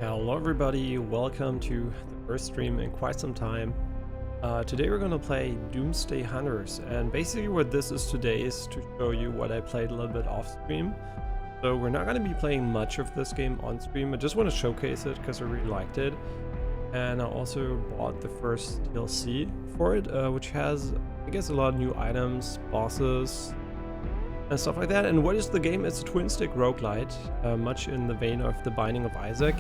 Hello everybody, welcome to the first stream in quite some time. Today we're gonna play Doomsday Hunters, and basically what this is today is to show you what I played a little bit off stream. So we're not gonna be playing much of this game on stream, I just want to showcase it because I really liked it. And I also bought the first DLC for it, which has, I guess, a lot of new items, bosses, and stuff like that. And what is the game? It's a twin stick roguelite, much in the vein of The Binding of Isaac.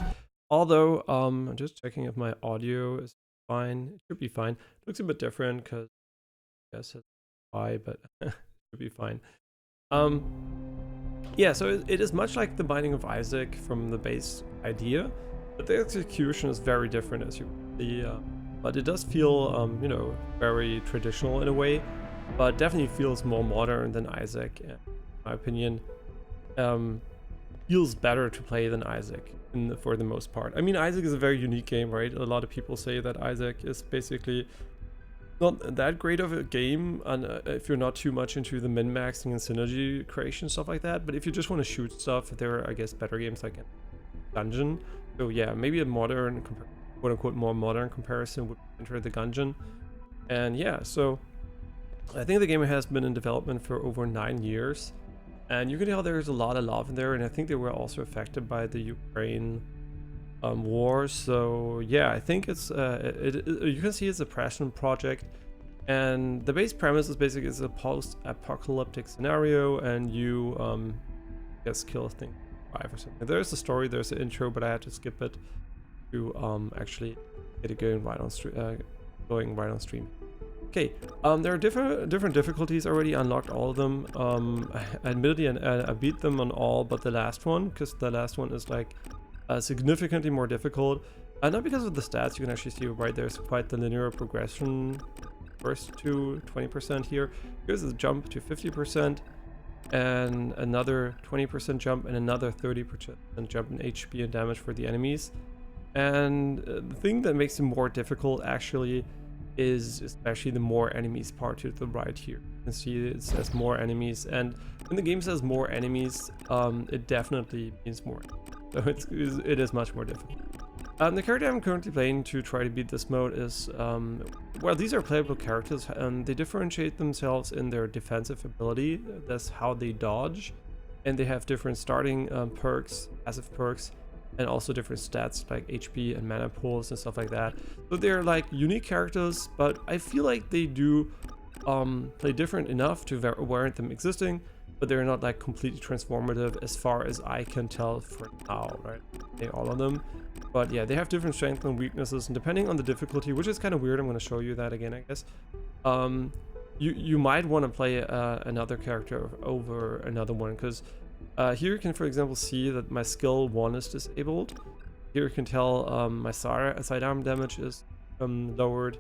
Although, I'm just checking if my audio is fine. It should be fine. It looks a bit different because I guess it's why, but it should be fine. Yeah, so it is much like The Binding of Isaac from the base idea, but the execution is very different, as you can see. But it does feel, you know, very traditional in a way, but definitely feels more modern than Isaac, in my opinion. Feels better to play than Isaac for the most part. I mean, Isaac is a very unique game, right? A lot of people say that Isaac is basically not that great of a game, and if you're not too much into the min-maxing and synergy creation, stuff like that. But if you just want to shoot stuff, there are, I guess, better games like Gungeon. So yeah, maybe a modern, quote-unquote, more modern comparison would enter the Gungeon. And yeah, so I think the game has been in development for over 9 years. And you can tell there's a lot of love in there, and I think they were also affected by the Ukraine war. So yeah, I think it's you can see it's a passion project, and the base premise is basically it's a post-apocalyptic scenario, and you guess kill things or something. There's a story, there's an intro, but I had to skip it to actually get it going right on stream. Okay, there are different difficulties. Already unlocked all of them. Admittedly, I beat them on all but the last one, because the last one is like significantly more difficult. Not because of the stats, you can actually see right there's quite the linear progression. First to 20% here. Here's a jump to 50%, and another 20% jump, and another 30% jump in HP and damage for the enemies. And the thing that makes it more difficult actually is especially the more enemies part to the right here. You can see it says more enemies, and when the game says more enemies, it definitely means more. So it is much more difficult. The character I'm currently playing to try to beat this mode is, well, these are playable characters, and they differentiate themselves in their defensive ability. That's how they dodge, and they have different starting perks, passive perks, and also different stats like HP and mana pools and stuff like that. So they're like unique characters, but I feel like they do play different enough to warrant them existing, but they're not like completely transformative as far as I can tell for now, right? All of them. But yeah, they have different strengths and weaknesses, and depending on the difficulty, which is kind of weird, I'm going to show you that again, I guess. You might want to play another character over another one, because here you can, for example, see that my skill 1 is disabled. Here you can tell my sidearm damage is lowered.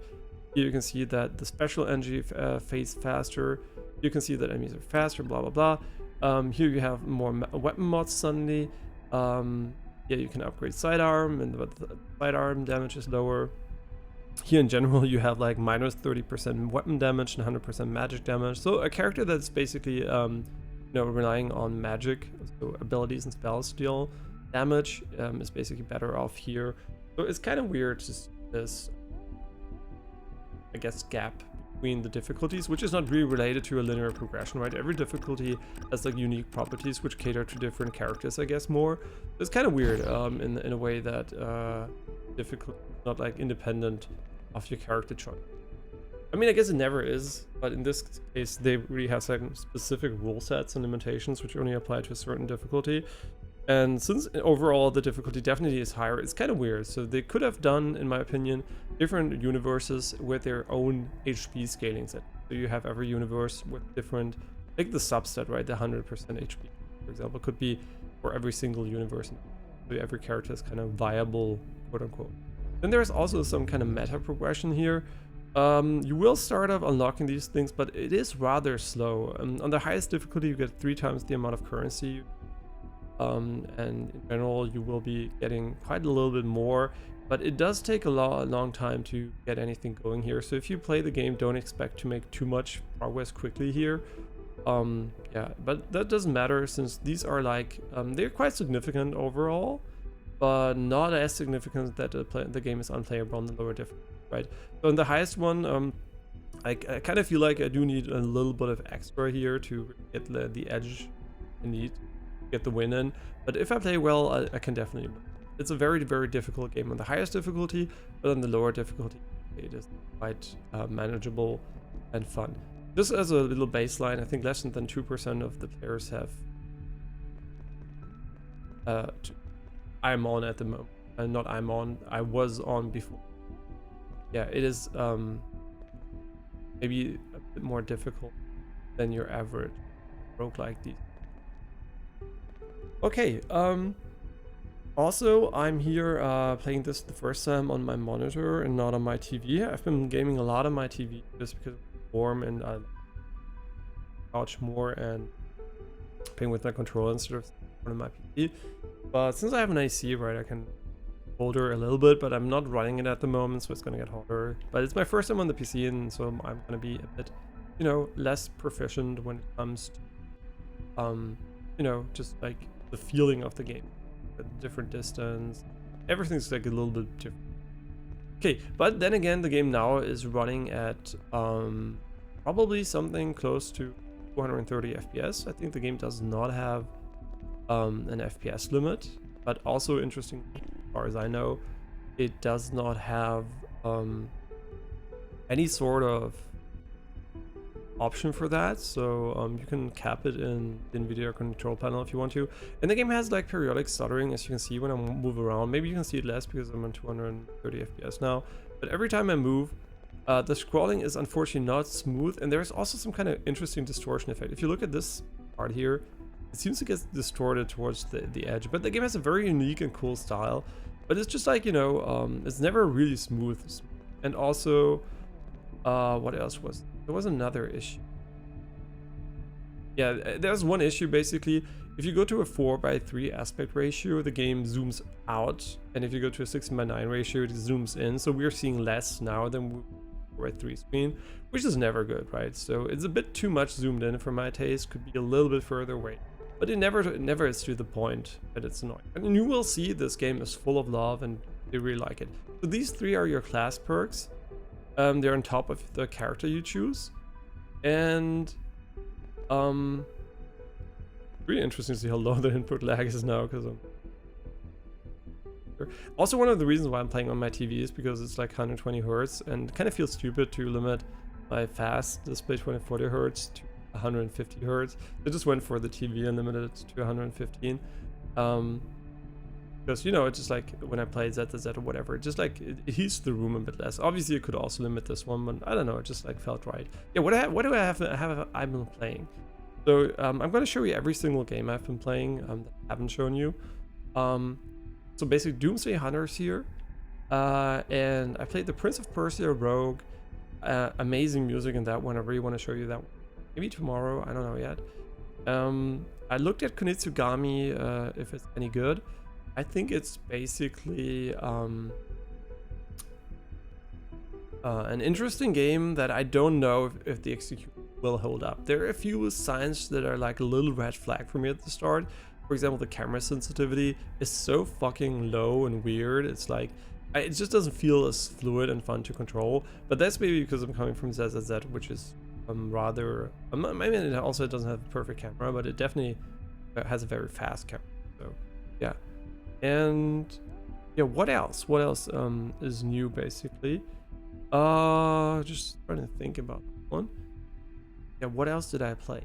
Here you can see that the special energy fades faster. You can see that enemies are faster, blah blah blah. Here you have more weapon mods suddenly. Yeah, you can upgrade sidearm, and the sidearm damage is lower. Here in general you have like minus 30% weapon damage and 100% magic damage. So a character that's basically you know, relying on magic, so abilities and spells deal damage, is basically better off here. So it's kind of weird to see this, I guess, gap between the difficulties, which is not really related to a linear progression, right? Every difficulty has like unique properties which cater to different characters, I guess, more. It's kind of weird in a way that difficulty is not like independent of your character choice. I mean, I guess it never is, but in this case, they really have some specific rule sets and limitations which only apply to a certain difficulty. And since overall the difficulty definitely is higher, it's kind of weird. So they could have done, in my opinion, different universes with their own HP scaling set. So you have every universe with different, like the subset, right? The 100% HP, for example, could be for every single universe. So every character is kind of viable, quote unquote. Then there's also some kind of meta progression here. You will start off unlocking these things, but it is rather slow. On the highest difficulty, you get 3 times the amount of currency. And in general, you will be getting quite a little bit more, but it does take a long time to get anything going here. So if you play the game, don't expect to make too much progress quickly here. Yeah, but that doesn't matter, since these are like, they're quite significant overall. but not as significant that the game is unplayable on the lower difficulty, right? So in the highest one, I kind of feel like I do need a little bit of extra here to get the edge I need to get the win in. But if I play well, I can definitely win. It's a very, very difficult game on the highest difficulty, but on the lower difficulty, it is quite manageable and fun. Just as a little baseline, I think less than 2% of the players have I'm on at the moment. Not I'm on, I was on before. Yeah, it is maybe a bit more difficult than your average roguelike these. Okay, also I'm here playing this the first time on my monitor and not on my TV. I've been gaming a lot on my TV just because it's warm and I couch more and playing with my controller instead of on my PC. But since I have an AC, right, I can colder a little bit, but I'm not running it at the moment, so it's gonna get hotter. But it's my first time on the PC, and so I'm gonna be a bit, you know, less proficient when it comes to, you know, just like the feeling of the game, a different distance, everything's like a little bit different. Okay, but then again, the game now is running at probably something close to 230 FPS. I think the game does not have an FPS limit, but also interesting, as far as I know, it does not have any sort of option for that, so you can cap it in the NVIDIA control panel if you want to. And the game has like periodic stuttering, as you can see when I move around. Maybe you can see it less because I'm on 230 FPS now, but every time I move, the scrolling is unfortunately not smooth, and there's also some kind of interesting distortion effect. If you look at this part here, it seems to get distorted towards the edge, but the game has a very unique and cool style. But it's just like, you know, it's never really smooth. And also, what else was there? Was another issue. Yeah, there's one issue basically. If you go to a 4:3 aspect ratio, the game zooms out, and if you go to a 16:9 ratio, it zooms in. So we're seeing less now than 4:3 screen, which is never good, right? So it's a bit too much zoomed in for my taste. Could be a little bit further away. But it never is to the point that it's annoying. And you will see this game is full of love and they really like it. So these three are your class perks. They're on top of the character you choose. And really interesting to see how low the input lag is now, because also one of the reasons why I'm playing on my TV is because it's like 120 Hertz, and it kind of feels stupid to limit my fast display 2040 Hertz to 150 Hertz. I just went for the TV and limited it to 115. Because, you know, it's just like when I play ZZZ or whatever, it just like it heats the room a bit less. Obviously, you could also limit this one, but I don't know, it just like felt right. Yeah, what do I have I've been playing? So I'm going to show you every single game I've been playing that I haven't shown you. So basically, Doomsday Hunters here, and I played the Prince of Persia Rogue. Amazing music in that one. I really want to show you that one. Maybe tomorrow, I don't know yet. I looked at Kunitsugami, if it's any good. I think it's basically an interesting game that I don't know if the execution will hold up. There are a few signs that are like a little red flag for me at the start. For example, the camera sensitivity is so fucking low and weird. It's like, it just doesn't feel as fluid and fun to control. But that's maybe because I'm coming from ZZZ, which is rather, I mean, it also doesn't have a perfect camera, but it definitely has a very fast camera. So yeah. And yeah, what else is new basically? Just trying to think about one. Yeah, what else did I play?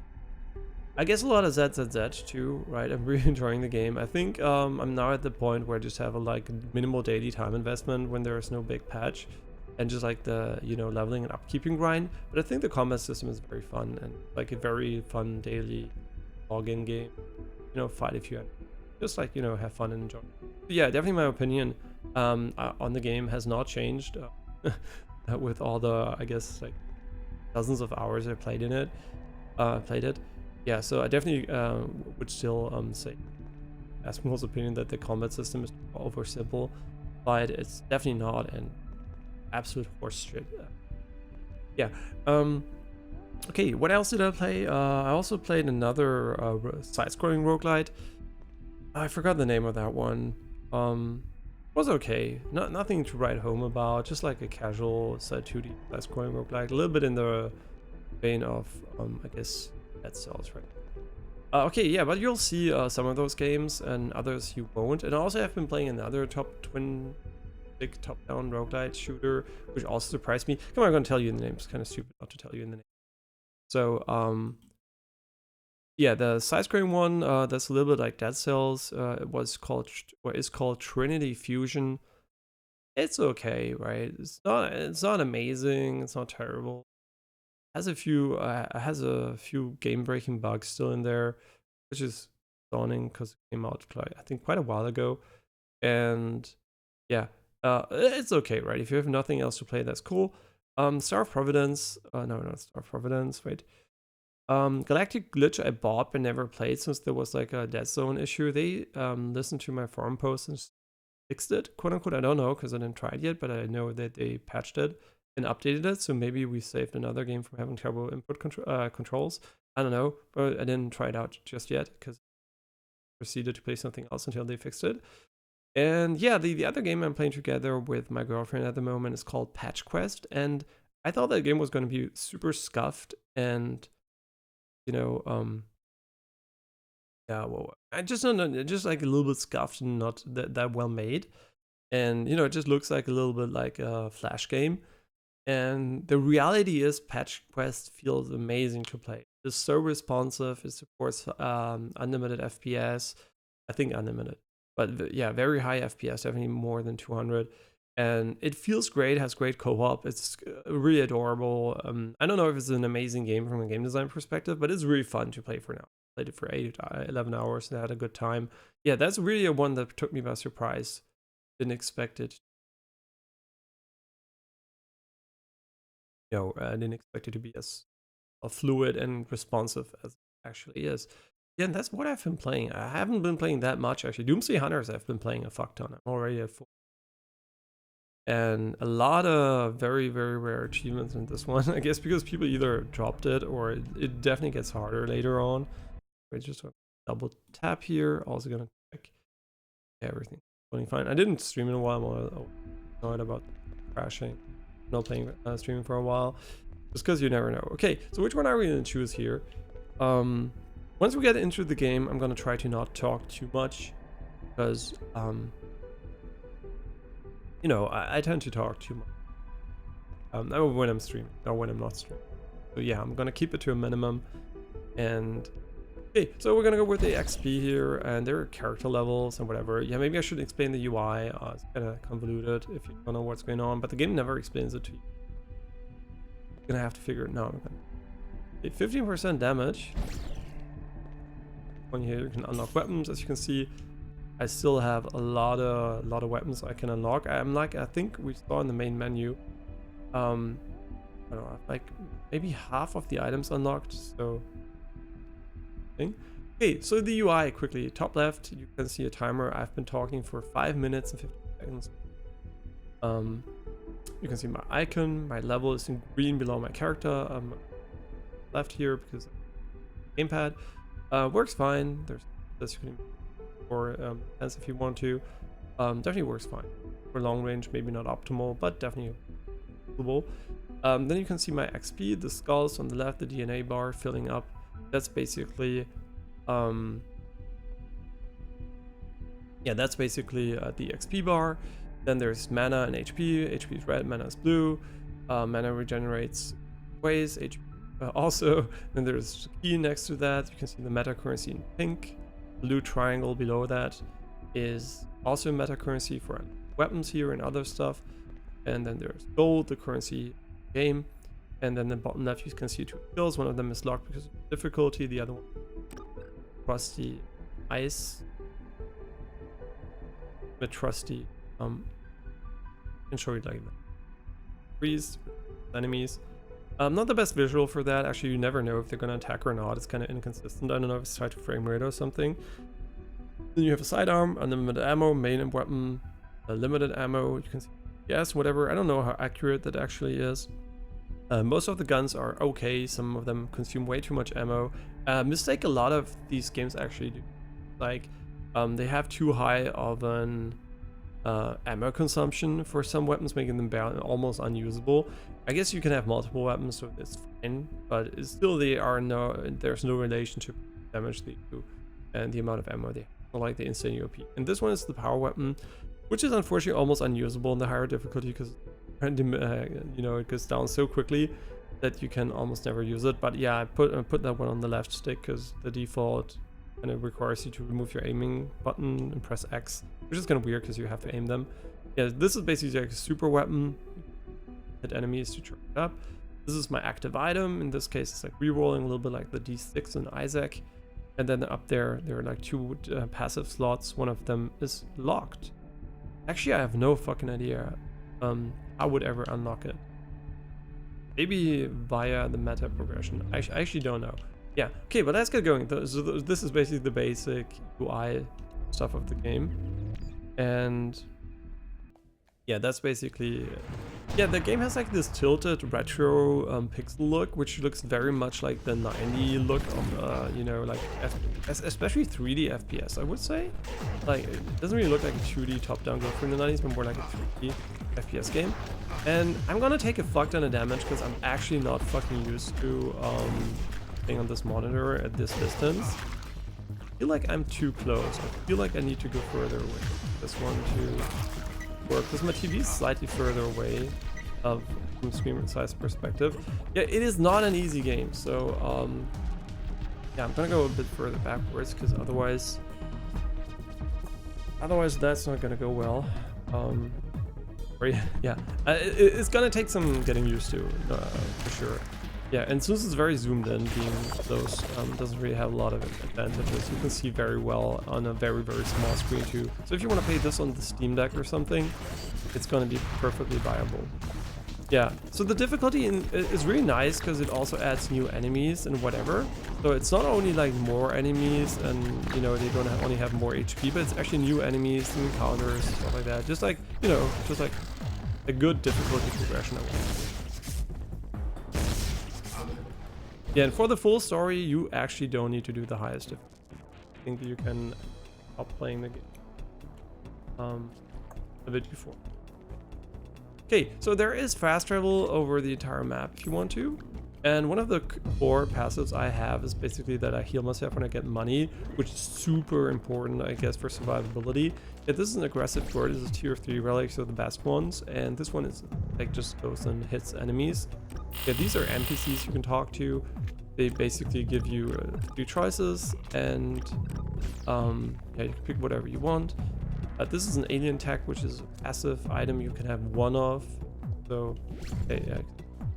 I guess a lot of ZZZ too, right? I'm really enjoying the game. I think I'm now at the point where I just have a like minimal daily time investment when there is no big patch, and just like the, you know, leveling and upkeeping grind. But I think the combat system is very fun and like a very fun daily login game. You know, fight if you have, just like, you know, have fun and enjoy. But yeah, definitely my opinion on the game has not changed with all the, I guess, like dozens of hours I played in it. Yeah, so I definitely would still say, ask Mo's opinion that the combat system is over simple, but it's definitely not an absolute horse shit. Yeah. Okay, what else did I play? I also played another side-scrolling roguelite. I forgot the name of that one. Was okay. Nothing to write home about. Just like a casual side 2D side-scrolling roguelike, a little bit in the vein of I guess Dead Cells, right? Okay, yeah, but you'll see some of those games and others you won't. And also, I've been playing another twin big top-down roguelite shooter, which also surprised me. Come on, I'm gonna tell you in the name. It's kind of stupid not to tell you in the name. So, yeah, the side-scrolling one that's a little bit like Dead Cells. It was called, or is called Trinity Fusion. It's okay, right? It's not amazing. It's not terrible. Has a few game-breaking bugs still in there, which is daunting because it came out I think quite a while ago. And yeah, it's okay, right? If you have nothing else to play, that's cool. Star of Providence, no, not Star of Providence, wait. Galactic Glitch I bought but never played since there was like a dead zone issue. They listened to my forum post and fixed it, quote unquote. I don't know because I didn't try it yet, but I know that they patched it and updated it. So maybe we saved another game from having terrible input controls. I don't know, but I didn't try it out just yet because I proceeded to play something else until they fixed it. And yeah, the other game I'm playing together with my girlfriend at the moment is called Patch Quest, and I thought that game was going to be super scuffed and, you know, yeah, well, I just don't know, just like a little bit scuffed and not that well made, and you know, it just looks like a little bit like a Flash game. And the reality is, Patch Quest feels amazing to play. It's so responsive. It supports unlimited FPS. I think unlimited, but yeah, very high FPS, definitely more than 200. And it feels great. Has great co-op. It's really adorable. I don't know if it's an amazing game from a game design perspective, but it's really fun to play for now. Played it for 11 hours and had a good time. Yeah, that's really a one that took me by surprise. Didn't expect it. I didn't expect it to be as fluid and responsive as it actually is. Yeah, and that's what I've been playing. I haven't been playing that much actually. Doomsday Hunters I've been playing a fuck ton. I'm already at 4. And a lot of very, very rare achievements in this one. I guess because people either dropped it or it definitely gets harder later on. I just double tap here. Also gonna check everything. Going fine. I didn't stream in a while. I'm annoyed about crashing. Not playing streaming for a while. Just because you never know. Okay, so which one are we going to choose here? Once we get into the game, I'm going to try to not talk too much. Because, you know, I tend to talk too much. When I'm streaming, or when I'm not streaming. So yeah, I'm going to keep it to a minimum. And, okay, so we're going to go with the XP here. And there are character levels and whatever. Yeah, maybe I should explain the UI. It's kind of convoluted if you don't know what's going on. But the game never explains it to you. Gonna have to figure it out. 15% damage. On here you can unlock weapons. As you can see, I still have a lot of weapons I can unlock. I think we saw in the main menu. I don't know, like maybe half of the items unlocked. So, okay. So the UI quickly. Top left, you can see a timer. I've been talking for 5 minutes and 50 seconds. You can see my icon, my level is in green below my character. Left here because gamepad works fine. There's this you can or as if you want to. Definitely works fine for long range. Maybe not optimal, but definitely doable. Then you can see my XP, the skulls on the left, the DNA bar filling up. That's basically that's basically the XP bar. Then there's mana and HP. HP is red, mana is blue. Mana regenerates ways. HP also. Then there's key next to that. You can see the meta currency in pink. Blue triangle below that is also meta currency for weapons here and other stuff. And then there's gold, the currency game. And then the bottom left you can see 2 skills. One of them is locked because of difficulty. The other one, trusty ice. The trusty. I can show you like that. Freeze enemies. Not the best visual for that. Actually, you never know if they're gonna attack or not. It's kind of inconsistent. I don't know if it's tied to frame rate or something. Then you have a sidearm, unlimited ammo, main weapon, limited ammo. You can see yes, whatever. I don't know how accurate that actually is. Most of the guns are okay. Some of them consume way too much ammo. Mistake a lot of these games actually do. Like They have too high of an ammo consumption for some weapons, making them almost unusable. I guess you can have multiple weapons, so it's fine, but it's still there's no relationship damage they do and the amount of ammo they have, like the insane OP. And this one is the power weapon, which is unfortunately almost unusable in the higher difficulty because you know, it goes down so quickly that you can almost never use it. But yeah, I put that one on the left stick because the default kind of requires you to remove your aiming button and press X, which is kind of weird because you have to aim them. Yeah, this is basically like a super weapon. Hit enemies to charge it up. This is my active item. In this case, it's like rerolling a little bit like the D6 in Isaac. And then up there are like two passive slots. One of them is locked. Actually, I have no fucking idea I would ever unlock it. Maybe via the meta progression. I actually don't know. Yeah, okay, but let's get going. So this is basically the basic UI stuff of the game. And yeah, that's basically... Yeah, the game has like this tilted retro pixel look, which looks very much like the 90 look of, you know, like especially 3D FPS, I would say. Like, it doesn't really look like a 2D top-down go from the 90s, but more like a 3D FPS game. And I'm gonna take a fuck ton of damage because I'm actually not fucking used to being on this monitor at this distance. I feel like I'm too close. I feel like I need to go further away. This one to work because my TV is slightly further away from screen size perspective. Yeah, it is not an easy game, so yeah, I'm gonna go a bit further backwards because otherwise that's not gonna go well. Yeah, it's gonna take some getting used to for sure. Yeah, and since it's very zoomed in, being close doesn't really have a lot of advantages. You can see very well on a very, very small screen too. So if you want to play this on the Steam Deck or something, it's going to be perfectly viable. Yeah, so the difficulty is really nice because it also adds new enemies and whatever. So it's not only like more enemies and, you know, they don't only have more HP, but it's actually new enemies, new encounters, stuff like that. Just like, you know, just like a good difficulty progression, I would. Yeah, and for the full story, you actually don't need to do the highest difficulty. I think you can stop playing the game a bit before. Okay, so there is fast travel over the entire map if you want to. And one of the core passives I have is basically that I heal myself when I get money, which is super important, I guess, for survivability. Yeah, this is an aggressive bird. This is tier 3 relics, so the best ones. And this one is like just goes and hits enemies. Yeah, these are NPCs you can talk to. They basically give you 3 choices, and yeah, you can pick whatever you want. This is an alien tech, which is a passive item you can have one of. So, okay, I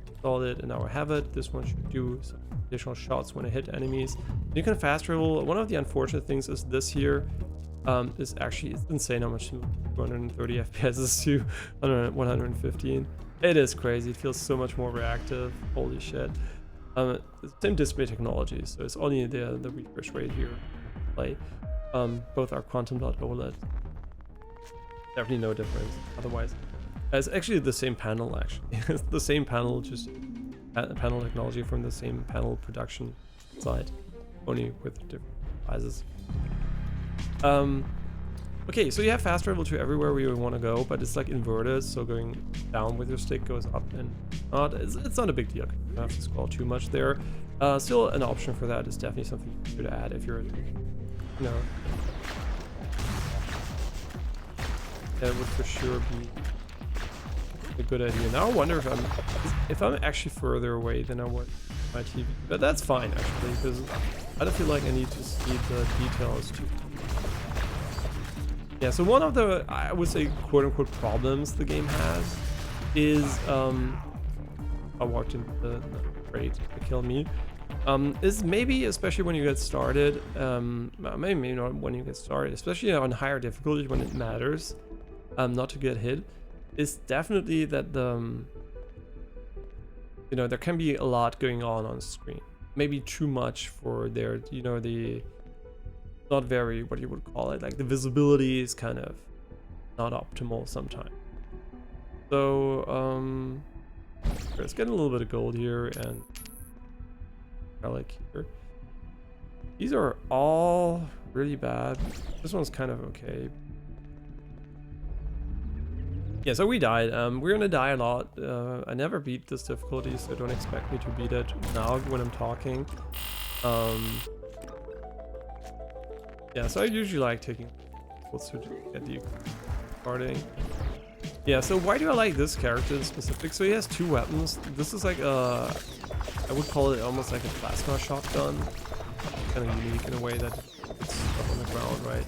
installed it, and now I have it. This one should do some additional shots when I hit enemies. You can fast travel. One of the unfortunate things is this here is actually, it's insane how much 230 FPS is to 115. It is crazy. It feels so much more reactive. Holy shit. Same display technology, so it's only the refresh rate here. Play. Both are quantum.OLED. Definitely no difference. Otherwise, it's actually the same panel. Actually, it's the same panel, just panel technology from the same panel production side, only with different sizes. Okay, so you have fast travel to everywhere where you want to go, but it's like inverted, so going down with your stick goes up and not. It's not a big deal. You don't have to scroll too much there. Still, an option for that is definitely something you should add if you're, you know, that would for sure be a good idea. Now I wonder if I'm actually further away than I would my TV, but that's fine actually because I don't feel like I need to see the details too. Yeah, so one of the, I would say, quote-unquote problems the game has is, I walked into the crate to kill me, is maybe, especially when you get started, maybe not when you get started, especially on higher difficulty when it matters, not to get hit, is definitely that you know, there can be a lot going on screen. Maybe too much for their, you know, the... not very, what you would call it, like the visibility is kind of not optimal sometimes. So let's get a little bit of gold here and relic here. These are all really bad. This one's kind of okay. Yeah, so we died. We're gonna die a lot. I never beat this difficulty, so don't expect me to beat it now when I'm talking. Yeah, so I usually like taking to get the starting. Yeah, so why do I like this character in specific? So he has 2 weapons. This is like a, I would call it almost like a plasma shotgun. Kind of unique in a way that it's up on the ground, right?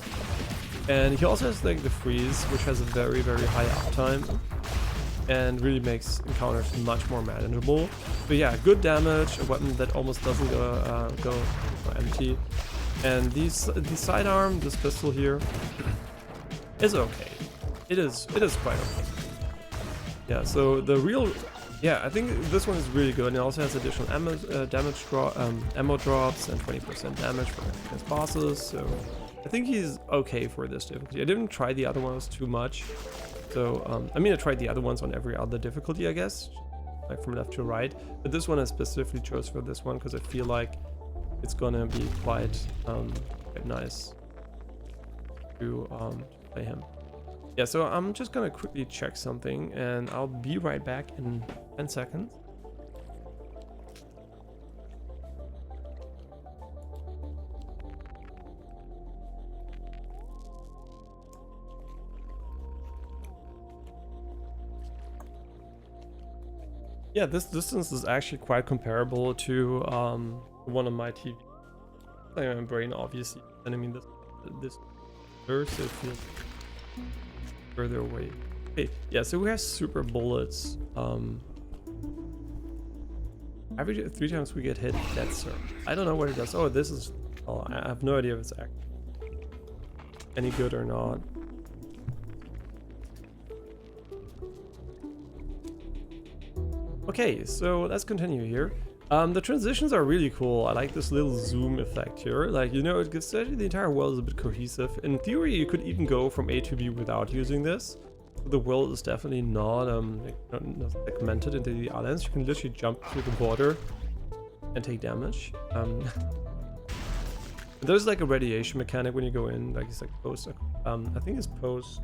And he also has like the freeze, which has a very, very high uptime and really makes encounters much more manageable. But yeah, good damage, a weapon that almost doesn't go empty. And the sidearm, this pistol here, is okay. It is quite okay. Yeah, so the real, yeah, I think this one is really good. And it also has additional ammo drops and 20% damage for his bosses. So I think he's okay for this difficulty. I didn't try the other ones too much. So, I mean, I tried the other ones on every other difficulty, I guess, like from left to right. But this one I specifically chose for this one because I feel like it's gonna be quite nice to play him. Yeah, so I'm just gonna quickly check something and I'll be right back in 10 seconds. Yeah, this distance is actually quite comparable to one on my TV. Like my brain, obviously, and I mean this first, so it feels further away. Okay, yeah, so we have super bullets. Every 3 times we get hit, that's I don't know what it does. Oh, this is. Oh, I have no idea if it's actually any good or not. Okay, so let's continue here. The transitions are really cool. I like this little zoom effect here. Like, you know, it gives the entire world is a bit cohesive. In theory, you could even go from A to B without using this. The world is definitely not segmented into the islands. You can literally jump through the border and take damage. There's like a radiation mechanic when you go in, like it's like post. I think it's post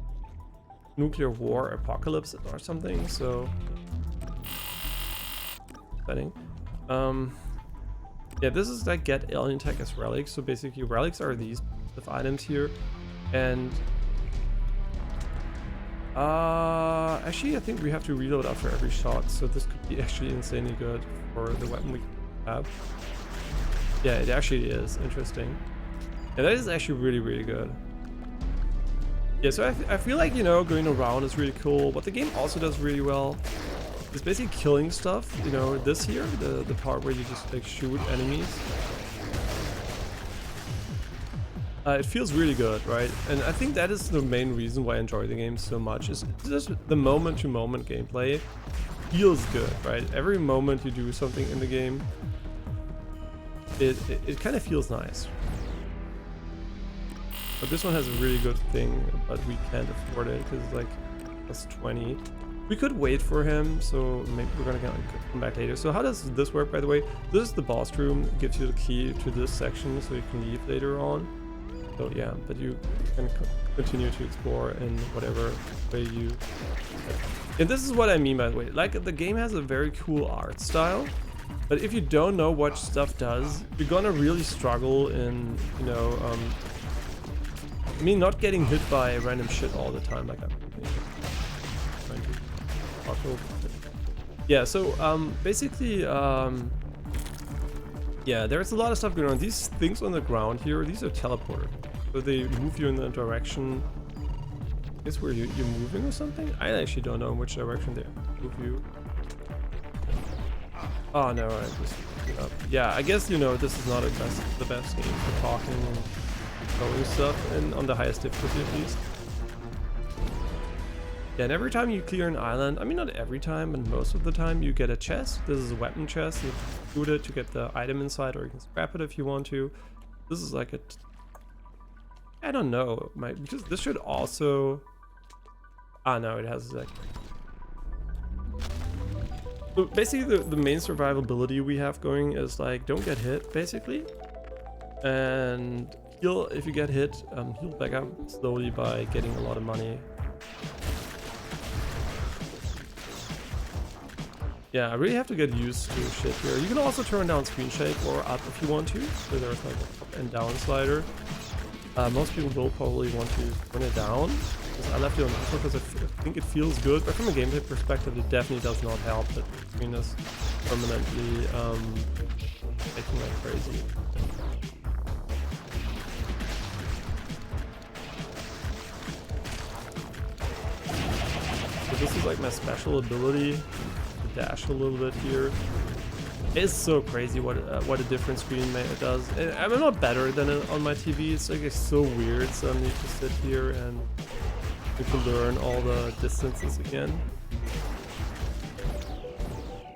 nuclear war apocalypse or something. So. Yeah, this is like get alien tech as relics. So basically relics are these items here, and actually I think we have to reload after every shot, so this could be actually insanely good for the weapon we have. Yeah, it actually is interesting. Yeah, that is actually really, really good. Yeah, so I feel like, you know, going around is really cool. What the game also does really well is basically killing stuff. You know, this here, the part where you just like shoot enemies. It feels really good, right? And I think that is the main reason why I enjoy the game so much. Is just the moment-to-moment gameplay feels good, right? Every moment you do something in the game, it kind of feels nice. But this one has a really good thing, but we can't afford it because it's like plus 20. We could wait for him, so maybe we're gonna come back later. So how does this work, by the way? This is the boss room. It gives you the key to this section so you can leave later on. So yeah, but you can continue to explore in whatever way you... And this is what I mean, by the way. Like, the game has a very cool art style, but if you don't know what stuff does, you're gonna really struggle in, you know, I mean, not getting hit by random shit all the time like I'm trying to talk over. Yeah, so basically, yeah, there's a lot of stuff going on. These things on the ground here, these are teleporters. So they move you in the direction, I guess where you're moving or something? I actually don't know in which direction they move you. Oh no, I just screwed up. Yeah, I guess, you know, this is not the best game for talking and throwing stuff, and on the highest difficulty at least. Yeah, and every time you clear an island, I mean not every time, but most of the time, you get a chest. This is a weapon chest. You shoot it to get the item inside, or you can scrap it if you want to. This is like a... I don't know, because this should also... Ah no, it has like... So basically the main survivability we have going is like, don't get hit, basically. And heal if you get hit. Heal back up slowly by getting a lot of money. Yeah, I really have to get used to shit here. You can also turn down screen shake or up if you want to. So there's like a up and down slider. Most people will probably want to turn it down. I left it on this one because I think it feels good, but from a gameplay perspective, it definitely does not help that the screen is permanently making like crazy. So this is like my special ability. Dash a little bit here. It's so crazy what a different screen does. I'm not better than it on my TV. It's like it's so weird suddenly to sit here and you can learn all the distances again.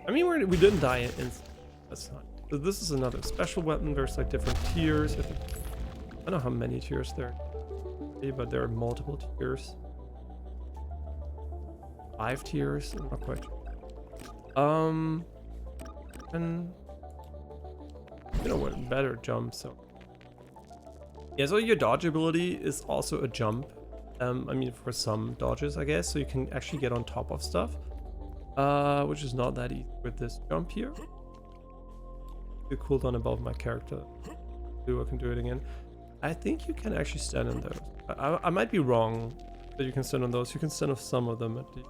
I mean, we didn't die instantly. That's not. So this is another special weapon. There's like different tiers. I don't know how many tiers there are, but there are multiple tiers. 5 tiers. I'm not quite sure. And you know what, better jump. So yeah, so your dodge ability is also a jump. I mean, for some dodges, I guess, so you can actually get on top of stuff, which is not that easy with this jump here. The cooldown above my character. I can do it again. I think you can actually stand on those. I might be wrong that you can stand on those. You can stand on some of them at least.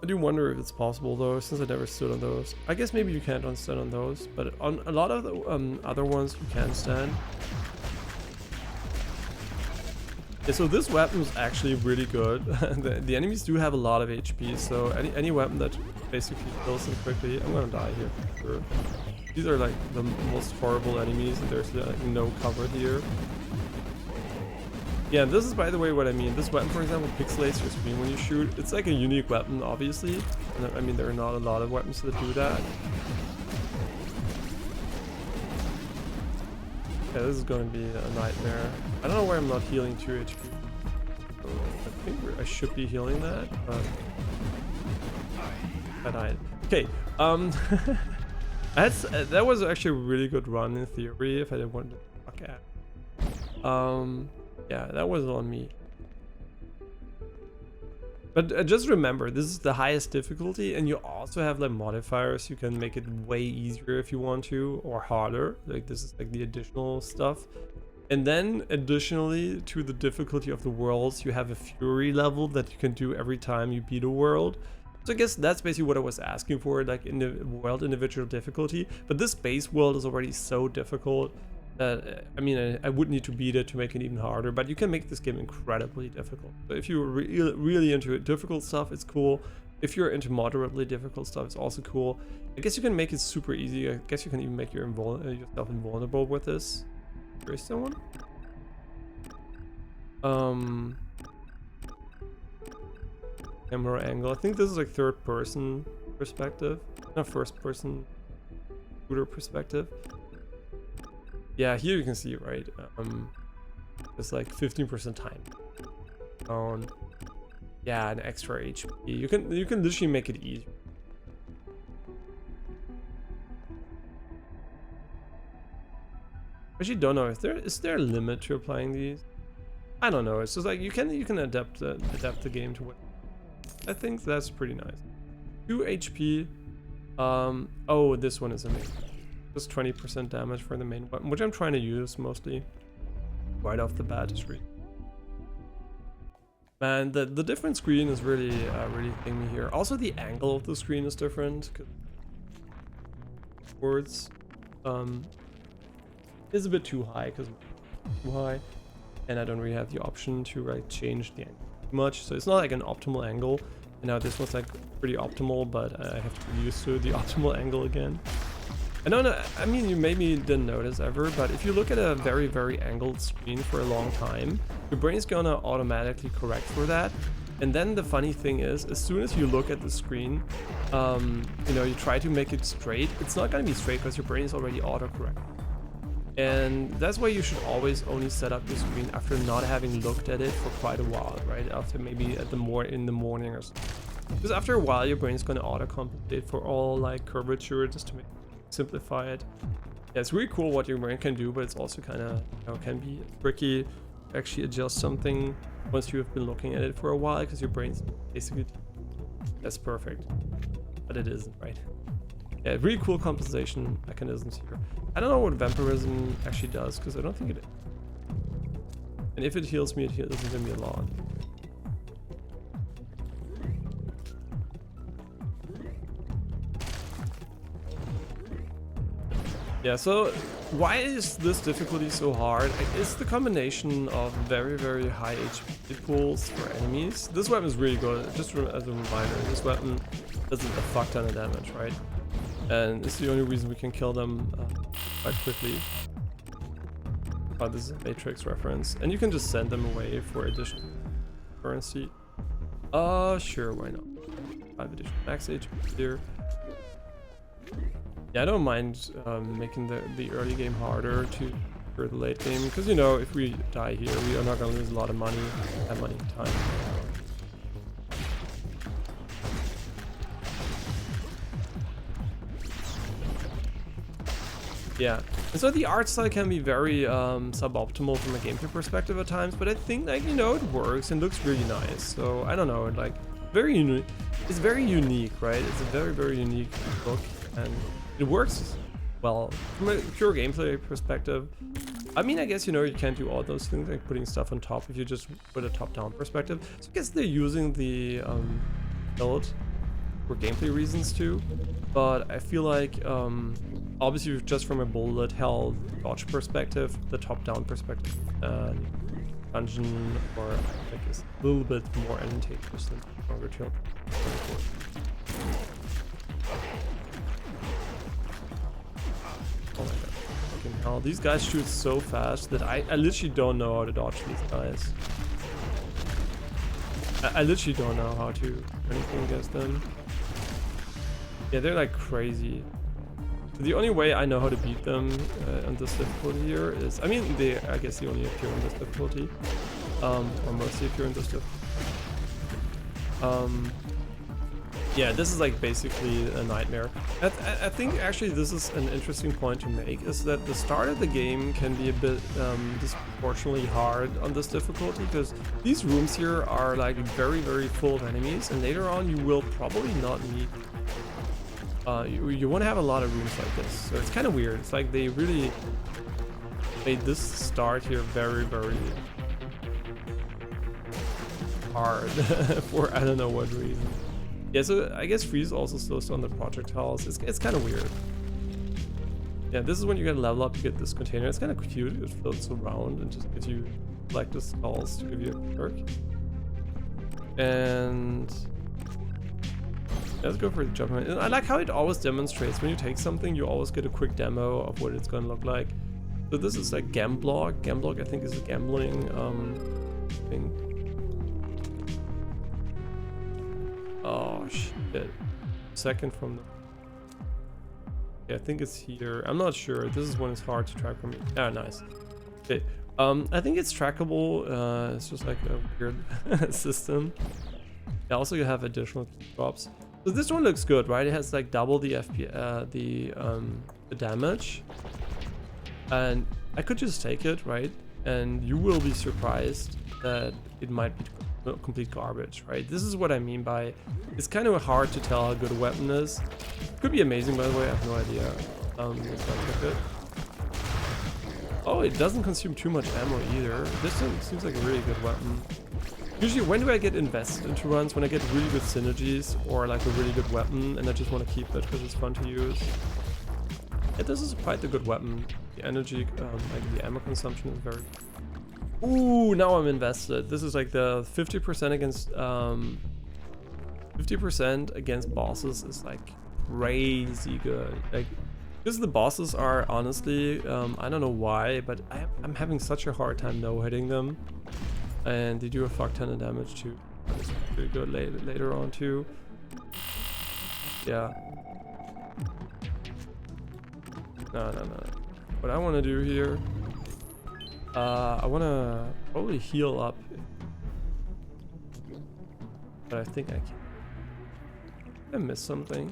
I do wonder if it's possible though, since I never stood on those. I guess maybe you can't stand on those, but on a lot of the other ones you can stand. Yeah, so this weapon is actually really good. the enemies do have a lot of HP, so any weapon that basically kills them quickly. I'm gonna die here for sure. These are like the most horrible enemies, and there's like no cover here. Yeah, this is, by the way, what I mean. This weapon, for example, pixelates your screen when you shoot. It's like a unique weapon, obviously. And I mean, there are not a lot of weapons that do that. Yeah, this is going to be a nightmare. I don't know why I'm not healing 2 HP. So I think I should be healing that, but I died. Okay, that was actually a really good run in theory if I didn't want to fuck at. Yeah, that was on me. But just remember, this is the highest difficulty, and you also have like modifiers. You can make it way easier if you want to, or harder. Like this is like the additional stuff. And then additionally to the difficulty of the worlds, you have a fury level that you can do every time you beat a world. So I guess that's basically what I was asking for, like in the world individual difficulty. But this base world is already so difficult. I mean, I would need to beat it to make it even harder, but you can make this game incredibly difficult. So if you're really into difficult stuff, it's cool. If you're into moderately difficult stuff, it's also cool. I guess you can make it super easy. I guess you can even make yourself invulnerable with this. There is someone? Camera angle. I think this is like third person perspective, not first person shooter perspective. Yeah, here you can see, right? It's like 15% time. Yeah, an extra HP. You can literally make it easy. Actually, don't know if is there a limit to applying these. I don't know. It's just like you can adapt the game to what. I think that's pretty nice. 2 HP. Oh, this one is amazing. Just 20% damage for the main weapon, which I'm trying to use mostly right off the bat. Is really, man, the different screen is really really thing me here. Also, the angle of the screen is different. Words is a bit too high because too high, and I don't really have the option to like change the angle too much. So it's not like an optimal angle. And now this one's like pretty optimal, but I have to get used to the optimal angle again. I don't know, I mean, you maybe didn't notice ever, but if you look at a very, very angled screen for a long time, your brain's gonna automatically correct for that. And then the funny thing is, as soon as you look at the screen, you know, you try to make it straight, it's not gonna be straight because your brain is already autocorrect. And that's why you should always only set up your screen after not having looked at it for quite a while, right? After maybe in the morning or something. Because after a while, your brain's gonna auto-compensate for all like curvature just to simplify it. Yeah, it's really cool what your brain can do, but it's also kind of, can be tricky to actually adjust something once you have been looking at it for a while, because your brain's basically that's perfect, but it isn't, right? Yeah, really cool compensation mechanisms here. I don't know what vampirism actually does, because I don't think it is. And if it heals me, it heals me a lot. Yeah, so why is this difficulty so hard? It's the combination of very, very high HP pools for enemies. This weapon is really good. Just as a reminder, this weapon does a fuck ton of damage, right? And it's the only reason we can kill them quite quickly. Oh, this is a Matrix reference. And you can just send them away for additional currency. Sure, why not? 5 additional max HP here. Yeah, I don't mind making the early game harder for the late game, because you know, if we die here, we are not gonna lose a lot of money, time. Yeah, and so the art style can be very suboptimal from a gameplay perspective at times, but I think, like, you know, it works and looks really nice. So I don't know, like, very unique. It's very unique, right? It's a very, very unique look, and it works well from a pure gameplay perspective. I mean, I guess, you know, you can't do all those things like putting stuff on top if you just put a top-down perspective. So I guess they're using the build for gameplay reasons too. But I feel like obviously just from a bullet hell dodge perspective, the top-down perspective dungeon or like is a little bit more advantageous than longer tail. Oh my god. Fucking hell. These guys shoot so fast that I literally don't know how to dodge these guys. I literally don't know how to do anything against them. Yeah, they're like crazy. The only way I know how to beat them on this difficulty here is, I mean, I guess they only appear on this difficulty. Or mostly appear on this difficulty. Yeah, this is like basically a nightmare. I think actually this is an interesting point to make, is that the start of the game can be a bit disproportionately hard on this difficulty, because these rooms here are like very, very full of enemies, and later on you will probably not need you want to have a lot of rooms like this. So it's kind of weird. It's like they really made this start here very, very hard for I don't know what reason. Yeah, so I guess freeze also slows down the projectiles. It's kind of weird. Yeah, this is when you get a level up, you get this container. It's kind of cute. It floats around and just gives you like the skulls to give you a perk. And let's go for the jump. I like how it always demonstrates when you take something, you always get a quick demo of what it's going to look like. So this is like Gamblog. Gamblog, I think, is a gambling thing. Oh shit! Second from the. Yeah, I think it's here. I'm not sure. This is when it's hard to track for me. Ah, nice. Okay. I think it's trackable. It's just like a weird system. Yeah, also you have additional drops. So this one looks good, right? It has like double the the damage, and I could just take it, right? And you will be surprised that it might be complete garbage, right? This is what I mean by it's kind of hard to tell how good a weapon is. It could be amazing, by the way. I have no idea. If I took it. Oh, it doesn't consume too much ammo either. This seems like a really good weapon. Usually, when do I get invested into runs? When I get really good synergies or like a really good weapon, and I just want to keep it because it's fun to use. Yeah, this is quite a good weapon. The energy, like the ammo consumption is very. Ooh, now I'm invested. This is like the 50% against 50% against bosses is like crazy good. Like, because the bosses are honestly, I don't know why, but I'm having such a hard time no-hitting them. And they do a fuck ton of damage too. It's pretty good later on too. Yeah. No. What I want to do here, I want to probably heal up, but I think I can. I missed something.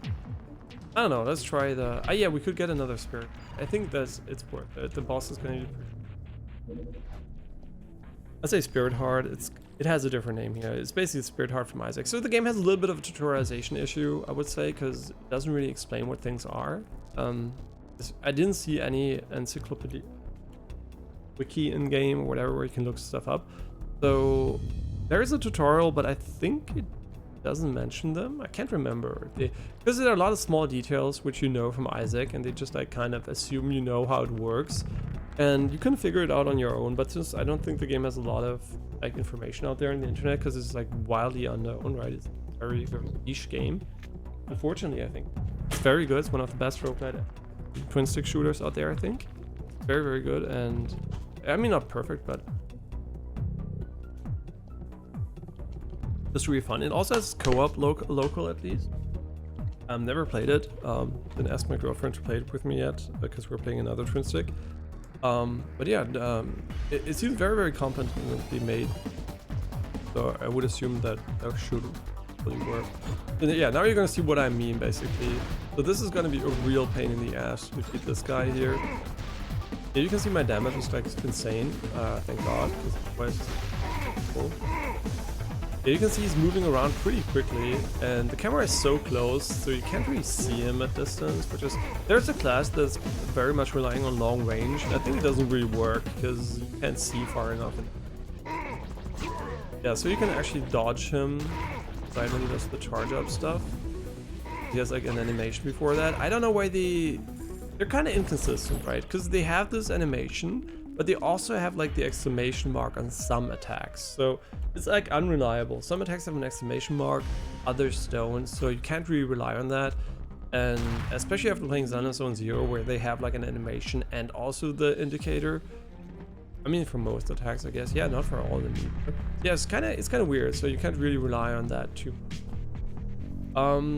I don't know, let's try the... yeah, we could get another spirit. I think it's worth it. The boss is going to be... I say Spirit Heart, it has a different name here. It's basically Spirit Heart from Isaac. So the game has a little bit of a tutorialization issue, I would say, because it doesn't really explain what things are. I didn't see any encyclopedia wiki in game or whatever where you can look stuff up. So there is a tutorial, but I think it doesn't mention them. I can't remember. Because there are a lot of small details which you know from Isaac, and they just like kind of assume you know how it works. And you can figure it out on your own, but since I don't think the game has a lot of like information out there on the internet, because it's like wildly unknown, right? It's a very, very niche game. Unfortunately, I think it's very good. It's one of the best roguelite twin stick shooters out there, I think. Very, very good, and I mean not perfect, but it's really fun. It also has co-op local at least. Never played it. Didn't ask my girlfriend to play it with me yet because we're playing another twin stick. But yeah, it seems very, very competently made. So I would assume that should really work. And yeah, now you're gonna see what I mean basically. So this is gonna be a real pain in the ass to defeat this guy here. Yeah, you can see my damage is like insane. Thank God, because otherwise it's cool. Yeah, you can see he's moving around pretty quickly, and the camera is so close, so you can't really see him at distance, which is... There's a class that's very much relying on long range, and I think it doesn't really work, because you can't see far enough. Yeah, so you can actually dodge him right when he does the charge up stuff. He has like an animation before that. I don't know why they're kind of inconsistent, right? Because they have this animation, but they also have like the exclamation mark on some attacks. So it's like unreliable. Some attacks have an exclamation mark, others don't. So you can't really rely on that. And especially after playing Xenoblade Zone Zero, where they have like an animation and also the indicator. I mean, for most attacks, I guess. Yeah, not for all of them either. Yeah, it's kind of weird. So you can't really rely on that too much.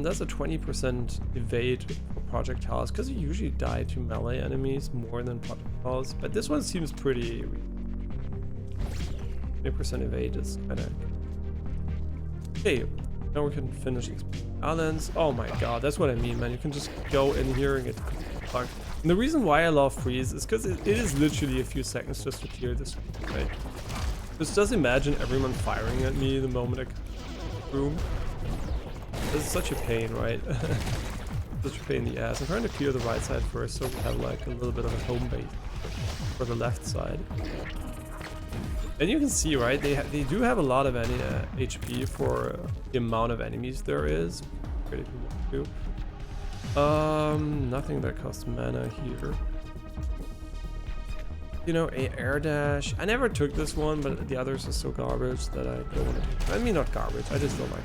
That's a 20% evade for projectiles, because you usually die to melee enemies more than projectiles, but this one seems pretty... 20% evade is kind of... Okay, now we can finish Islands. Oh my god, that's what I mean, man. You can just go in here and get fucked. And the reason why I love freeze is because it is literally a few seconds just to clear this room, right? Just imagine everyone firing at me the moment I come to the room. This is such a pain, right? Such a pain in the ass. I'm trying to clear the right side first, so we have like a little bit of a home base for the left side. And you can see, right? They do have a lot of HP for the amount of enemies there is. Great if you want to. Nothing that costs mana here. You know, air dash. I never took this one, but the others are so garbage that I don't want to take. I mean, not garbage. I just don't like.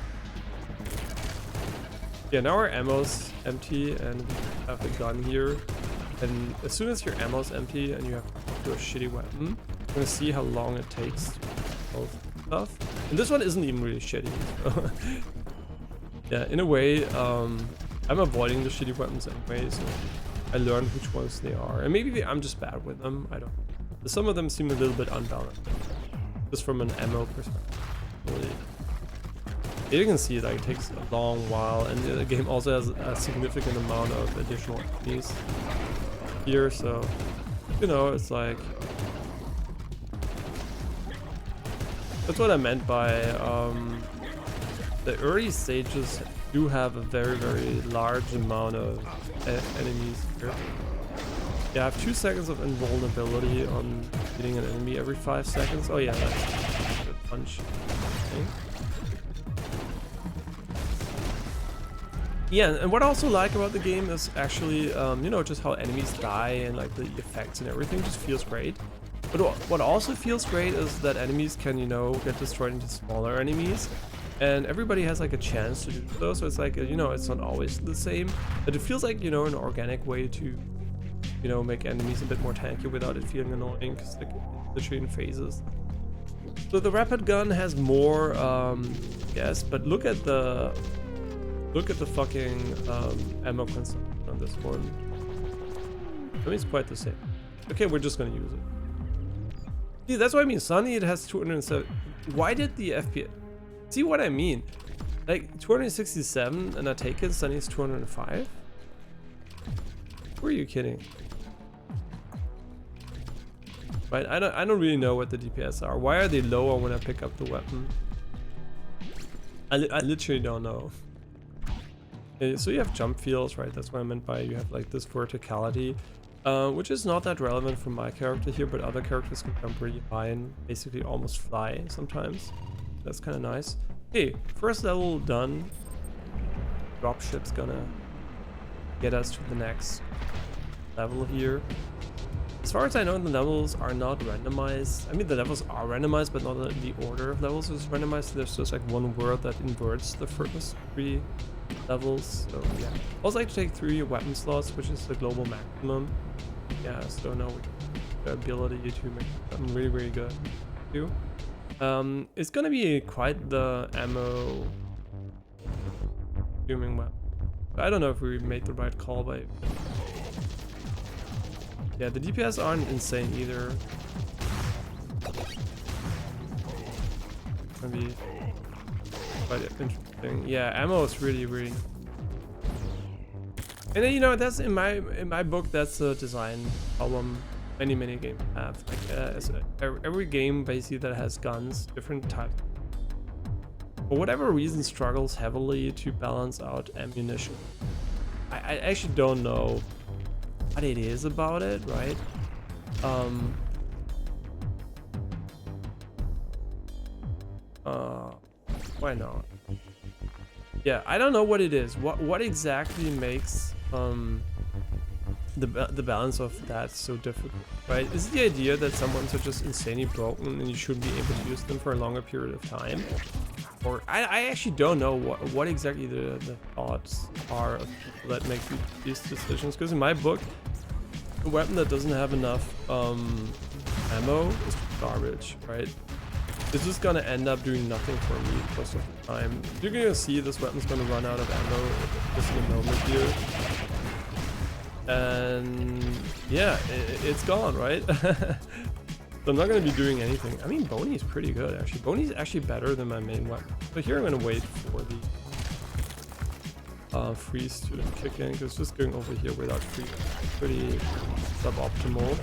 Yeah, now our ammo's empty and we have the gun here. And as soon as your ammo's empty and you have to do a shitty weapon, you're gonna see how long it takes to build stuff. And this one isn't even really shitty. So yeah, in a way, I'm avoiding the shitty weapons anyway, so I learned which ones they are. And maybe I'm just bad with them, I don't know. Some of them seem a little bit unbalanced, just from an ammo perspective. Really. You can see like it takes a long while, and the game also has a significant amount of additional enemies here, so you know, it's like that's what I meant by the early stages do have a very, very large amount of enemies here. You have 2 seconds of invulnerability on hitting an enemy every 5 seconds. Oh yeah, that's a good punch. Okay. Yeah, and what I also like about the game is actually, you know, just how enemies die and like the effects and everything just feels great. But what also feels great is that enemies can, you know, get destroyed into smaller enemies. And everybody has like a chance to do so. So it's like, you know, it's not always the same. But it feels like, you know, an organic way to, you know, make enemies a bit more tanky without it feeling annoying. Because like, it's literally in phases. So the rapid gun has more, yes, but look at the fucking ammo consumption on this one. I mean, it's quite the same. Okay, we're just gonna use it. See, that's what I mean. Sunny, it has 207. Why did the FPS? See what I mean? Like 267, and I take it. Sunny is 205. Who are you kidding? Right, I don't really know what the DPS are. Why are they lower when I pick up the weapon? I literally don't know. Okay, so you have jump fields, right? That's what I meant by you have like this verticality, which is not that relevant for my character here, but other characters can jump really high and basically almost fly sometimes. That's kind of nice. Okay, first level done. Dropship's gonna get us to the next level here. As far as I know, the levels are not randomized. I mean, the levels are randomized, but not the order of levels is randomized. There's just like one word that inverts the first 3 levels. So yeah. Also like to take 3 weapon slots, which is the global maximum. Yeah, so now we have the ability to make them really, really good too. It's gonna be quite the ammo consuming weapon. I don't know if we made the right call by. Yeah, the DPS aren't insane either. It's gonna be quite interesting. Yeah, ammo is really, really. And then, you know, that's in my book, that's a design problem many games have. Like every game basically that has guns, different types, for whatever reason, struggles heavily to balance out ammunition. I actually don't know what it is about it, right? Why not? Yeah, I don't know what it is. What exactly makes the balance of that so difficult, right? Is it the idea that some ones are just insanely broken and you shouldn't be able to use them for a longer period of time? Or I actually don't know what exactly the thoughts are of people that make these decisions, because in my book, a weapon that doesn't have enough ammo is garbage, right? It's just gonna end up doing nothing for me most of the time. You're gonna see this weapon's gonna run out of ammo just in a moment here. And yeah, it's gone, right? So I'm not going to be doing anything. I mean, Boney is pretty good, actually. Boney's actually better than my main weapon. So here I'm going to wait for the freeze to kick in, because just going over here without freeze is pretty suboptimal.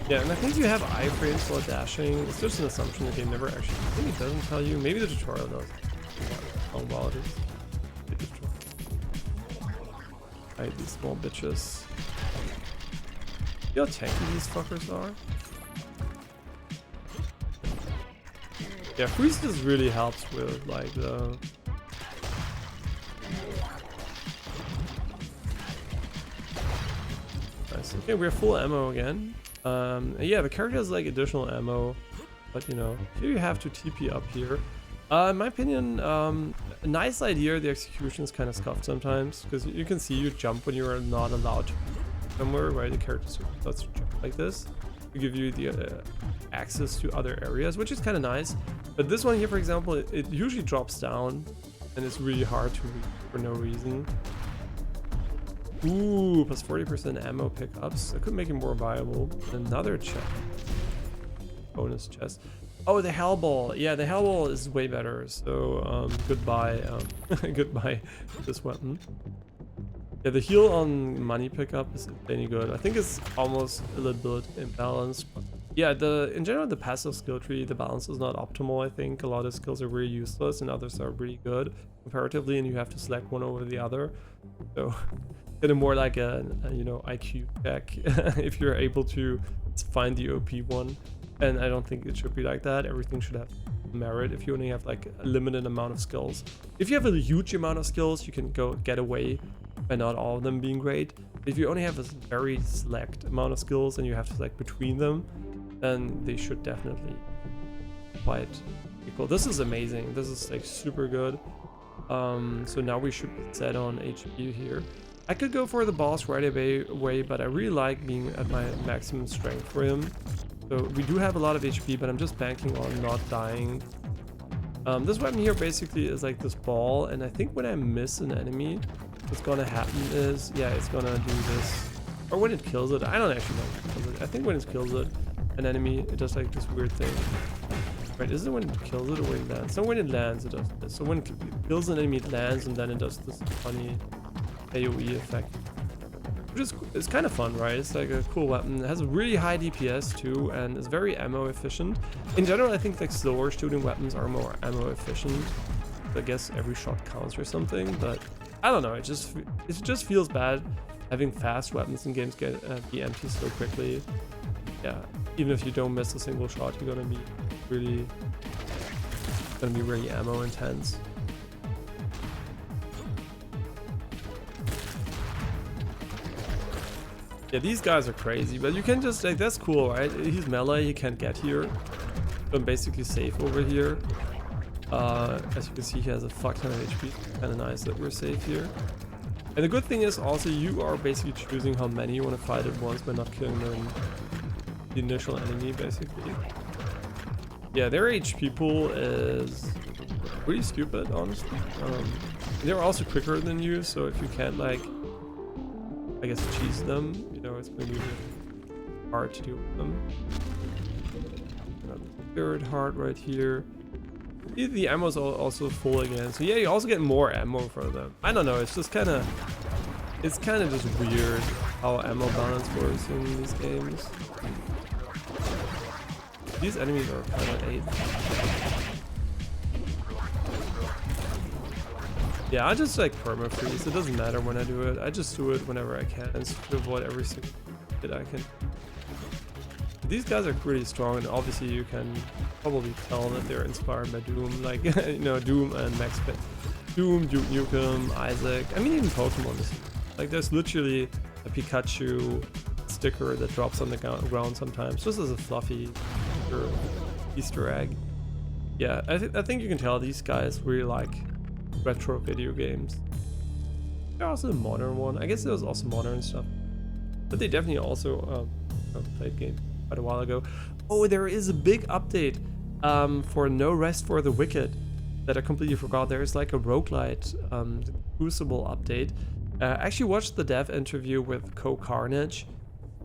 Yeah, and I think you have iframes while dashing. It's just an assumption the game never actually... I think it doesn't tell you. Maybe the tutorial does. Oh, well, it is. Right, these small bitches. See how tanky these fuckers are? Yeah, freeze just really helps with like the... Nice. Okay, we're full ammo again. Yeah, the character has like additional ammo, but you know, here you have to TP up here. In my opinion, a nice idea. The execution is kind of scuffed sometimes, because you can see you jump when you are not allowed to be somewhere, right? The character starts to jump like this to give you the access to other areas, which is kind of nice. But this one here, for example, it usually drops down, and it's really hard to reach for no reason. Ooh, plus 40% ammo pickups. That could make it more viable. Another chest. Bonus chest. Oh, the Hellball. Yeah, the Hellball is way better. So, goodbye. Goodbye this weapon. Yeah, the heal on money pickup is insanely good. I think it's almost a little bit imbalanced. But yeah, in general, the passive skill tree, the balance is not optimal. I think a lot of skills are really useless and others are really good comparatively, and you have to select one over the other. So, kind of more like a you know, IQ check if you're able to find the OP one. And I don't think it should be like that. Everything should have merit. If you only have like a limited amount of skills, if you have a huge amount of skills, you can get away by not all of them being great. If you only have a very select amount of skills and you have to select between them, then they should definitely quite equal. This is amazing. This is like super good. So now we should be set on HP here. I could go for the boss right away, but I really like being at my maximum strength for him. So we do have a lot of HP, but I'm just banking on not dying. This weapon here basically is like this ball, and I think when I miss an enemy, what's gonna happen is, yeah, it's gonna do this. Or when it kills it, I don't actually know when it kills it. I think when it kills it, an enemy, it does like this weird thing. Right, is it when it kills it or when it lands? So when it lands, it does this. So when it kills an enemy, it lands, and then it does this funny AoE effect. Which is, it's kind of fun, right? It's like a cool weapon. It has a really high DPS too, and is very ammo efficient. In general, I think like slower shooting weapons are more ammo efficient. I guess every shot counts or something, but I don't know. It just feels bad having fast weapons in games be empty so quickly. Yeah, even if you don't miss a single shot, you're gonna be really ammo intense. Yeah, these guys are crazy, but you can just like, that's cool, right? He's melee, he can't get here. So I'm basically safe over here. As you can see, he has a fuck ton of HP. Kind of nice that we're safe here. And the good thing is also you are basically choosing how many you want to fight at once by not killing the initial enemy, basically. Yeah, their HP pool is pretty stupid, honestly. They're also quicker than you, so if you can't, like, I guess, cheese them, you know, it's going to be really hard to deal with them. Third heart right here. The ammo is also full again, so yeah, you also get more ammo for them. I don't know, it's just kind of just weird how ammo balance works in these games. These enemies are kind of 8. Yeah, I just like perma freeze. It doesn't matter when I do it. I just do it whenever I can to avoid every single hit I can. These guys are pretty strong, and obviously you can probably tell that they're inspired by Doom, like, you know, Doom and Max Payne. Doom, Duke Nukem, Isaac. I mean, even Pokemon is like, there's literally a Pikachu sticker that drops on the ground sometimes, just as a fluffy Easter egg. Yeah, I think you can tell these guys really like retro video games. They're also a modern one. I guess there was also modern stuff, but they definitely also played game quite a while ago. Oh, there is a big update for No Rest for the Wicked that I completely forgot. There's like a roguelite Crucible update. I actually watched the dev interview with Carnage,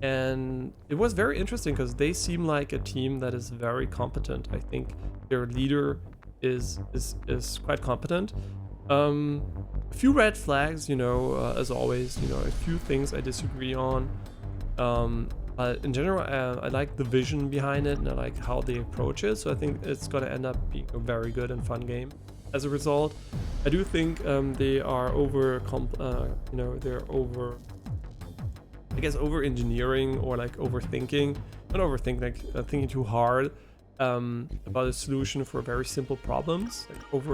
and it was very interesting because they seem like a team that is very competent. I think their leader is quite competent. A few red flags, you know, as always, you know, a few things I disagree on. But in general, I like the vision behind it, and I like how they approach it. So I think it's gonna end up being a very good and fun game. As a result, I do think they are I guess over engineering, or like overthinking. Not overthinking, like thinking too hard about a solution for very simple problems. Like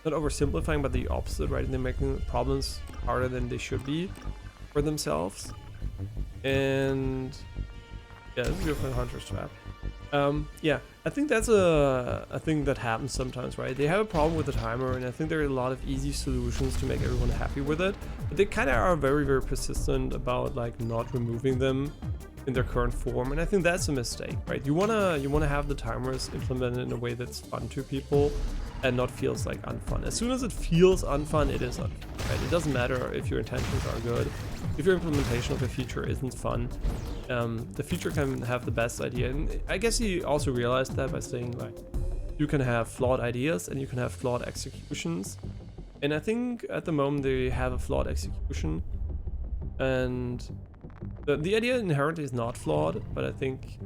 not oversimplifying, but the opposite, right? And they're making problems harder than they should be for themselves. And yeah, this is good for the Hunter's Trap. Yeah, I think that's a thing that happens sometimes, right? They have a problem with the timer, and I think there are a lot of easy solutions to make everyone happy with it, but they kind of are very, very persistent about like not removing them in their current form, and I think that's a mistake, right? You wanna have the timers implemented in a way that's fun to people and not feels like unfun. As soon as it feels unfun, it is unfun, right? It doesn't matter if your intentions are good. If your implementation of a feature isn't fun, the feature can have the best idea. And I guess he also realized that by saying, like, you can have flawed ideas and you can have flawed executions. And I think at the moment they have a flawed execution. And the idea inherently is not flawed, but I think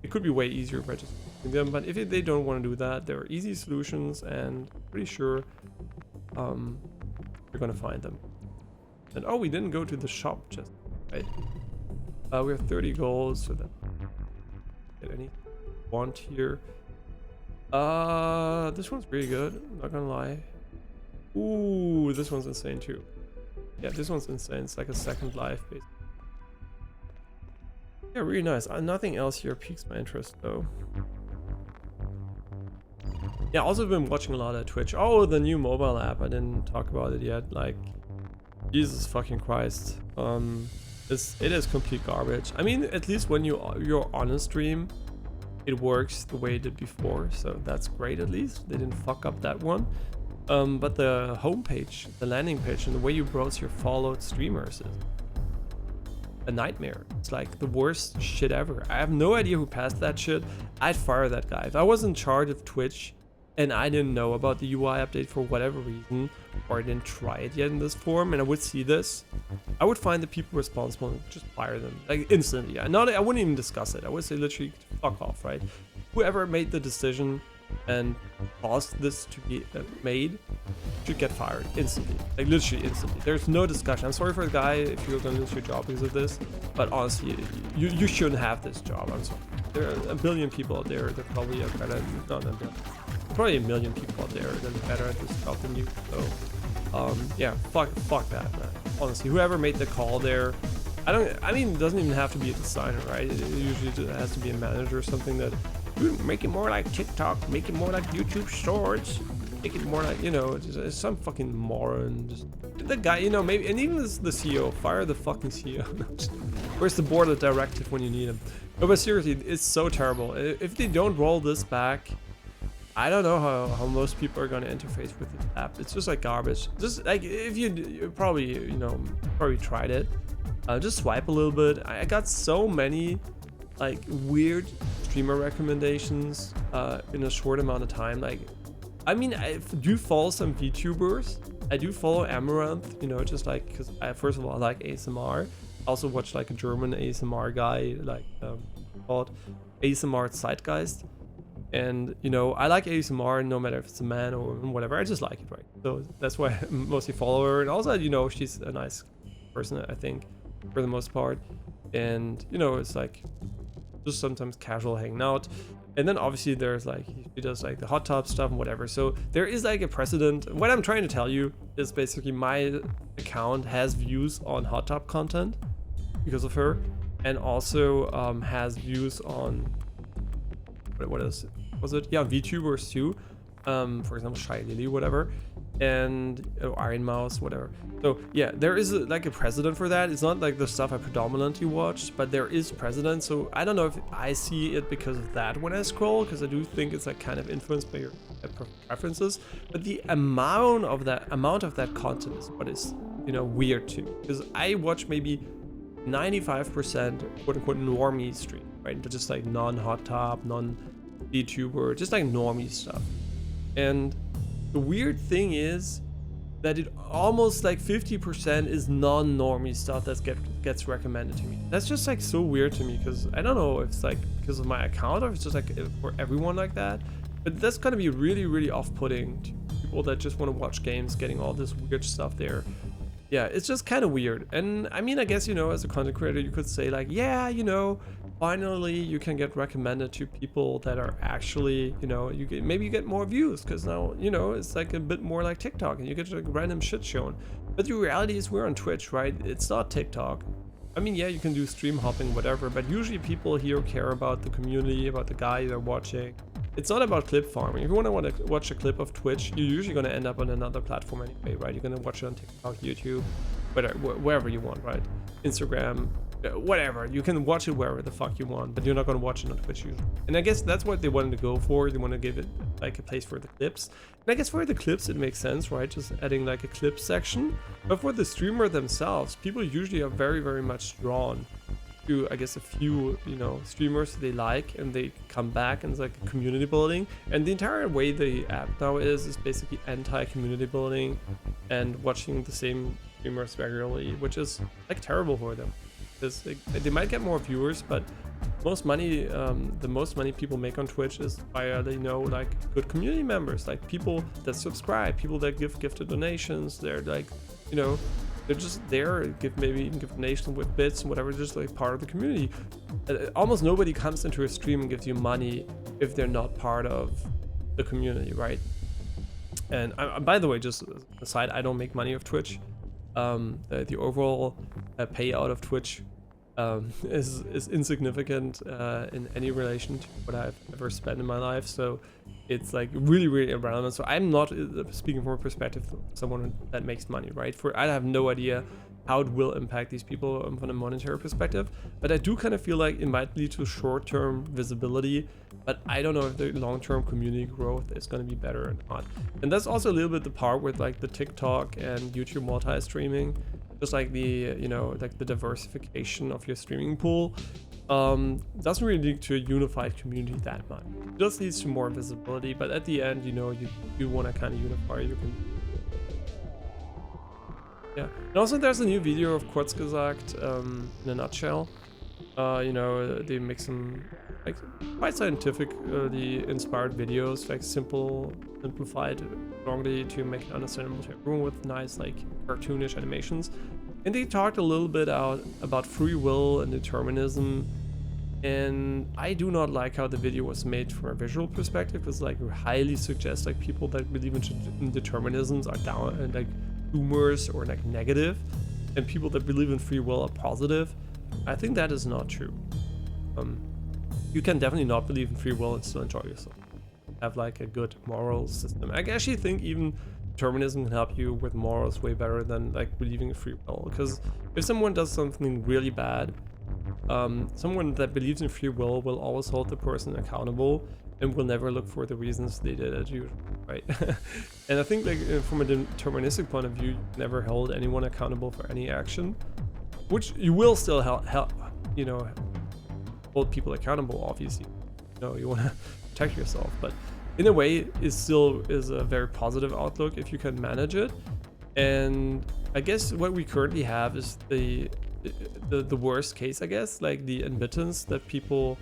it could be way easier by just using them. But if they don't want to do that, there are easy solutions, and I'm pretty sure you're gonna find them. And oh, we didn't go to the shop just right. We have 30 gold, so that get any want here. This one's pretty good, not gonna lie. Ooh, this one's insane too. Yeah, this one's insane. It's like a second life, basically. Yeah, really nice. Nothing else here piques my interest though. Yeah, also been watching a lot of Twitch. Oh, the new mobile app. I didn't talk about it yet. Like, Jesus fucking Christ. It is complete garbage. I mean, at least when you're on a stream, it works the way it did before, so that's great. At least they didn't fuck up that one. But the homepage, the landing page, and the way you browse your followed streamers a nightmare. It's like the worst shit ever. I have no idea who passed that shit. I'd fire that guy. If I was in charge of Twitch and I didn't know about the UI update for whatever reason, or I didn't try it yet in this form, and I would see this, I would find the people responsible and just fire them, like instantly. I wouldn't even discuss it. I would say literally fuck off, right? Whoever made the decision and caused this to be made should get fired instantly, like literally instantly. There's no discussion. I'm sorry for the guy if you're gonna lose your job because of this, but honestly, you shouldn't have this job. I'm sorry. There are a billion people out there that probably are better. Not a billion. Probably a million people out there that are better at this job than you. So, yeah, fuck that, man. Honestly, whoever made the call there, I mean, it doesn't even have to be a designer, right? It usually just has to be a manager or something that make it more like TikTok, make it more like YouTube Shorts, make it more like, you know, just some fucking moron. Just the guy, you know, maybe, and even the CEO, fire the fucking CEO. Where's the board of directive when you need him? No, but seriously, it's so terrible. If they don't roll this back, I don't know how most people are going to interface with this app. It's just like garbage. Just like if you probably, you know, probably tried it, just swipe a little bit. I got so many like weird streamer recommendations in a short amount of time. Like, I mean, I do follow some VTubers. I do follow Amaranth, you know, just like, because first of all, I like ASMR. I also watch like a German ASMR guy, like called ASMR Zeitgeist. And, you know, I like ASMR no matter if it's a man or whatever. I just like it, right? So that's why I mostly follow her. And also, you know, she's a nice person, I think, for the most part. And, you know, it's like just sometimes casual hanging out. And then obviously there's like, he does like the hot tub stuff and whatever. So there is like a precedent. What I'm trying to tell you is basically my account has views on hot tub content because of her. And also has views on, what else was it? Yeah, VTubers too. For example, Shy Lily, whatever. And Iron Mouse, whatever. So yeah, there is like a precedent for that. It's not like the stuff I predominantly watch, but there is precedent. So I don't know if I see it because of that when I scroll, because I do think it's like kind of influenced by your preferences. But the amount of that content is what is, you know, weird too. Because I watch maybe 95% quote unquote normie stream, right? Just like non-hot top, non-VTuber, just like normie stuff. And the weird thing is that it almost like 50% is non-normie stuff that gets recommended to me. That's just like so weird to me, because I don't know if it's like because of my account or if it's just like for everyone like that. But that's gonna be really, really off-putting to people that just want to watch games, getting all this weird stuff there. Yeah, it's just kind of weird. And I mean, I guess, you know, as a content creator, you could say like, yeah, you know, finally you can get recommended to people that are actually, you know, maybe you get more views because now, you know, it's like a bit more like TikTok and you get like random shit shown. But the reality is we're on Twitch, right? It's not TikTok. I mean, yeah, you can do stream hopping, whatever, but usually people here care about the community, about the guy they're watching. It's not about clip farming. If you want to watch a clip of Twitch, you're usually going to end up on another platform anyway, right? You're going to watch it on TikTok, YouTube, wherever you want, right? Instagram, whatever. You can watch it wherever the fuck you want, but you're not going to watch it on Twitch usually. And I guess that's what they wanted to go for. They want to give it like a place for the clips. And I guess for the clips, it makes sense, right? Just adding like a clip section. But for the streamer themselves, people usually are very, very much drawn to, I guess, a few, you know, streamers they like, and they come back, and it's like community building. And the entire way the app now is basically anti-community building and watching the same streamers regularly, which is like terrible for them. Because they might get more viewers, but most money, the most money people make on Twitch is via, you know, like good community members, like people that subscribe, people that give gifted donations. They're like, you know, they're just there, maybe even give donations with bits and whatever, just like part of the community. Almost nobody comes into a stream and gives you money if they're not part of the community, right? And by the way, just aside, I don't make money off Twitch. The overall payout of Twitch is insignificant in any relation to what I've ever spent in my life. So it's like really, really irrelevant. So I'm not speaking from a perspective of someone that makes money, right? I have no idea how it will impact these people from a monetary perspective, but I do kind of feel like it might lead to short-term visibility, but I don't know if the long-term community growth is going to be better or not. And that's also a little bit the part with like the TikTok and YouTube multi-streaming. just like the, you know, like the diversification of your streaming pool, doesn't really lead to a unified community that much. It just leads to more visibility, but at the end, you know, you want to kind of unify your community. Yeah, and also there's a new video of Kurzgesagt, in a nutshell. You know, they make some like quite scientifically inspired videos, like simplified strongly to make it understandable to everyone with nice like cartoonish animations. And they talked a little bit about free will and determinism. And I do not like how the video was made from a visual perspective, because like highly suggests like people that believe in determinisms are down and like doomers or like negative, and people that believe in free will are positive. I think that is not true. You can definitely not believe in free will and still enjoy yourself. Have like a good moral system. I actually think even determinism can help you with morals way better than like believing in free will. Because if someone does something really bad, someone that believes in free will always hold the person accountable and will never look for the reasons they did it, usually, right? And I think like from a deterministic point of view, you never hold anyone accountable for any action, which you will still help, you know, hold people accountable, obviously. You know, you want to protect yourself, but in a way it still is a very positive outlook if you can manage it. And I guess what we currently have is the worst case, I guess, like the admittance that people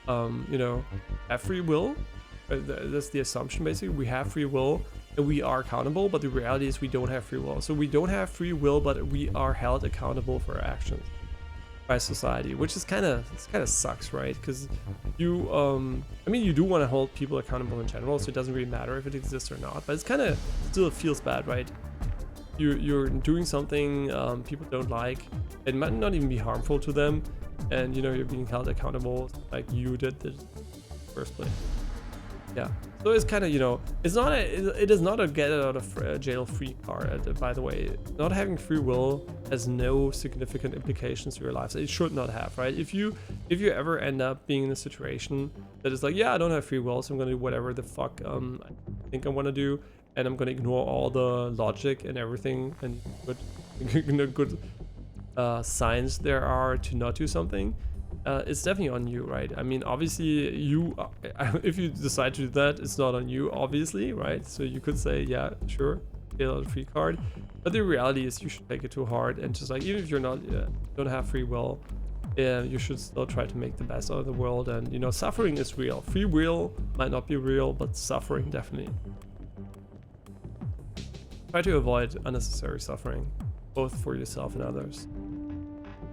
you know, have free will. That's the assumption, basically. We have free will and we are accountable, but the reality is we don't have free will. So we don't have free will, but we are held accountable for our actions by society, which is kind of sucks, right? Because you I mean, you do want to hold people accountable in general, so it doesn't really matter if it exists or not, but it's kind of still feels bad, right? You're doing something people don't like. It might not even be harmful to them, and you know, you're being held accountable like you did this in the first place. Yeah, so it's kind of, you know, it is not a get out of jail free card, by the way. Not having free will has no significant implications to your lives. It should not have, right? If you ever end up being in a situation that is like, yeah, I don't have free will, so I'm gonna do whatever the fuck I think I want to do, and I'm gonna ignore all the logic and everything and good signs there are to not do something, it's definitely on you, right? I mean, obviously if you decide to do that, it's not on you, obviously, right? So you could say, yeah, sure, get out a free card, but the reality is you should take it to heart, and just like, even if you're not don't have free will, you should still try to make the best out of the world. And you know, suffering is real. Free will might not be real, but suffering definitely. Try to avoid unnecessary suffering, both for yourself and others.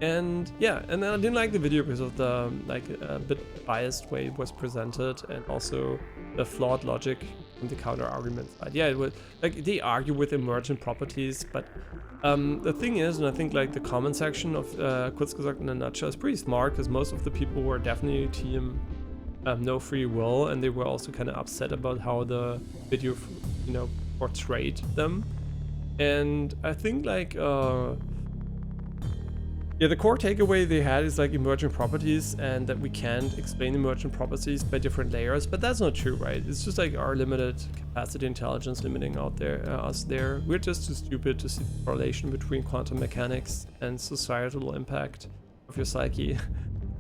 And yeah, and then I didn't like the video because of the like a bit biased way it was presented, and also the flawed logic from the counter argument side. Yeah, it would, like, they argue with emergent properties, but the thing is, and I think like the comment section of Kurzgesagt in a nutshell is pretty smart, because most of the people were definitely team no free will, and they were also kind of upset about how the video, you know, portrayed them. And I think like yeah, the core takeaway they had is like emergent properties, and that we can't explain emergent properties by different layers, but that's not true, right? It's just like our limited capacity intelligence limiting out there us there. We're just too stupid to see the correlation between quantum mechanics and societal impact of your psyche.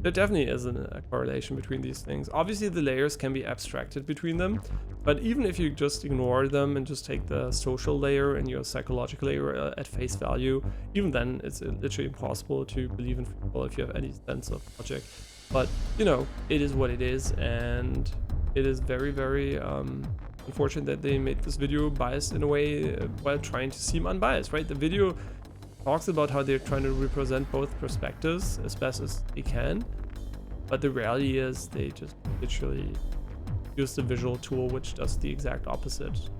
There definitely isn't a correlation between these things. Obviously the layers can be abstracted between them, but even if you just ignore them and just take the social layer and your psychological layer at face value, even then it's literally impossible to believe in people if you have any sense of logic. But you know, it is what it is, and it is very, very unfortunate that they made this video biased in a way while trying to seem unbiased, right? The video talks about how they're trying to represent both perspectives as best as they can, but the reality is they just literally use the visual tool, which does the exact opposite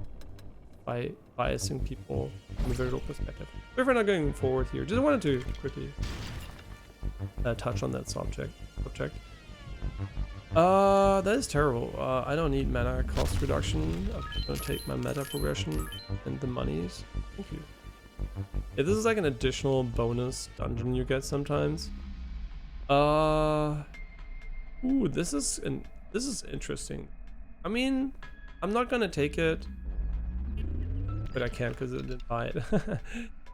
by biasing people from a visual perspective. But if we're not going forward here, just wanted to quickly touch on that subject. That is terrible. I don't need mana cost reduction. I'm gonna take my meta progression and the monies. Thank you. Yeah, this is like an additional bonus dungeon you get sometimes. Ooh, this is interesting. I mean, I'm not gonna take it, but I can't because I didn't buy it.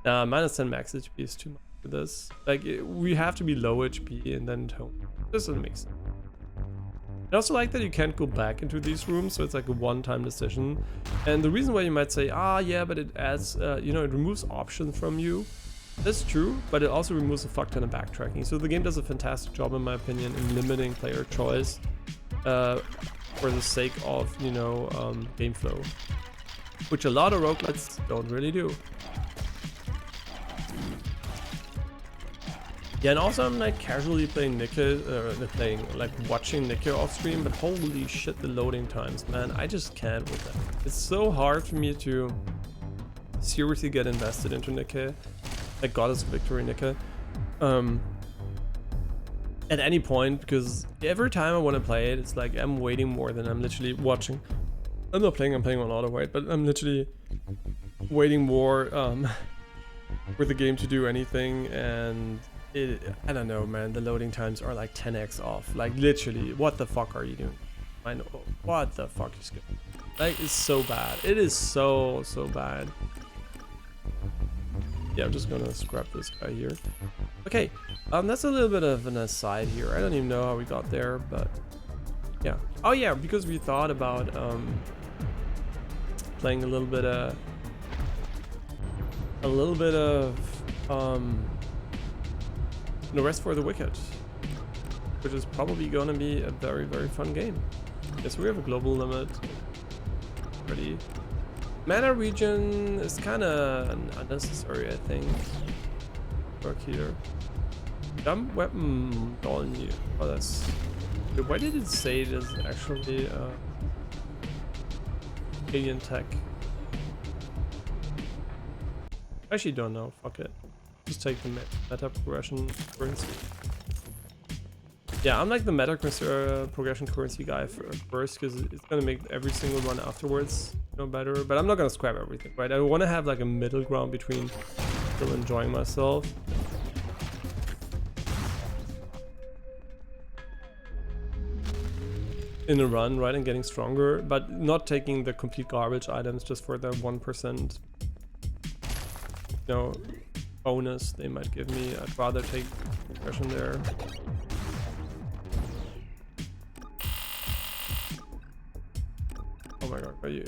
Minus 10 max HP is too much for this. Like, we have to be low HP and then tone. This doesn't make sense. I also like that you can't go back into these rooms, so it's like a one-time decision. And the reason why you might say, yeah, but it adds, you know, it removes options from you. That's true, but it also removes a fuck ton of backtracking. So the game does a fantastic job, in my opinion, in limiting player choice for the sake of, you know, game flow, which a lot of roguelites don't really do. Yeah, and also I'm like casually playing watching Nikke off stream, but holy shit, the loading times, man, I just can't with that. It's so hard for me to seriously get invested into Nikke, like Goddess Victory Nikke, at any point, because every time I want to play it, it's like I'm waiting more than I'm literally watching. I'm not playing, I'm playing on auto-wait, but I'm literally waiting more for the game to do anything, and I don't know, man, the loading times are like 10x off. Like, literally, what the fuck are you doing? I know, what the fuck is good? Like, it's so bad. It is so bad. Yeah, I'm just gonna scrap this guy here. Okay, that's a little bit of an aside here. I don't even know how we got there, but yeah. Oh yeah, because we thought about playing a little bit of The Rest for the Wicked, which is probably gonna be a very fun game. Yes, we have a global limit already. Mana region is kind of unnecessary, I think. Work here. Jump weapon on you. Oh, that's. Why did it say it is actually alien tech? I actually don't know. Fuck it. Just take the meta progression currency. Yeah, I'm like the meta progression currency guy first, because it's gonna make every single one afterwards, you know, better. But I'm not gonna scrap everything, right? I want to have like a middle ground between still enjoying myself in a run, right, and getting stronger, but not taking the complete garbage items just for the 1%, you know, bonus they might give me. I'd rather take progression there. Oh my god, are you?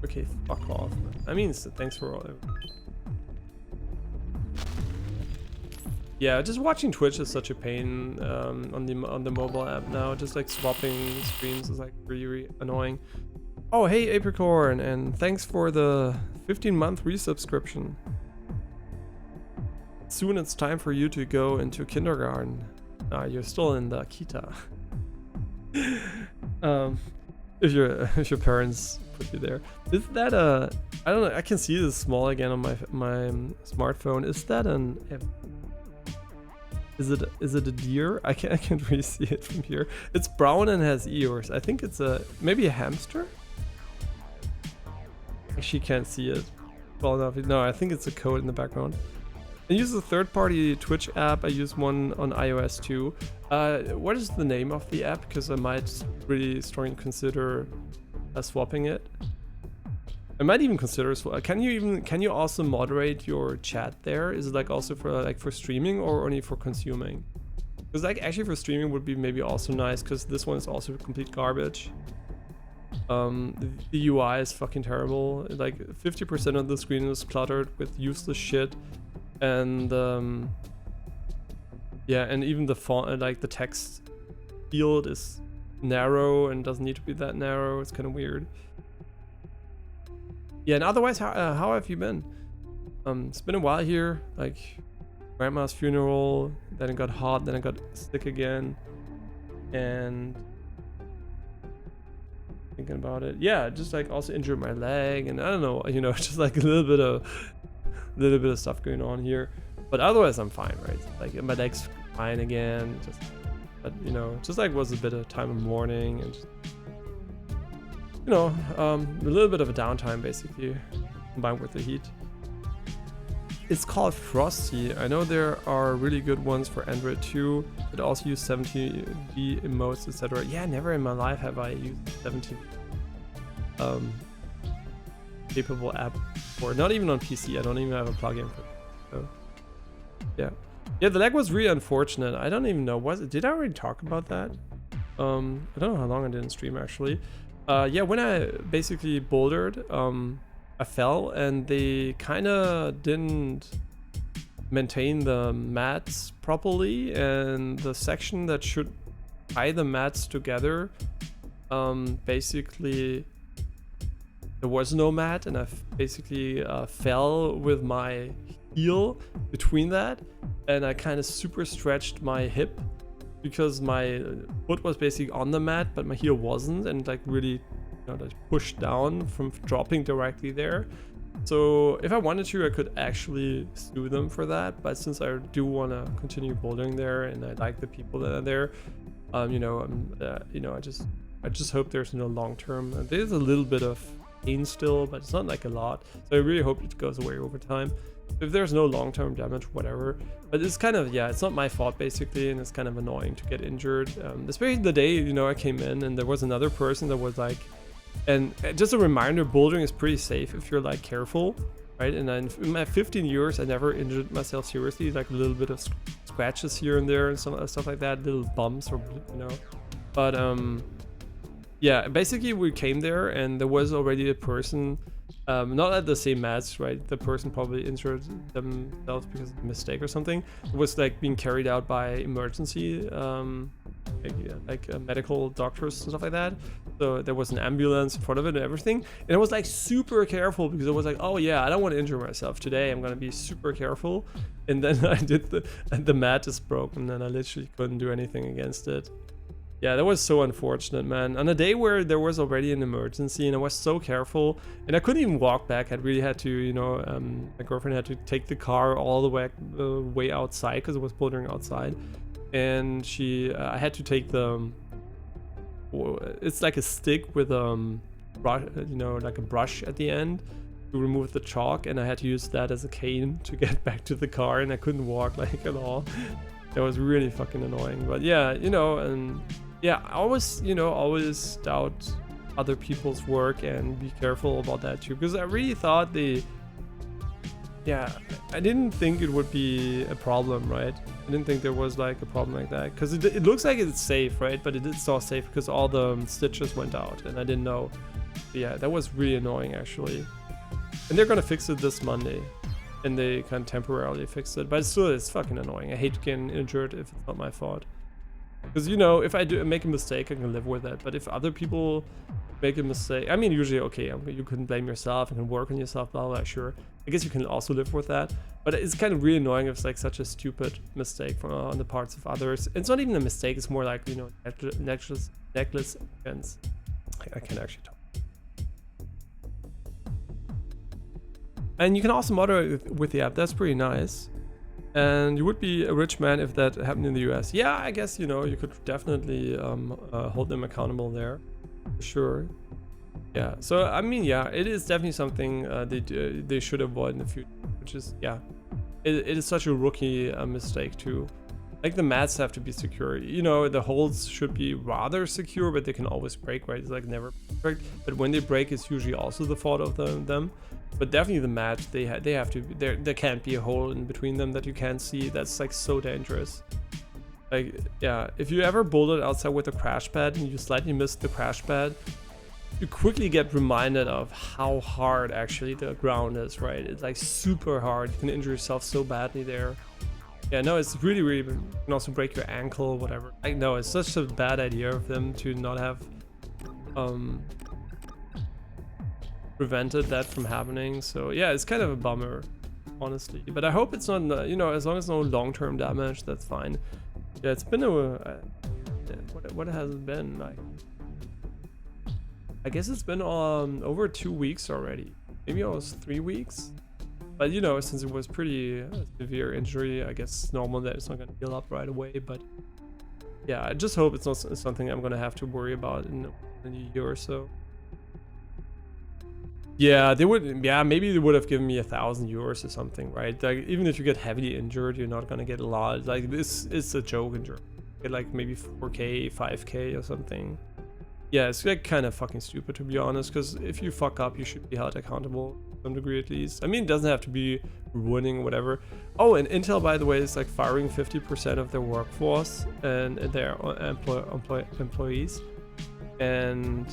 Okay, fuck off, man. I mean, thanks for all. Yeah, just watching Twitch is such a pain on the mobile app now. Just like swapping streams is like really annoying. Oh, hey Apricorn, and thanks for the 15-month resubscription. Soon it's time for you to go into kindergarten. You're still in the kita. If your parents put you there. Is that a? I don't know. I can see this small again on my smartphone. Is that an? Is it a deer? I can't really see it from here. It's brown and has ears. I think it's maybe a hamster. Actually, can't see it well enough. No, I think it's a code in the background. I use a third-party Twitch app. I use one on iOS too. What is the name of the app? Because I might really strongly consider swapping it. I might even consider can you also moderate your chat there? Is it like also for streaming or only for consuming? Because like actually for streaming would be maybe also nice, because this one is also complete garbage. The UI is fucking terrible. Like 50% of the screen is cluttered with useless shit. And yeah, and even the font, like the text field is narrow and doesn't need to be that narrow. It's kind of weird. Yeah, and otherwise, how have you been? It's been a while here, like grandma's funeral, then it got hot, then I got sick again, and thinking about it. Yeah, just like also injured my leg, and I don't know, you know, just like a little bit of stuff going on here, but otherwise I'm fine, right? Like my leg's fine again, just, but you know, just like was a bit of time of mourning and just, you know, a little bit of a downtime basically, combined with the heat. It's called Frosty. I know there are really good ones for Android too. It also use 17V emotes, etc. Yeah, never in my life have I used 17. capable app for it. Not even on PC. I don't even have a plugin for it. So yeah. Yeah, the lag was really unfortunate. I don't even know. Did I already talk about that? I don't know how long I didn't stream actually. Yeah, when I basically bouldered, I fell and they kind of didn't maintain the mats properly, and the section that should tie the mats together, basically there was no mat, and I basically fell with my heel between that, and I kind of super stretched my hip because my foot was basically on the mat but my heel wasn't, and like really, you know, like pushed down from dropping directly there. So if I wanted to, I could actually sue them for that, but since I do want to continue bouldering there and I like the people that are there, you know, I just hope there's no long term. There's a little bit of pain still, but it's not like a lot, so I really hope it goes away over time. If there's no long-term damage, whatever. But it's kind of, yeah, it's not my fault basically, and it's kind of annoying to get injured, especially the day, you know, I came in and there was another person that was like, and just a reminder, bouldering is pretty safe if you're like careful, right? And then in my 15 years I never injured myself seriously, like a little bit of scratches here and there and some stuff like that, little bumps, or you know. But yeah, basically we came there and there was already a person, not at the same match, right? The person probably injured themselves because of a mistake or something. It was like being carried out by emergency, like medical doctors and stuff like that. So there was an ambulance in front of it and everything. And I was like super careful because I was like, oh yeah, I don't want to injure myself today. I'm gonna be super careful. And then I did the mat just broke, and then I literally couldn't do anything against it. Yeah, that was so unfortunate, man. On a day where there was already an emergency and I was so careful, and I couldn't even walk back. I really had to, you know, my girlfriend had to take the car all the way outside because it was bouldering outside. And I had to take it's like a stick with brush, you know, like a brush at the end to remove the chalk, and I had to use that as a cane to get back to the car, and I couldn't walk like at all. That was really fucking annoying. But yeah, you know, and yeah, I always, you know, always doubt other people's work and be careful about that too, because I really thought I didn't think it would be a problem, right? I didn't think there was like a problem like that, because it looks like it's safe, right? But it is not safe because all the stitches went out and I didn't know. But yeah, that was really annoying actually. And they're gonna fix it this Monday, and they kind of temporarily fixed it, but still it's fucking annoying. I hate getting injured if it's not my fault, because, you know, if I do make a mistake I can live with it, but if other people make a mistake, I mean, usually okay, you couldn't blame yourself, you can work on yourself, blah blah, sure, I guess you can also live with that. But it's kind of really annoying if it's like such a stupid mistake on the parts of others. It's not even a mistake, it's more like, you know, necklace events. I can actually talk. And you can also moderate with the app. That's pretty nice. And you would be a rich man if that happened in the US. Yeah, I guess, you know, you could definitely hold them accountable there, for sure. Yeah, so I mean, yeah, it is definitely something they should avoid in the future, which is, yeah, it is such a rookie mistake too. Like the mats have to be secure, you know, the holds should be rather secure, but they can always break, right? It's like never perfect, but when they break, it's usually also the fault of them. But definitely the mats, they have to, there can't be a hole in between them that you can't see. That's like so dangerous. Like, yeah, if you ever bouldered outside with a crash pad and you slightly missed the crash pad, you quickly get reminded of how hard actually the ground is, right? It's like super hard. You can injure yourself so badly there. Yeah, no, it's really, you can also break your ankle, whatever. Like, no, it's such a bad idea of them to not have prevented that from happening. So yeah, it's kind of a bummer, honestly. But I hope it's not, you know, as long as no long-term damage, that's fine. Yeah, it's been what has it been like? I guess it's been over 2 weeks already. Maybe almost 3 weeks. But you know, since it was pretty severe injury, I guess it's normal that it's not going to heal up right away. But yeah, I just hope it's not something I'm going to have to worry about in a year or so. Yeah, they would. Yeah, maybe they would have given me €1,000 or something, right? Like, even if you get heavily injured, you're not going to get a lot. Like, this is a joke injury. Get like maybe 4K, 5K or something. Yeah, it's like kind of fucking stupid, to be honest, because if you fuck up, you should be held accountable to some degree at least. I mean, it doesn't have to be ruining whatever. Oh, and Intel, by the way, is like firing 50% of their workforce and their employees. And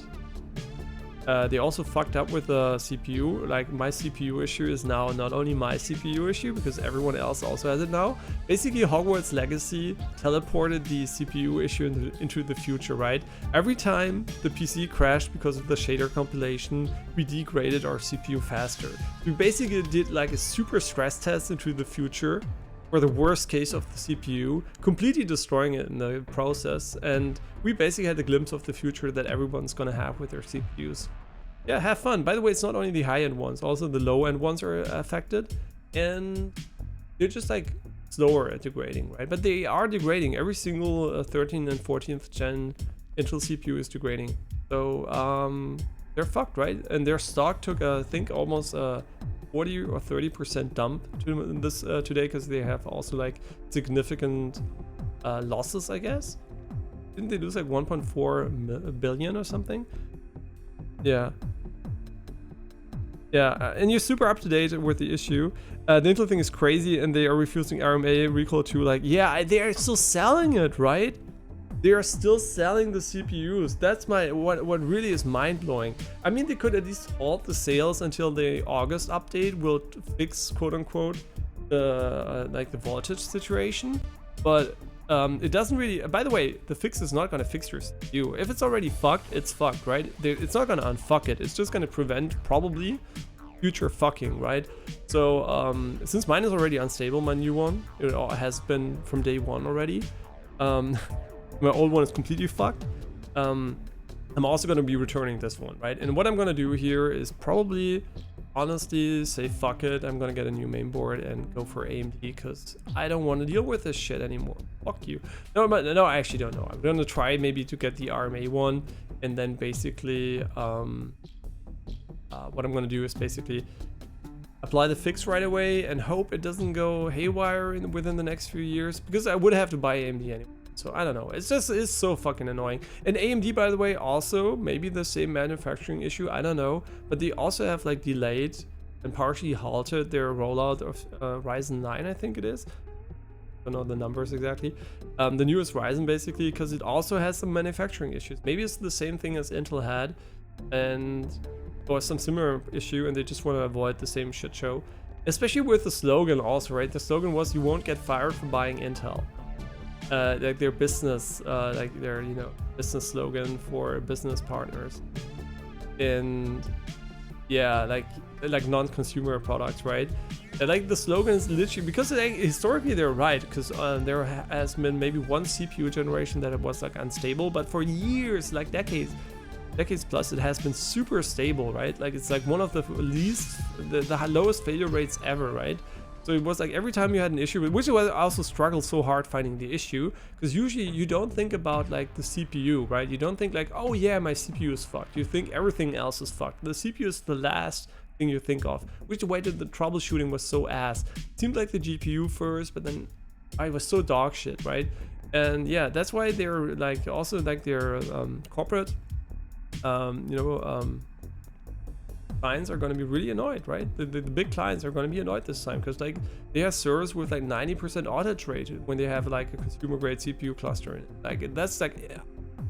they also fucked up with the CPU. Like, my CPU issue is now not only my CPU issue, because everyone else also has it now. Basically, Hogwarts Legacy teleported the CPU issue into the future, right? Every time the PC crashed because of the shader compilation, we degraded our CPU faster. We basically did like a super stress test into the future, for the worst case of the CPU, completely destroying it in the process, and we basically had a glimpse of the future that everyone's gonna have with their CPUs. Yeah, have fun. By the way, it's not only the high-end ones, also the low-end ones are affected, and they're just like slower at degrading, right? But they are degrading. Every single 13th and 14th gen Intel CPU is degrading. So they're fucked, right? And their stock took, I think, almost 40 or 30% dump to this today, because they have also like significant losses, I guess. Didn't they lose like 1.4 billion or something? Yeah. Yeah, and you're super up to date with the issue. The Intel thing is crazy, and they are refusing RMA recall too. Like, yeah, they are still selling it, right? They are still selling the CPUs. That's what really is mind-blowing. I mean, they could at least halt the sales until the August update will fix, quote unquote, the like the voltage situation. But it doesn't really. By the way, the fix is not gonna fix your CPU. If it's already fucked, it's fucked, right? It's not gonna unfuck it. It's just gonna prevent probably future fucking, right? So since mine is already unstable, my new one, it has been from day one already. My old one is completely fucked. I'm also going to be returning this one, right? And what I'm going to do here is probably, honestly, say fuck it. I'm going to get a new mainboard and go for AMD, because I don't want to deal with this shit anymore. Fuck you. No, I actually don't know. I'm going to try maybe to get the RMA one, and then basically what I'm going to do is basically apply the fix right away and hope it doesn't go haywire within the next few years, because I would have to buy AMD anyway. So I don't know, it's so fucking annoying. And AMD, by the way, also maybe the same manufacturing issue, I don't know, but they also have like delayed and partially halted their rollout of Ryzen 9, I think it is. I don't know the numbers exactly. The newest Ryzen, basically, because it also has some manufacturing issues. Maybe it's the same thing as Intel had, or some similar issue, and they just want to avoid the same shit show. Especially with the slogan also, right? The slogan was, you won't get fired for buying Intel. Like their business, like their business slogan for business partners, and yeah, like non-consumer products, right? And like the slogan is literally, because historically they're right, because there has been maybe one CPU generation that it was like unstable, but for years, like decades plus, it has been super stable, right? Like it's like one of the least, the lowest failure rates ever, right? So it was like every time you had an issue, which is why I also struggled so hard finding the issue, because usually you don't think about like the CPU, right? You don't think like, oh yeah, my CPU is fucked. You think everything else is fucked. The CPU is the last thing you think of, which is why the troubleshooting was so ass. It seemed like the GPU first, but then I was so dog shit, right? And yeah, that's why they're like also like their corporate, clients are going to be really annoyed, right? The big clients are going to be annoyed this time, because like they have servers with like 90% audit rate when they have like a consumer grade CPU cluster in it. Like that's like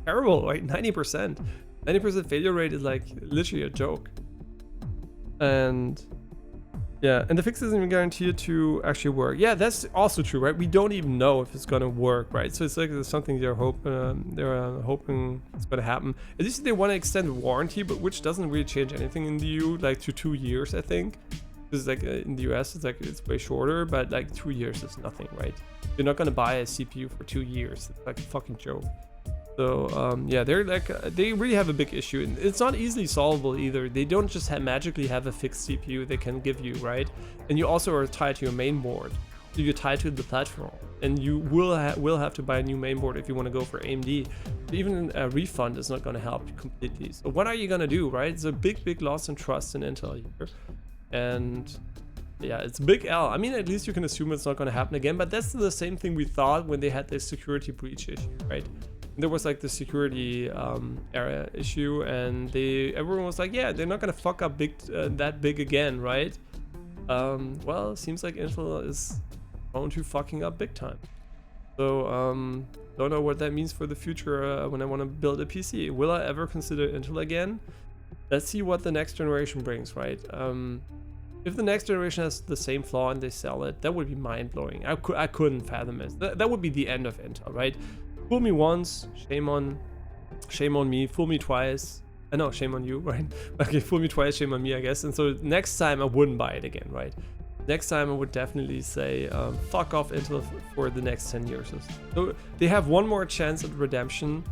terrible, right? 90% failure rate is like literally a joke. And yeah, and the fix isn't even guaranteed to actually work. Yeah, that's also true, right? We don't even know if it's gonna work, right? So it's like there's something they're hoping it's gonna happen. At least they want to extend the warranty, but which doesn't really change anything in the EU, like to 2 years, I think. Because like in the US, it's like it's way shorter, but like 2 years is nothing, right? You're not gonna buy a CPU for 2 years. It's like a fucking joke. So yeah, they're like they really have a big issue, and it's not easily solvable either. They don't just magically have a fixed CPU they can give you, right? And you also are tied to your main board, so you're tied to the platform, and you will have to buy a new main board if you want to go for AMD. Even a refund is not going to help completely. So what are you going to do, right? It's a big loss in trust in Intel here, and yeah, it's a big L. I mean, at least you can assume it's not going to happen again, but that's the same thing we thought when they had this security breach issue, right? there was like the security area issue, and everyone was like, yeah, they're not gonna fuck up that big again, right? Well, it seems like Intel is prone to fucking up big time. So don't know what that means for the future when I want to build a PC. Will I ever consider Intel again? Let's see what the next generation brings, right? If the next generation has the same flaw and they sell it, that would be mind-blowing. I couldn't fathom it. That would be the end of Intel, right? Fool me once, shame on me. Fool me twice. No, shame on you, right? Okay, fool me twice, shame on me, I guess. And so next time I wouldn't buy it again, right? Next time I would definitely say fuck off Intel for the next 10 years. So they have one more chance at redemption.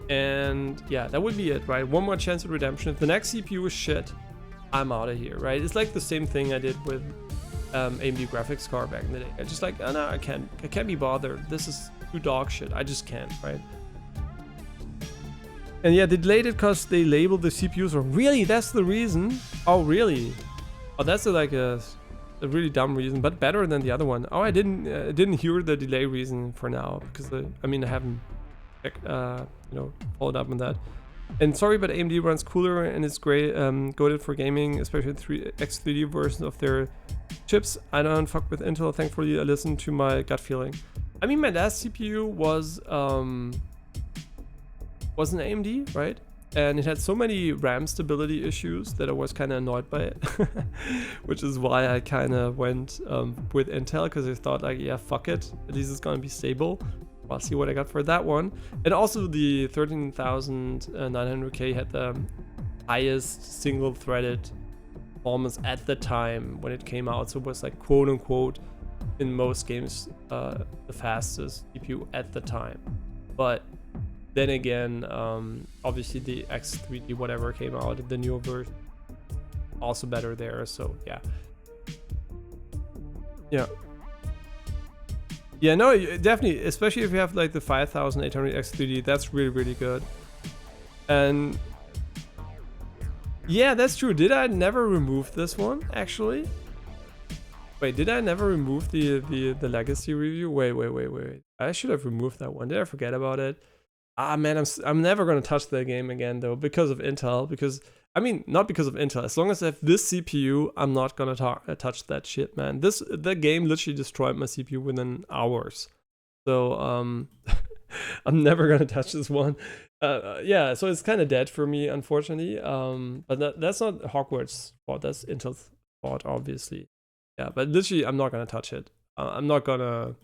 And yeah, that would be it, right? One more chance at redemption. If the next CPU is shit, I'm out of here, right? It's like the same thing I did with AMD graphics card back in the day. I just like, oh no, I can't be bothered. This is too dog shit. I just can't, right? And yeah, they delayed it because they labeled the CPUs wrong. Really? That's the reason? Oh, really? Oh, that's like a really dumb reason, but better than the other one. Oh, I didn't hear the delay reason for now because I mean I haven't followed up on that. And sorry, but AMD runs cooler and it's great, goated for gaming, especially the X3D version of their chips. I don't fuck with Intel. Thankfully, I listen to my gut feeling. I mean, my last CPU was an AMD, right? And it had so many RAM stability issues that I was kind of annoyed by it, which is why I kind of went with Intel, because I thought like, yeah, fuck it, at least it's gonna be stable. I'll see what I got for that one. And also the 13900K had the highest single threaded performance at the time when it came out, so it was like quote unquote in most games the fastest CPU at the time. But then again, obviously the X3D whatever came out, the newer version, also better there. So yeah, no, definitely, especially if you have like the 5800 X3D, that's really, really good. And yeah, that's true. Did I never remove this one actually? Wait, did I never remove the legacy review? Wait. I should have removed that one. Did I forget about it? Ah man, I'm never gonna touch that game again though because of Intel. Because I mean, not because of Intel. As long as I have this CPU, I'm not gonna touch that shit, man. The game literally destroyed my CPU within hours. So I'm never gonna touch this one. Yeah, so it's kind of dead for me, unfortunately. But that's not Hogwarts' fault. That's Intel's fault, obviously. Yeah, but literally, I'm not gonna touch it. I'm not gonna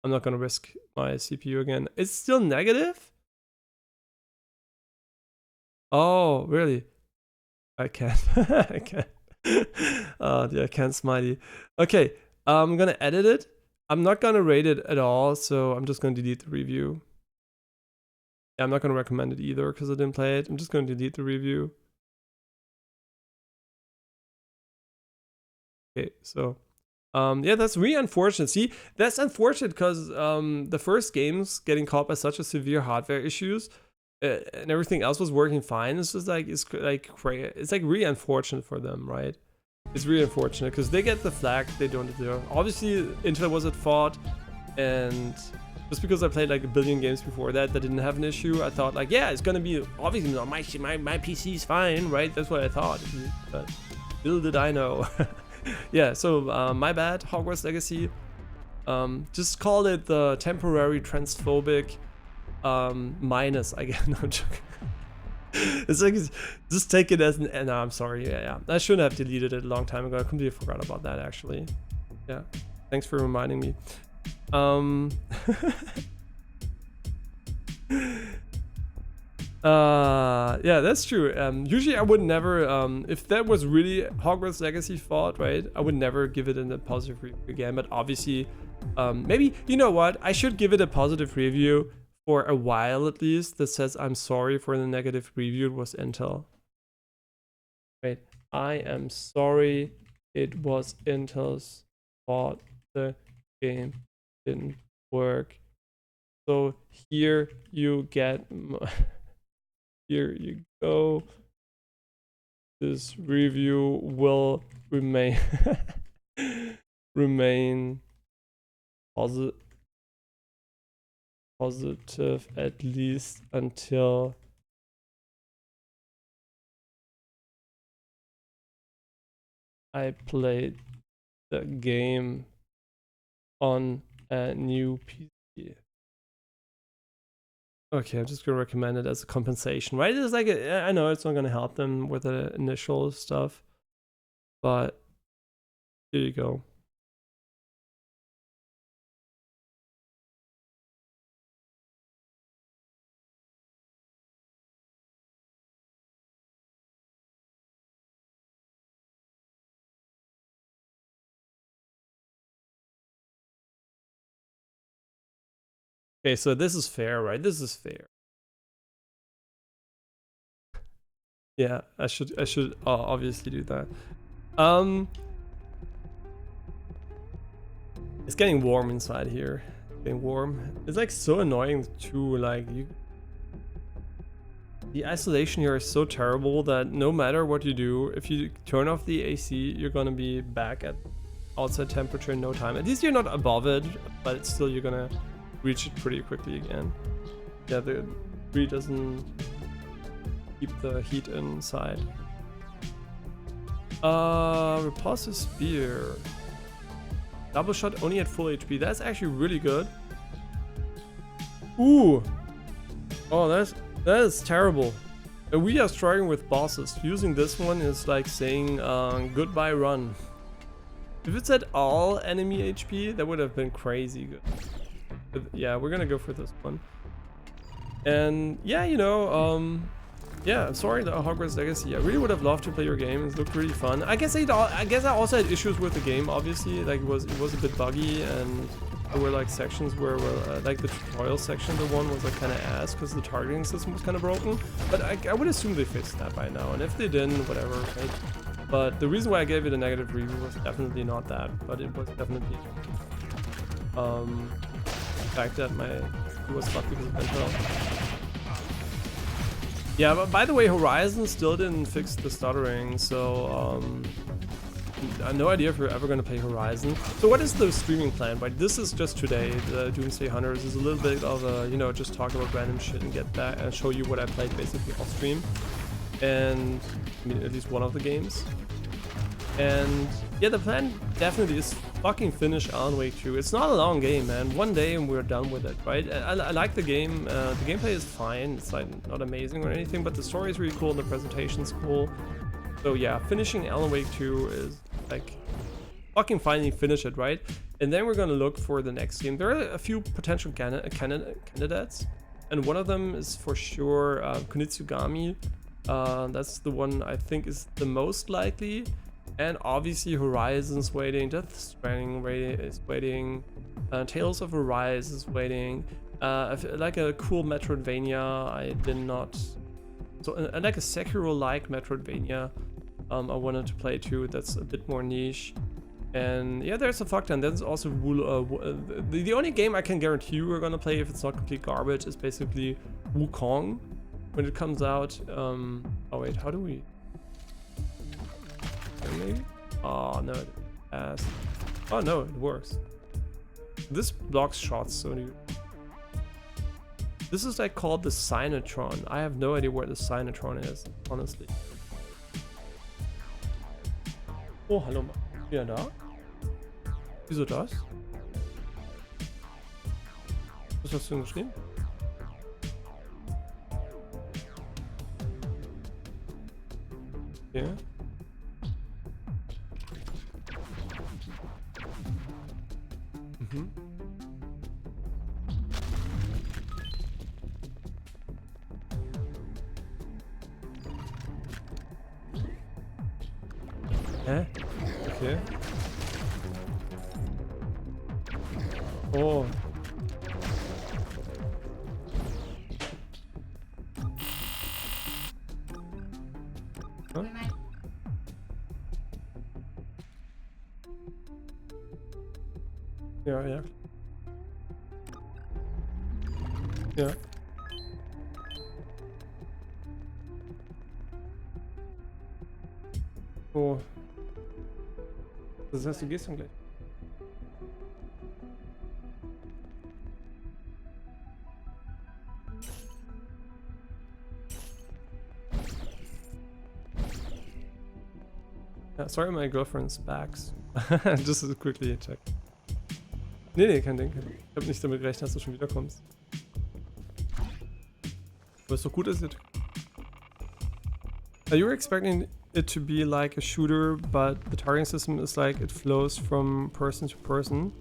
risk my CPU again. It's still negative? Oh, really? I can't. I can't. Yeah, I can't smiley. Okay, I'm gonna edit it. I'm not gonna rate it at all, so I'm just gonna delete the review. Yeah, I'm not gonna recommend it either because I didn't play it. I'm just gonna delete the review. Okay, so yeah, that's really unfortunate. See, that's unfortunate because the first game's getting caught by such a severe hardware issues, and everything else was working fine. It's just like it's like really unfortunate for them, right? It's really unfortunate because they get the flag they don't deserve. Obviously, Intel was at fault, and just because I played like a billion games before that didn't have an issue, I thought like, yeah, it's gonna be obviously my PC is fine, right? That's what I thought. But little did I know. Yeah, so my bad, Hogwarts Legacy. Just call it the temporary transphobic minus, I guess. No, I'm joking. It's like, just take it as an, no, I'm sorry. Yeah. I shouldn't have deleted it a long time ago. I completely forgot about that, actually. Yeah, thanks for reminding me. Yeah, that's true. Usually I would never, if that was really Hogwarts Legacy fault, right, I would never give it a positive review again. But obviously, maybe, you know what, I should give it a positive review for a while at least that says I'm sorry for the negative review. It was Intel. Wait, I am sorry it was Intel's fault the game didn't work. So here you get here you go. This review will remain positive. positive at least until I played the game on a new PC. Okay, I'm just gonna recommend it as a compensation, right? It's like I know it's not gonna help them with the initial stuff, but here you go. Okay, so this is fair, right? This is fair. Yeah, I should obviously do that. It's getting warm inside here. Getting warm. It's like so annoying too. Like the isolation here is so terrible that no matter what you do, if you turn off the AC, you're gonna be back at outside temperature in no time. At least you're not above it, but still you're gonna reach it pretty quickly again. Yeah, the tree doesn't keep the heat inside. Repulsive spear. Double shot only at full HP. That's actually really good. Ooh. Oh, that is terrible. We are struggling with bosses. Using this one is like saying goodbye run. If it's at all enemy HP, that would have been crazy good. But yeah, we're gonna go for this one. And yeah, you know, yeah, sorry, the Hogwarts Legacy. I really would have loved to play your game. It looked really fun. I guess I also had issues with the game. Obviously, like it was a bit buggy, and there were like sections where like the tutorial section, the one was like kind of ass because the targeting system was kind of broken. But I would assume they fixed that by now. And if they didn't, whatever. Right? But the reason why I gave it a negative review was definitely not that, but it was definitely the fact that it was fucked because of mental health. Yeah, but by the way, Horizon still didn't fix the stuttering, so I have no idea if we're ever gonna play Horizon. So what is the streaming plan? Right, this is just today. The Doomsday Hunters is a little bit of a, you know, just talk about random shit and get back and show you what I played basically off stream, and I mean at least one of the games. And yeah, the plan definitely is fucking finish Alan Wake 2. It's not a long game, man. One day and we're done with it, right? I like the game. The gameplay is fine. It's like not amazing or anything, but the story is really cool and the presentation's cool. So yeah, finishing Alan Wake 2 is like fucking finally finish it, right? And then we're gonna look for the next game. There are a few potential candidates, and one of them is for sure Kunitsugami. That's the one I think is the most likely. And obviously Horizon's waiting, Death Stranding is waiting, Tales of Arise is waiting, like a cool Metroidvania I did not, so like a Sekiro-like Metroidvania I wanted to play too, that's a bit more niche. And yeah, there's a fuck ton. There's also the only game I can guarantee you we're gonna play if it's not complete garbage is basically Wukong when it comes out. Oh wait, how do we... Maybe? Oh no, it has. Oh no, it works. This blocks shots, so this is like called the Sinatron. I have no idea where the Sinatron is, honestly. Oh, hallo. Ja, da? Wieso das? Was hast du denn geschrieben? Ja. Mhm. Hä? Okay. Oh. Huh? Ja, ja. Ja. Oh. Das heißt, du gehst dann gleich. Ja, sorry, my girlfriend's backs. Just quickly check. Nee, kein Ding. Ich hab nicht damit gerechnet, dass du schon wiederkommst. Aber ist doch gut, dass ihr... You were expecting it to be like a shooter, but the targeting system is like it flows from person to person.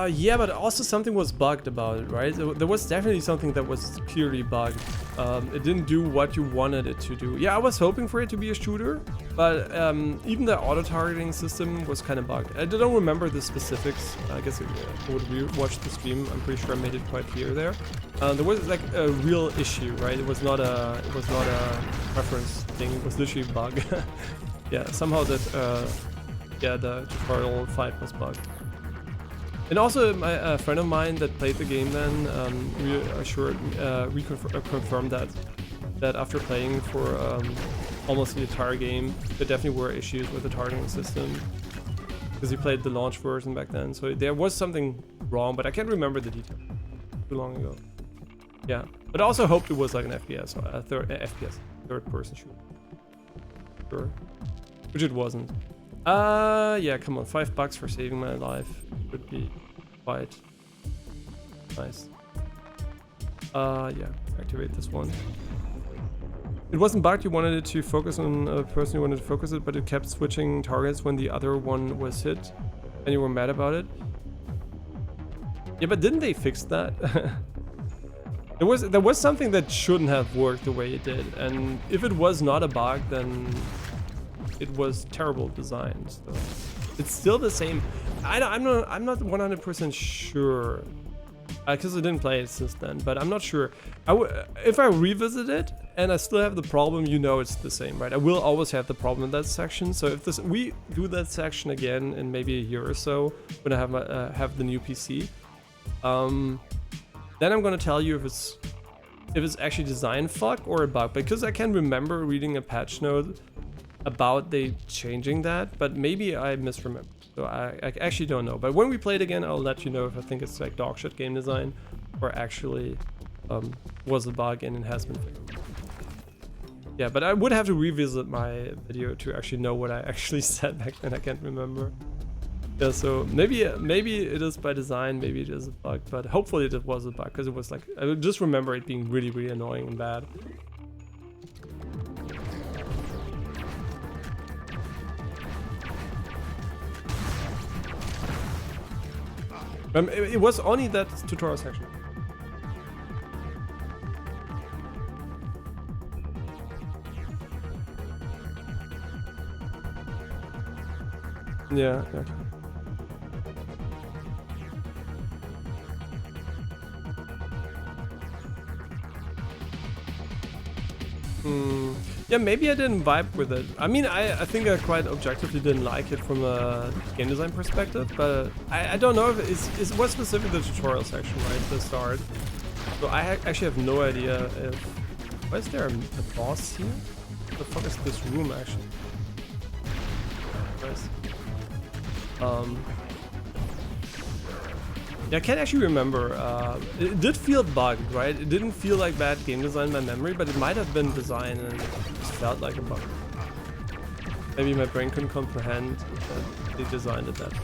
Yeah, but also something was bugged about it, right? There was definitely something that was clearly bugged. It didn't do what you wanted it to do. Yeah, I was hoping for it to be a shooter, but even the auto-targeting system was kind of bugged. I don't remember the specifics. I guess if I would rewatch the stream, I'm pretty sure I made it quite clear there. There was like a real issue, right? It was not a preference thing. It was literally a bug. Yeah, somehow that yeah, the tutorial fight was bugged. And also, a friend of mine that played the game then confirmed that after playing for almost the entire game, there definitely were issues with the targeting system because he played the launch version back then. So there was something wrong, but I can't remember the detail. Too long ago. Yeah, but I also hoped it was like an FPS or a third-person shooter. Sure, which it wasn't. Yeah, come on, $5 for saving my life would be quite nice. Yeah, activate this one. It wasn't bugged, you wanted it to focus on a person, you wanted to focus it, but it kept switching targets when the other one was hit, and you were mad about it. Yeah, but didn't they fix that? There was something that shouldn't have worked the way it did, and if it was not a bug, then it was terrible design. So it's still the same. I'm not 100% sure because I didn't play it since then, but I'm not sure. If I revisit it and I still have the problem, you know it's the same, right? I will always have the problem in that section. So if we do that section again in maybe a year or so when I have the new PC, then I'm gonna tell you if it's actually design fuck or a bug, because I can remember reading a patch note about they changing that, but maybe I misremember. So I actually don't know. But when we play it again, I'll let you know if I think it's like dog shit game design or actually was a bug and it has been fixed. Yeah, but I would have to revisit my video to actually know what I actually said back then. I can't remember. Yeah, so maybe it is by design, maybe it is a bug, but hopefully it was a bug because it was like, I just remember it being really, really annoying and bad. It was only that tutorial section. Yeah, okay. Yeah, maybe I didn't vibe with it. I mean, I think I quite objectively didn't like it from a game design perspective, but I don't know if it was specific to the tutorial section, right, at the start. So I actually have no idea if... Why is there a boss here? What the fuck is this room, actually? Nice. Yeah, I can't actually remember. It did feel bugged, right? It didn't feel like bad game design by memory, but it might have been design and it just felt like a bug. Maybe my brain couldn't comprehend that they designed it that way.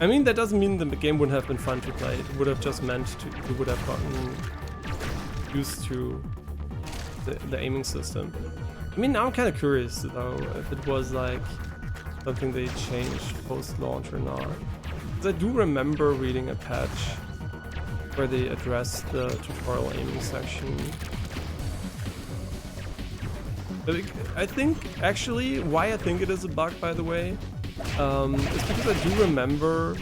I mean, that doesn't mean the game wouldn't have been fun to play. It would have just meant you would have gotten used to the aiming system. I mean, now I'm kind of curious though if it was like something they changed post-launch or not. Because I do remember reading a patch where they addressed the tutorial aiming section. But I think, actually, why I think it is a bug, by the way, is because I do remember,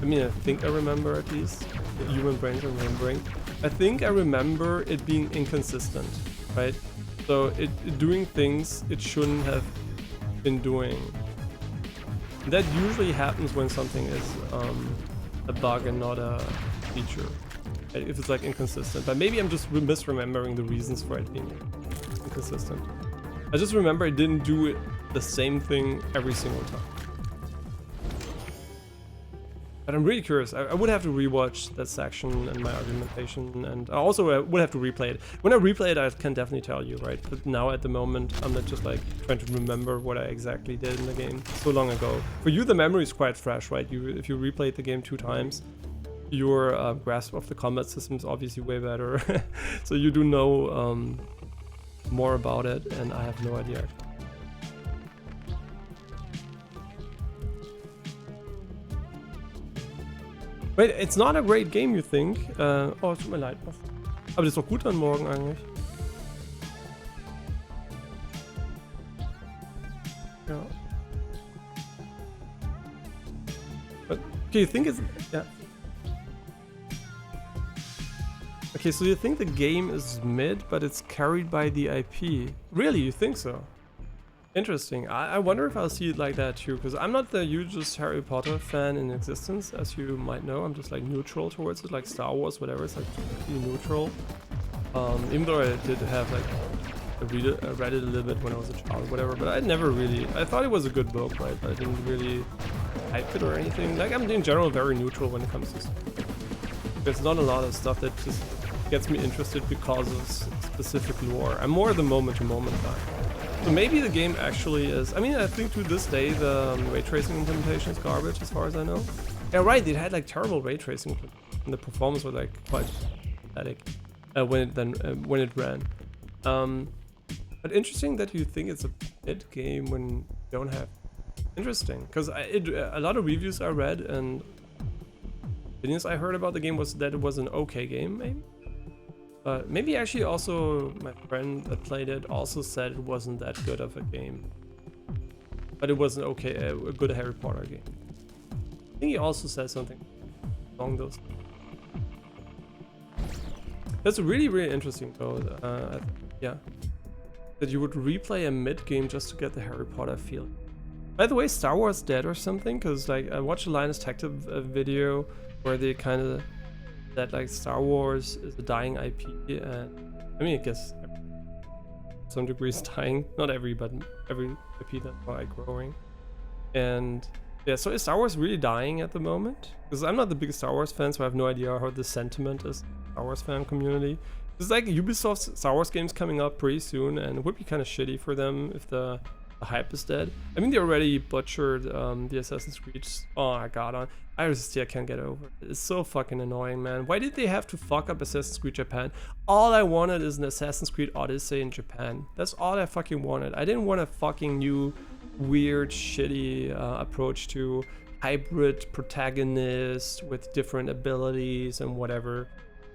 I mean, I think I remember at least, the human brains are remembering, I think I remember it being inconsistent, right? So it doing things it shouldn't have been doing. That usually happens when something is a bug and not a feature, right? If it's like inconsistent. But maybe I'm just misremembering the reasons for it being inconsistent. I just remember it didn't do the same thing every single time. But I'm really curious. I would have to rewatch that section and my argumentation, and also I would have to replay it. When I replay it, I can definitely tell you, right? But now at the moment, I'm not just like trying to remember what I exactly did in the game so long ago. For you, the memory is quite fresh, right? If you replayed the game 2 times, your grasp of the combat system is obviously way better. So you do know more about it, and I have no idea. Wait, it's not a great game, you think? Oh, es tut mir leid. Aber das ist doch gut an morgen eigentlich. Ja. But, okay, you think it's... Yeah. Okay, so you think the game is mid, but it's carried by the IP. Really, you think so? Interesting. I wonder if I'll see it like that too, because I'm not the hugest Harry Potter fan in existence, as you might know. I'm just like neutral towards it, like Star Wars, whatever. It's like completely neutral. Even though I did have like I read it a little bit when I was a child, whatever. But I never really. I thought it was a good book, right? But I didn't really hype it or anything. Like I'm in general very neutral when it comes to. There's not a lot of stuff that just gets me interested because of specific lore. I'm more the moment-to-moment guy. So maybe the game actually is... I mean, I think to this day the ray tracing implementation is garbage as far as I know. Yeah, right, it had like terrible ray tracing and the performance was like quite pathetic when it ran. But interesting that you think it's a mid game when you don't have... Interesting, because a lot of reviews I read and opinions I heard about the game was that it was an okay game, maybe? Maybe actually also my friend that played it also said it wasn't that good of a game. But it was a good Harry Potter game. I think he also said something along those lines. That's really, really interesting though. Yeah. That you would replay a mid game just to get the Harry Potter feeling. By the way, Star Wars dead or something? Because like I watched a Linus Tech Tip video where they kind of that like Star Wars is a dying IP, and I mean I guess some degrees dying, not every, but every IP that's like growing. And yeah, so is Star Wars really dying at the moment? Because I'm not the biggest Star Wars fan, so I have no idea how the sentiment is in the Star Wars fan community. There's like Ubisoft's Star Wars games coming up pretty soon, and it would be kind of shitty for them if the hype is dead. I mean, they already butchered the Assassin's Creed. Oh my god, I still can't get over it. It's so fucking annoying, man. Why did they have to fuck up Assassin's Creed Japan? All I wanted is an Assassin's Creed Odyssey in Japan. That's all I fucking wanted. I didn't want a fucking new, weird, shitty approach to hybrid protagonists with different abilities and whatever.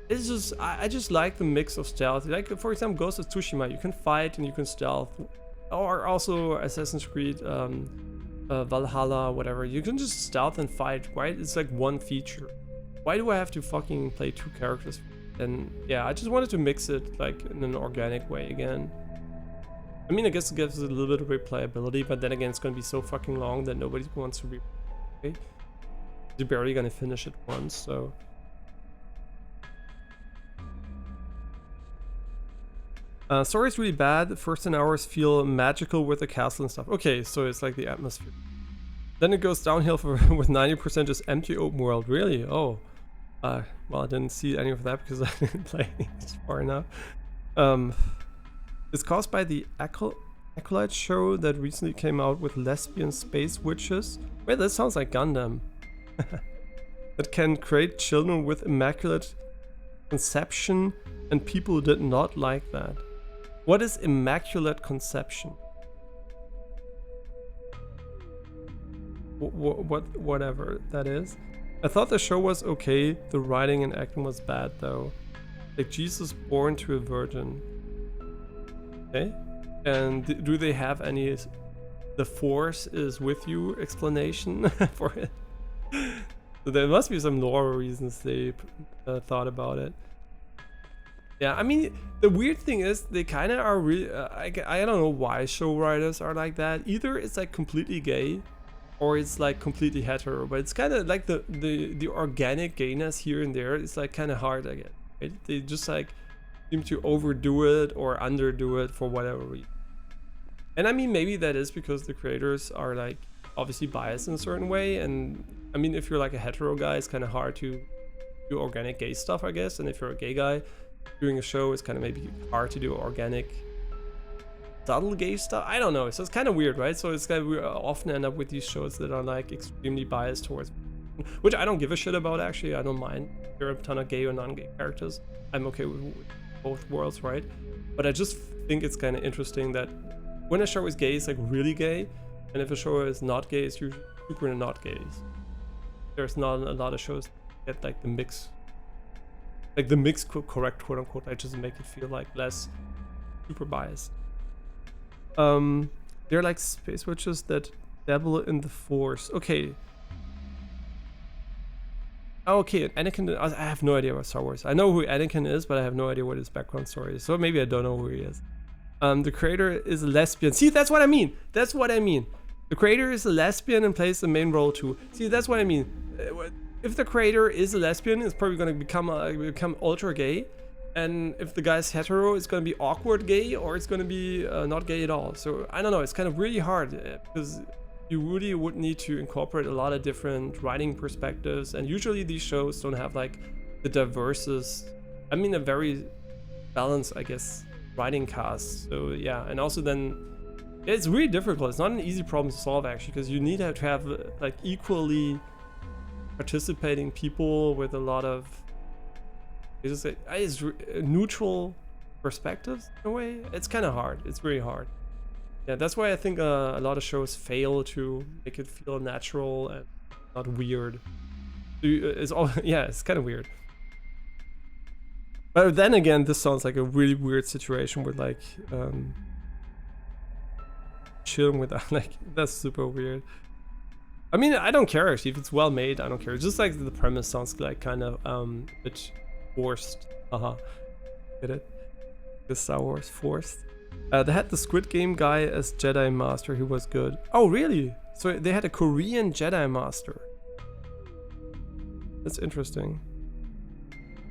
It's just, I just like the mix of stealth. Like, for example, Ghost of Tsushima, you can fight and you can stealth. Or also Assassin's Creed Valhalla, whatever. You can just stealth and fight, right? It's like one feature. Why do I have to fucking play 2 characters? And yeah, I just wanted to mix it like in an organic way again. I mean, I guess it gives it a little bit of replayability, but then again, it's gonna be so fucking long that nobody wants to replay. You're barely gonna finish it once, so... Story is really bad. The first 10 hours feel magical with the castle and stuff. Okay, so it's like the atmosphere. Then it goes downhill with 90% just empty open world. Really? Oh. Well, I didn't see any of that because I didn't play it far enough. It's caused by the Acolyte show that recently came out with lesbian space witches. Wait, that sounds like Gundam. That can create children with immaculate conception, and people did not like that. What is immaculate conception? Whatever that is. I thought the show was okay. The writing and acting was bad though. Like Jesus born to a virgin. Okay. And do they have any the force is with you explanation for it? So there must be some lore reasons they thought about it. Yeah, I mean, the weird thing is they kind of are really, I don't know why show writers are like that. Either it's like completely gay or it's like completely hetero, but it's kind of like the organic gayness here and there is like kind of hard again, right? They just like seem to overdo it or underdo it for whatever reason. And I mean, maybe that is because the creators are like obviously biased in a certain way. And I mean, if you're like a hetero guy, it's kind of hard to do organic gay stuff, I guess. And if you're a gay guy doing a show, it's kind of maybe hard to do organic subtle gay stuff. I don't know. So it's kind of weird, right? So it's kind of, we often end up with these shows that are like extremely biased towards, which I don't give a shit about, actually. I don't mind. There are a ton of gay or non-gay characters. I'm okay with both worlds, right? But I just think it's kind of interesting that when a show is gay, it's like really gay, and if a show is not gay, it's usually super not gay. There's not a lot of shows that get like the mix, correct, quote unquote, like just make it feel like less super biased. They're like space witches that dabble in the Force. Okay. Okay, Anakin. I have no idea about Star Wars. I know who Anakin is, but I have no idea what his background story is. So maybe I don't know who he is. The creator is a lesbian. See, that's what I mean. That's what I mean. The creator is a lesbian and plays the main role too. See, that's what I mean. If the creator is a lesbian, it's probably going to become ultra gay. And if the guy's hetero, it's going to be awkward gay, or it's going to be not gay at all. So I don't know. It's kind of really hard because you really would need to incorporate a lot of different writing perspectives. And usually these shows don't have like the diversest, I mean, a very balanced, I guess, writing cast. So yeah, and also then it's really difficult. It's not an easy problem to solve, actually, because you need to have like equally participating people with a lot of neutral perspectives in a way. It's kind of hard. It's really hard. Yeah, that's why I think a lot of shows fail to make it feel natural and not weird. It's all, yeah, it's kind of weird. But then again, this sounds like a really weird situation with like chilling with that. Like, that's super weird. I mean, I don't care actually if it's well made. I don't care. It's just like the premise sounds like kind of a bit forced. Get it? The Star Wars forced. They had the Squid Game guy as Jedi Master who was good. Oh, really? So they had a Korean Jedi Master. That's interesting.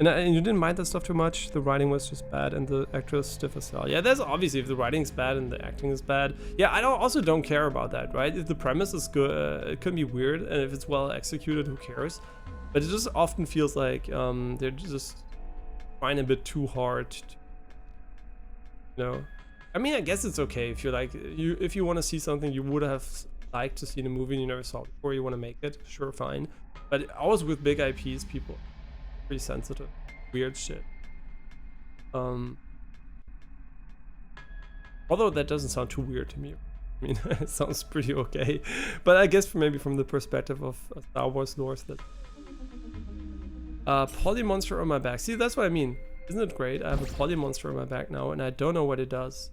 And you didn't mind that stuff too much? The writing was just bad and the actress stiff as hell. Yeah, that's obviously if the writing's bad and the acting is bad. Yeah, I also don't care about that, right? If the premise is good, it can be weird, and if it's well executed, who cares? But it just often feels like they're just trying a bit too hard to, you know. I mean, I guess it's okay if you're like, if you want to see something you would have liked to see in a movie and you never saw it before, you want to make it, sure, fine. But always with big IPs, people are pretty sensitive, weird shit. Although that doesn't sound too weird to me. I mean, it sounds pretty okay. But I guess maybe from the perspective of Star Wars lore, that poly monster on my back. See, that's what I mean. Isn't it great? I have a poly monster on my back now, and I don't know what it does.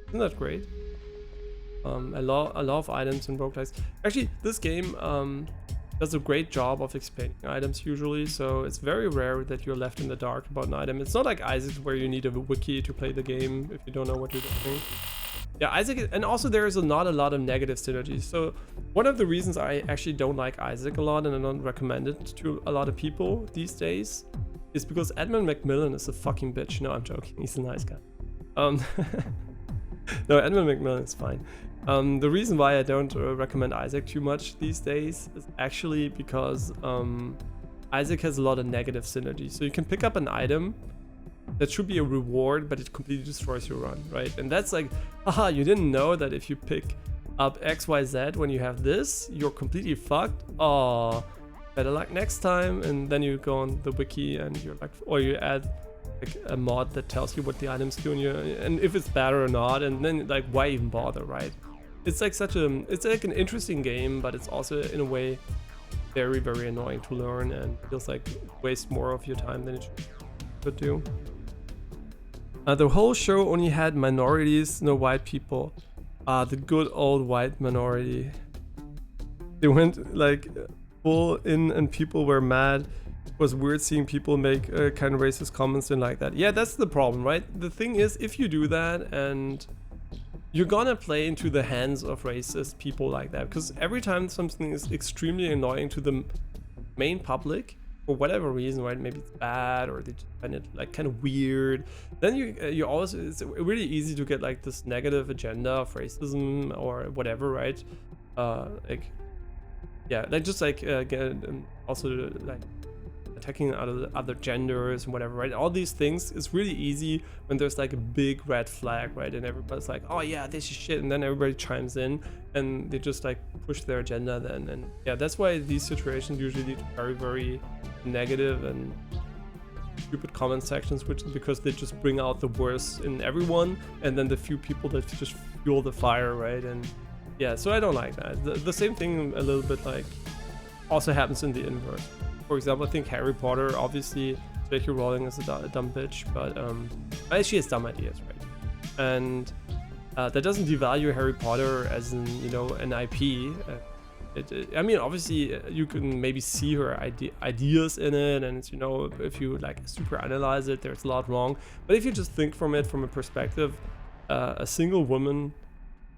Isn't that great? I love items in roguelites. Actually, this game does a great job of explaining items usually, so it's very rare that you're left in the dark about an item. It's not like Isaac where you need a wiki to play the game if you don't know what you're doing. Yeah, Isaac, and also there is not a lot of negative synergies. So one of the reasons I actually don't like Isaac a lot and I don't recommend it to a lot of people these days is because Edmund McMillen is a fucking bitch. No, I'm joking. He's a nice guy. No, Edmund McMillen is fine. The reason why I don't recommend Isaac too much these days is actually because Isaac has a lot of negative synergy. So you can pick up an item that should be a reward, but it completely destroys your run, right? And that's like, haha, you didn't know that if you pick up XYZ when you have this, you're completely fucked. Oh, better luck next time. And then you go on the wiki and you're like, or you add like a mod that tells you what the items do and if it's bad or not, and then like why even bother, right? It's like it's like an interesting game, but it's also in a way very, very annoying to learn and feels like waste more of your time than it should do. The whole show only had minorities, no white people. The good old white minority. They went like full in and people were mad. It was weird seeing people make kind of racist comments and like that. Yeah, that's the problem, right? The thing is, if you do that and you're gonna play into the hands of racist people like that, because every time something is extremely annoying to the main public, for whatever reason, right? Maybe it's bad or they just find it like kind of weird. Then you always, it's really easy to get like this negative agenda of racism or whatever, right? like, yeah, like just like also like attacking other genders and whatever, right? All these things is really easy when there's like a big red flag, right? And everybody's like, oh yeah, this is shit, and then everybody chimes in and they just like push their agenda then. And yeah, that's why these situations usually lead to very, very negative and stupid comment sections, which because they just bring out the worst in everyone, and then the few people that just fuel the fire, right? And yeah, so I don't like that. The same thing a little bit like also happens in the inverse. For example, I think Harry Potter, obviously J.K. Rowling is a dumb bitch, but she has dumb ideas, right? And that doesn't devalue Harry Potter as an, you know, an IP. I mean, obviously you can maybe see her ideas in it, and you know, if you like super analyze it, there's a lot wrong. But if you just think from it from a perspective, a single woman,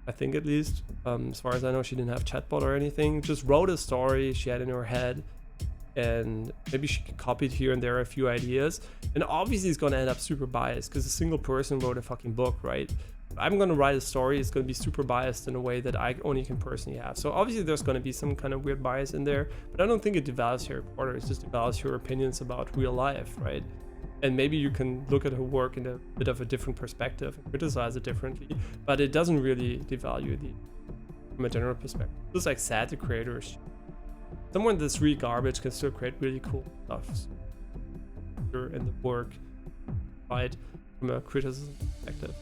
I think at least, as far as I know, she didn't have chatbot or anything, just wrote a story she had in her head, and maybe she copied here and there a few ideas, and obviously it's gonna end up super biased because a single person wrote a fucking book, right? I'm gonna write a story, it's gonna be super biased in a way that I only can personally have. So obviously there's gonna be some kind of weird bias in there, but I don't think it devalues Harry Potter. It just devalues your opinions about real life, right? And maybe you can look at her work in a bit of a different perspective and criticize it differently, but it doesn't really devalue the from a general perspective. It's like sad to creators. Someone that's really garbage can still create really cool stuff in the work, right? From a criticism perspective.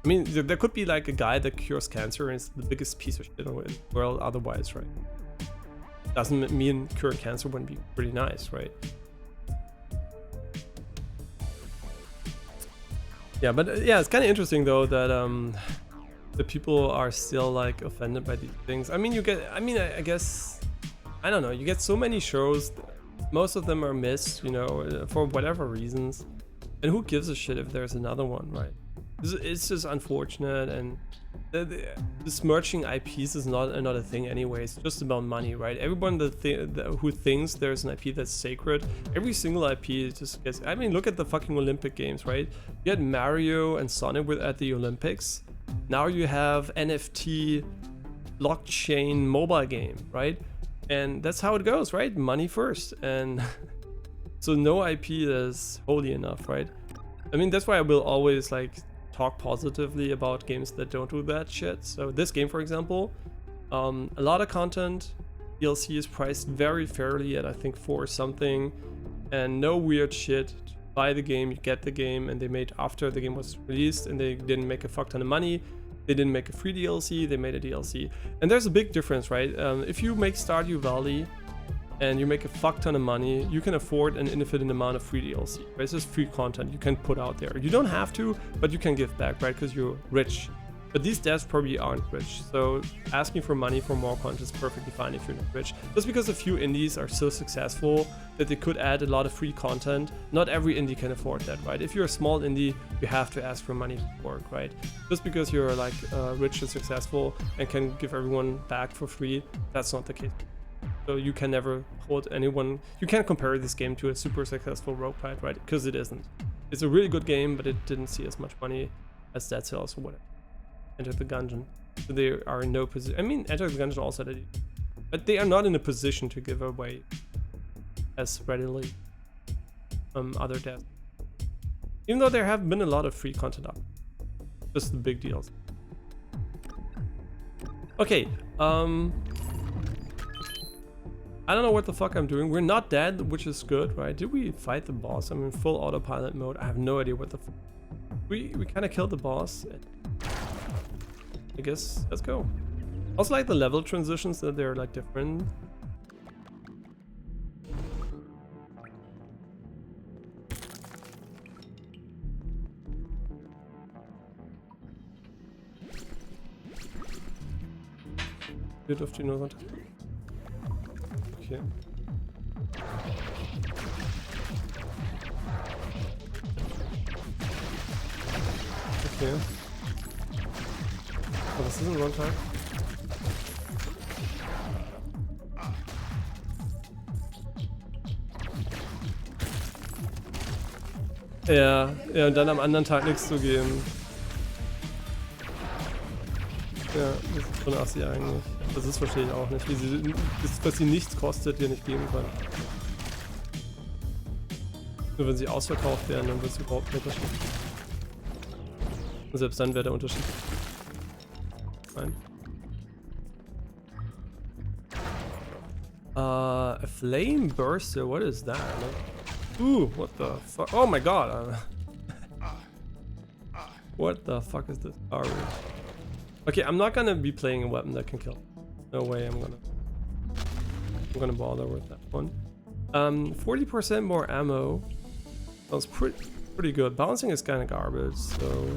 I mean, there could be like a guy that cures cancer and is the biggest piece of shit in the world otherwise, right? Doesn't mean curing cancer wouldn't be pretty nice, right? Yeah, but yeah, it's kind of interesting though that the people are still like offended by these things. I mean, I guess, I don't know, you get so many shows, most of them are missed, you know, for whatever reasons, and who gives a shit if there's another one, right? It's just unfortunate, and this merging IPs is not a thing anyway. It's just about money, right? Everyone who thinks there's an IP that's sacred, every single IP just gets, I mean, look at the fucking Olympic Games, right? You had Mario and Sonic at the Olympics. Now you have NFT blockchain mobile game, right? And that's how it goes, right? Money first. And so no IP is holy enough, right? I mean, that's why I will always like talk positively about games that don't do that shit. So this game, for example, a lot of content, DLC is priced very fairly at I think 4 something, and no weird shit. Buy the game, you get the game, and they made after the game was released, and they didn't make a fuck ton of money. They didn't make a free DLC, they made a DLC. And there's a big difference, right? If you make Stardew Valley and you make a fuck ton of money, you can afford an infinite amount of free DLC, right? It's just free content you can put out there. You don't have to, but you can give back, right? Because you're rich. But these devs probably aren't rich, so asking for money for more content is perfectly fine if you're not rich. Just because a few indies are so successful that they could add a lot of free content, not every indie can afford that, right? If you're a small indie, you have to ask for money for work, right? Just because you're like rich and successful and can give everyone back for free, that's not the case. So you can never hold anyone, you can't compare this game to a super successful Roguelite, right? Because it isn't. It's a really good game, but it didn't see as much money as Dead Cells or whatever. Enter the Gungeon. So they are in no position. I mean, Enter the Gungeon also did, but they are not in a position to give away as readily other devs. Even though there have been a lot of free content up. Just the big deals. Okay, I don't know what the fuck I'm doing. We're not dead, which is good, right? Did we fight the boss? I'm in full autopilot mode. I have no idea what the fuck. We kind of killed the boss. I guess let's go. Also like the level transitions, that they're like different. Hier dürfte ich nur runter. Okay. Okay. Oh, was ist ein Runtime? Ja, und dann am anderen Tag nichts zu geben. Ja, das ist schon assi eigentlich. Das verstehe ich auch nicht, wie sie, dass sie nichts kostet, dir nicht geben kann. Nur wenn sie ausverkauft werden, dann wird es überhaupt nicht Unterschied. Und selbst dann wäre der Unterschied. Nein. A flame burster, what is that? Ooh, what the fuck? Oh my god! What the fuck is this garbage? Okay, I'm not gonna be playing a weapon that can kill. No way I'm gonna bother with that one. 40% more ammo. Sounds pretty good. Bouncing is kind of garbage, so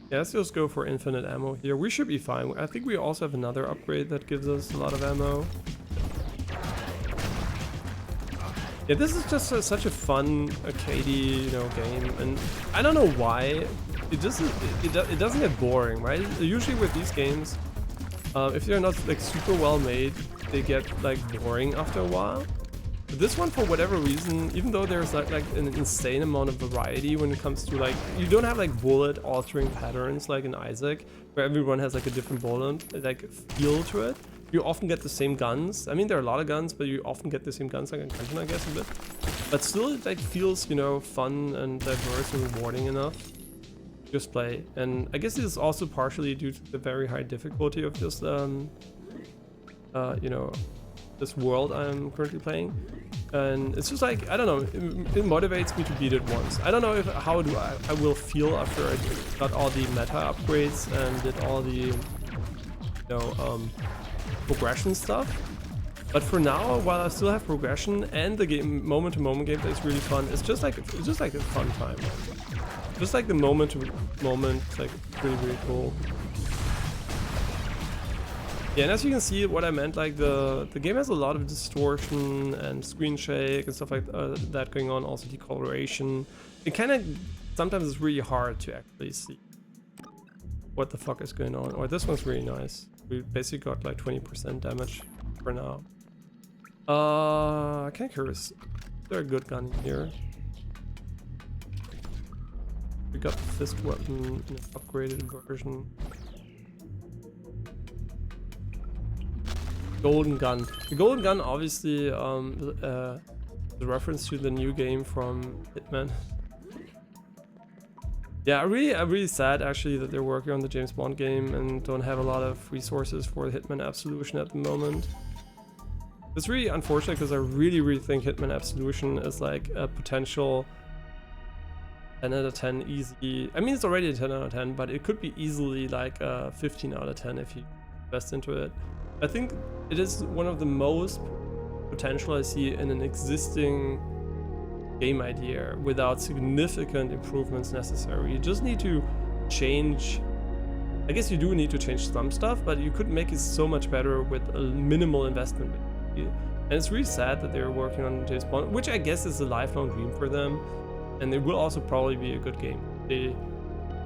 yeah, let's just go for infinite ammo here. We should be fine. I think we also have another upgrade that gives us a lot of ammo. Yeah, this is just such a fun arcadey, game, and I don't know why it doesn't get boring, right? Usually with these games, if they're not like super well made, they get like boring after a while. But this one, for whatever reason, even though there's like an insane amount of variety when it comes to like, you don't have like bullet altering patterns like in Isaac, where everyone has like a different bullet like feel to it. You often get the same guns. I mean, there are a lot of guns, but you often get the same guns like in Content, I guess, a bit. But still, it like feels, fun and diverse and rewarding enough to just play. And I guess this is also partially due to the very high difficulty of this, this world I'm currently playing. And it's just like, I don't know, it motivates me to beat it once. I don't know how I will feel after I got all the meta upgrades and did all the, progression stuff. But for now, while I still have progression and the game moment-to-moment gameplay is really fun, it's just like a fun time. Just like the moment-to-moment, like really cool. Yeah, and as you can see, what I meant, like the game has a lot of distortion and screen shake and stuff like that going on. Also decoloration. It kind of sometimes it's really hard to actually see what the fuck is going on. Or this one's really nice. We basically got like 20% damage for now. I can't curious. Is there a good gun in here? We got the fist weapon in an upgraded version. Golden gun. The golden gun obviously the reference to the new game from Hitman. Yeah, I'm really sad actually that they're working on the James Bond game and don't have a lot of resources for the Hitman Absolution at the moment. It's really unfortunate because I really think Hitman Absolution is like a potential 10 out of 10 easy. I mean, it's already a 10 out of 10, but it could be easily like a 15 out of 10 if you invest into it. I think it is one of the most potential I see in an existing game idea without significant improvements necessary. You just need to change. I guess you do need to change some stuff, but you could make it so much better with a minimal investment. And it's really sad that they're working on James Bond, which I guess is a lifelong dream for them, and it will also probably be a good game.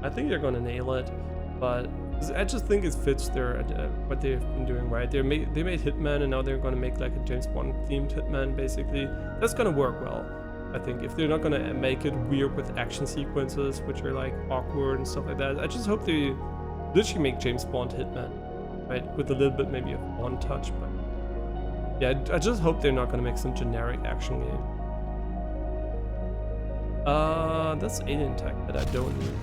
I think they're gonna nail it, but I just think it fits their what they've been doing right. They made Hitman, and now they're gonna make like a James Bond themed Hitman. Basically, that's gonna work well. I think if they're not gonna make it weird with action sequences, which are like awkward and stuff like that, I just hope they literally make James Bond Hitman, right? With a little bit maybe of one touch, but yeah, I just hope they're not gonna make some generic action game. That's alien tech that I don't need.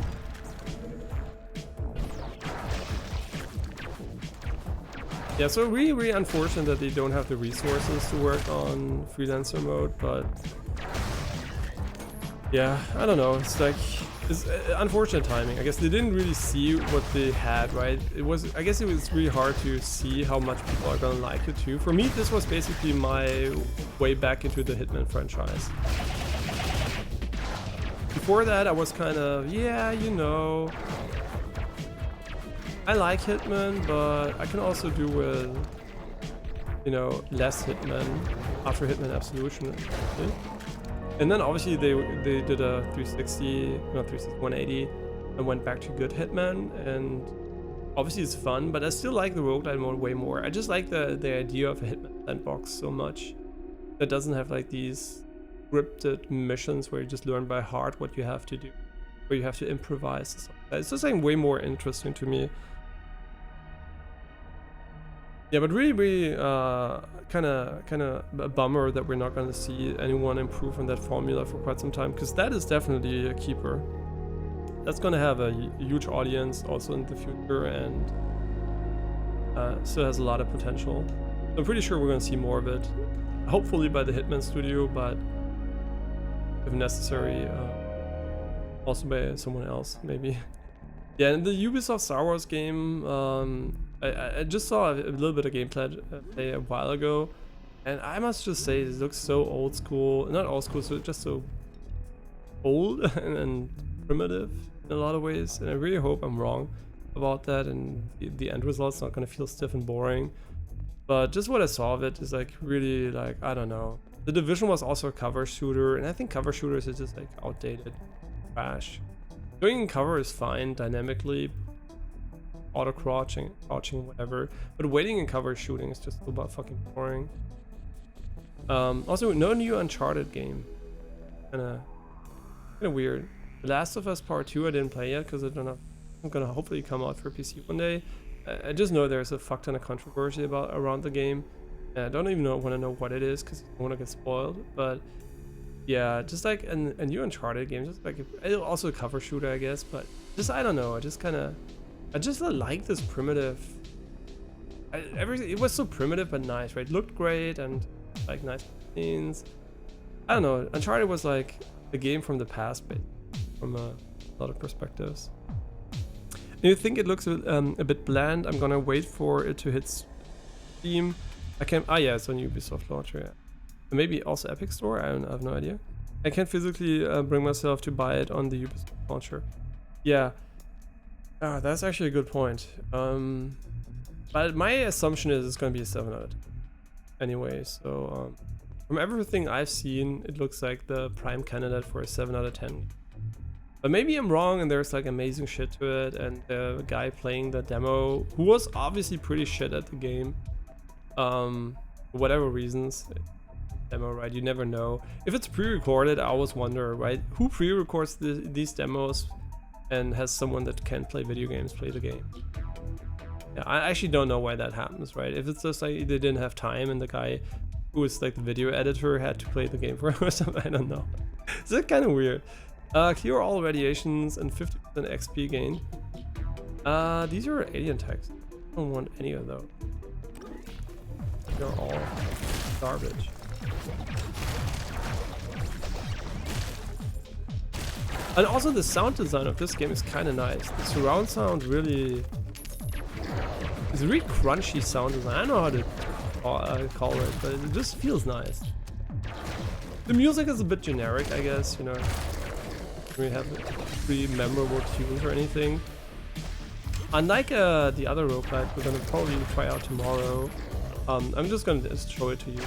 Yeah, so really unfortunate that they don't have the resources to work on freelancer mode, but yeah, I don't know. It's like, it's unfortunate timing. I guess they didn't really see what they had, right? I guess it was really hard to see how much people are gonna like it too. For me, this was basically my way back into the Hitman franchise. Before that, I was kind of, yeah, I like Hitman, but I can also do with, less Hitman after Hitman Absolution. Actually. And then obviously they did a 180, and went back to good Hitman, and obviously it's fun, but I still like the Roguelite mode way more. I just like the idea of a Hitman sandbox so much. That doesn't have like these scripted missions where you just learn by heart what you have to do, where you have to improvise. It's just like way more interesting to me. Yeah, but really, kind of a bummer that we're not going to see anyone improve on that formula for quite some time, because that is definitely a keeper. That's going to have a huge audience also in the future, and still has a lot of potential. I'm pretty sure we're going to see more of it, hopefully by the Hitman studio, but if necessary, also by someone else, maybe. Yeah, in the Ubisoft Star Wars game, I just saw a little bit of gameplay a while ago, and I must just say it looks so old school. Not old school, so just so old and primitive in a lot of ways. And I really hope I'm wrong about that, and the end result's not gonna feel stiff and boring. But just what I saw of it is like really like, I don't know. The Division was also a cover shooter, and I think cover shooters is just like outdated trash. Doing in cover is fine dynamically, auto crouching, whatever. But waiting in cover shooting is just about fucking boring. Also, no new Uncharted game. Kinda weird. The Last of Us Part 2 I didn't play yet because I don't know. I'm gonna hopefully come out for PC one day. I just know there's a fuck ton of controversy around the game. I don't even want to know what it is because I don't want to get spoiled. But yeah, just like a new Uncharted game, just like also a cover shooter, I guess. But just I don't know. I just like this primitive. Everything it was so primitive but nice, right? It looked great and like nice scenes. I don't know. Uncharted was like a game from the past, but from a lot of perspectives. And you think it looks a bit bland? I'm gonna wait for it to hit Steam. I can. Ah, yeah, it's on Ubisoft launcher. Yeah. Maybe also Epic Store. I have no idea. I can't physically bring myself to buy it on the Ubisoft launcher. Yeah. Ah, that's actually a good point. But my assumption is it's gonna be a 7 out of 10. Anyway, so from everything I've seen, it looks like the prime candidate for a 7 out of 10. But maybe I'm wrong and there's like amazing shit to it, and the guy playing the demo, who was obviously pretty shit at the game, for whatever reasons. Demo, right? You never know. If it's pre-recorded, I always wonder, right? Who pre-records these demos and has someone that can't play video games play the game? Yeah, I actually don't know why that happens, right? If it's just like they didn't have time and the guy who was like the video editor had to play the game for him or something, I don't know. It's kind of weird. Clear all radiations and 50% XP gain. These are alien texts. I don't want any of those. They're all garbage. And also the sound design of this game is kind of nice. The surround sound really is a really crunchy sound design. I don't know how to call it, but it just feels nice. The music is a bit generic, I guess, you know. We have really memorable tunes or anything. Unlike the other roguelite we're gonna probably try out tomorrow, I'm just gonna show it to you.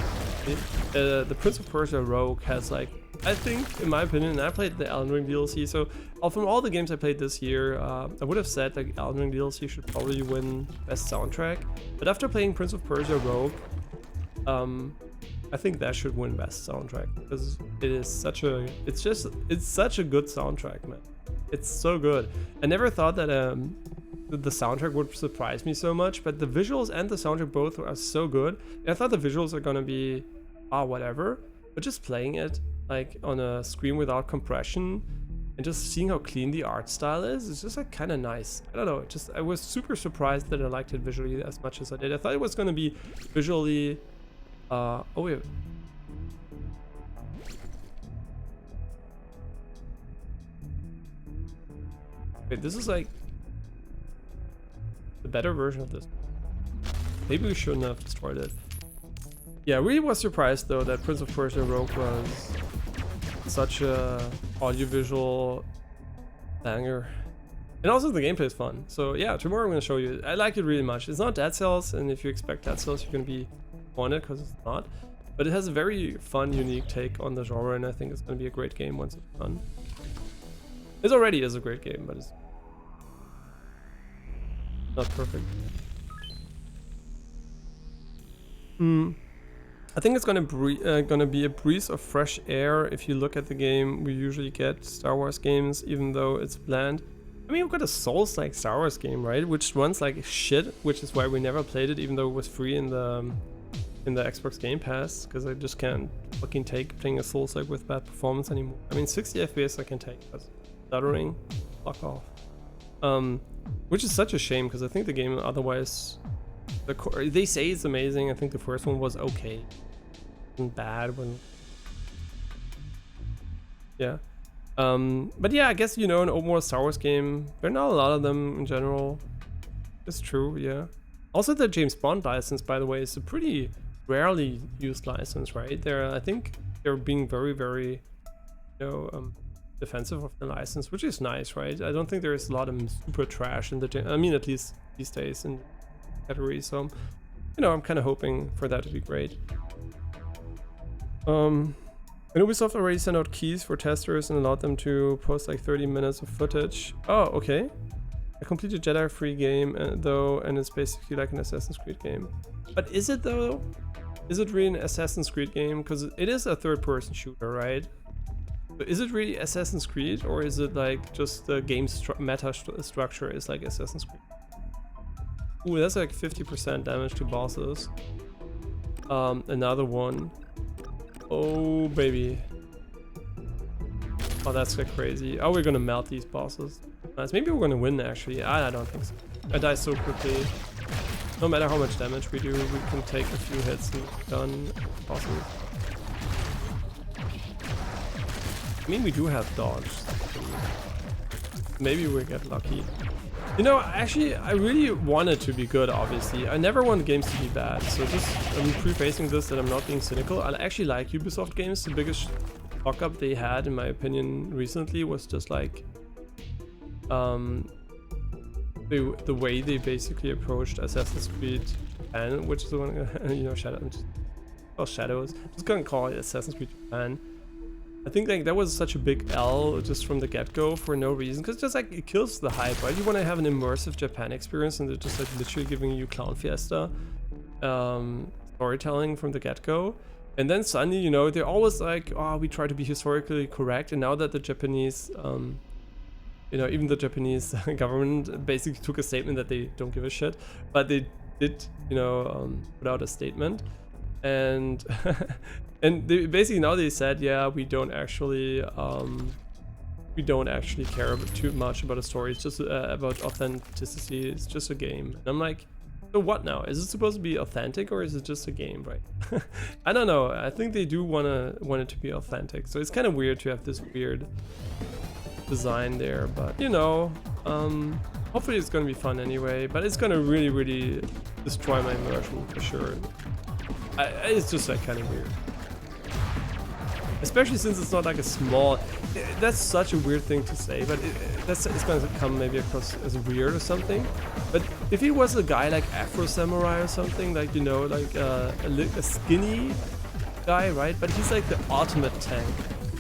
The Prince of Persia Rogue has like, I think, in my opinion, and I played the Elden Ring DLC, so from all the games I played this year, I would have said like Elden Ring DLC should probably win best soundtrack. But after playing Prince of Persia Rogue, I think that should win best soundtrack because it is such a, it's such a good soundtrack, man. It's so good. I never thought that the soundtrack would surprise me so much, but the visuals and the soundtrack both are so good. And I thought the visuals are gonna be whatever, but just playing it like on a screen without compression and just seeing how clean the art style is, it's just like kind of nice. I don't know, I was super surprised that I liked it visually as much as I did. I thought it was gonna be visually oh wait. Wait, this is like the better version of this. Maybe we shouldn't have destroyed it. Yeah, I really was surprised though that Prince of Persia Rogue was such a audiovisual banger. And also the gameplay is fun. So yeah, tomorrow I'm gonna show you. I like it really much. It's not Dead Cells, and if you expect Dead Cells, you're gonna be on it because it's not. But it has a very fun, unique take on the genre, and I think it's gonna be a great game once it's done. It already is a great game, but it's not perfect. I think it's gonna be a breeze of fresh air if you look at the game we usually get Star Wars games, even though it's bland. I mean, we've got a Souls-like Star Wars game, right? Which runs like shit, which is why we never played it, even though it was free in the Xbox Game Pass, because I just can't fucking take playing a Souls-like with bad performance anymore. I mean, 60 FPS I can take, but stuttering, fuck off. Which is such a shame, because I think the game otherwise, they say it's amazing. I think the first one was okay, it wasn't bad when, yeah. But yeah, I guess, you know, an open world Star Wars game, there are not a lot of them in general. It's true, yeah. Also, the James Bond license, by the way, is a pretty rarely used license, right? I think they're being very, very, you know, defensive of the license, which is nice, right? I don't think there is a lot of super trash in the, I mean, at least these days in the category. So, you know, I'm kind of hoping for that to be great. And Ubisoft already sent out keys for testers and allowed them to post like 30 minutes of footage. Oh, okay. I completed a Jedi free game though, and it's basically like an Assassin's Creed game. But is it though? Is it really an Assassin's Creed game? Because it is a third-person shooter, right? So is it really Assassin's Creed, or is it like just the game meta structure is like Assassin's Creed? Ooh, that's like 50% damage to bosses. Another one. Oh baby. Oh, that's like crazy. Oh, we're gonna melt these bosses. Nice. Maybe we're gonna win actually. I don't think so. I die so quickly. No matter how much damage we do, we can take a few hits and done. Awesome. I mean, we do have dodge. Maybe we get lucky. You know, actually, I really want it to be good, obviously. I never want games to be bad, so just, I'm prefacing this that I'm not being cynical. I actually like Ubisoft games. The biggest fuck-up they had, in my opinion, recently was just like, the way they basically approached Assassin's Creed Japan, which is the one, you know, Shadows. I'm just gonna call it Assassin's Creed Japan. I think like that was such a big L just from the get-go for no reason, because just like it kills the hype, right? You want to have an immersive Japan experience, and they're just like literally giving you Clown Fiesta storytelling from the get-go. And then suddenly, you know, they're always like, oh, we try to be historically correct. And now that the Japanese, you know, even the Japanese government basically took a statement that they don't give a shit, but they did, you know, put out a statement. And and they basically now they said, yeah, we don't actually care too much about a story. It's just about authenticity. It's just a game. And I'm like, so what now? Is it supposed to be authentic, or is it just a game, right? I don't know. I think they do want it to be authentic. So it's kind of weird to have this weird design there, but you know, hopefully it's gonna be fun anyway. But it's gonna really, really destroy my immersion for sure. It's just like kind of weird, especially since it's not like a small. That's such a weird thing to say, but it's gonna come maybe across as weird or something. But if he was a guy like Afro Samurai or something, like, you know, like a skinny guy, right? But he's like the ultimate tank,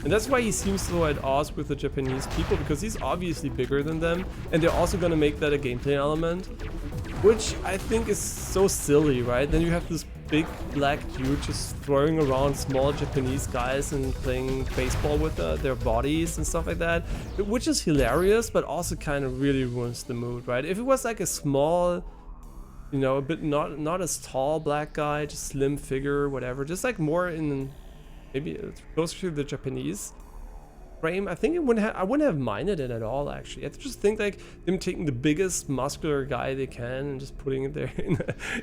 and that's why he seems so at odds with the Japanese people, because he's obviously bigger than them, and they're also gonna make that a gameplay element, which I think is so silly, right? Then you have this big black dude just throwing around small Japanese guys and playing baseball with their bodies and stuff like that, which is hilarious, but also kind of really ruins the mood, right? If it was like a small, you know, a bit not as tall black guy, just slim figure, whatever, just like more in maybe closer to the Japanese frame, I think I wouldn't have minded it at all, actually. I just think like them taking the biggest muscular guy they can and just putting it there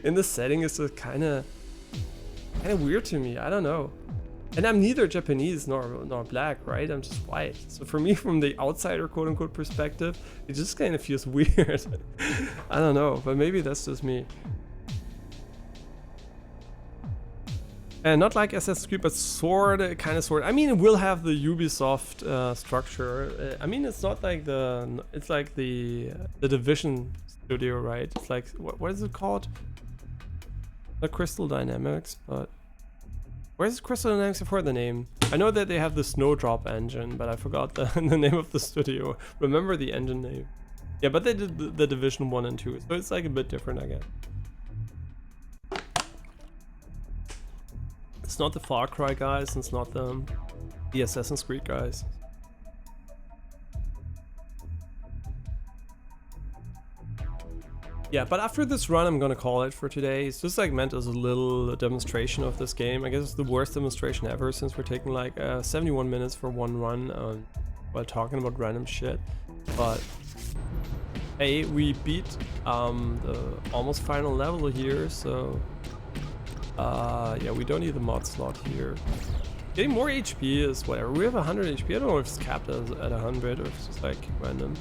in the setting is kind of weird to me. I don't know. And I'm neither Japanese nor black, right? I'm just white. So for me, from the outsider quote unquote perspective, it just kind of feels weird. I don't know, but maybe that's just me. And not like Assassin's Creed, but kind of. I mean, it will have the Ubisoft structure. I mean, it's not like it's like the Division studio, right? It's like, what is it called? Not Crystal Dynamics, but where's Crystal Dynamics before the name? I know that they have the Snowdrop engine, but I forgot the name of the studio. Remember the engine name? Yeah, but they did the Division 1 and 2, so it's like a bit different, I guess. It's not the Far Cry guys, it's not the Assassin's Creed guys. Yeah, but after this run, I'm gonna call it for today. It's just like meant as a little demonstration of this game. I guess it's the worst demonstration ever since we're taking like 71 minutes for one run while talking about random shit. But hey, we beat the almost final level here, so yeah, we don't need the mod slot here. Getting more HP is whatever. We have 100 HP. I don't know if it's capped at 100 or if it's just like random.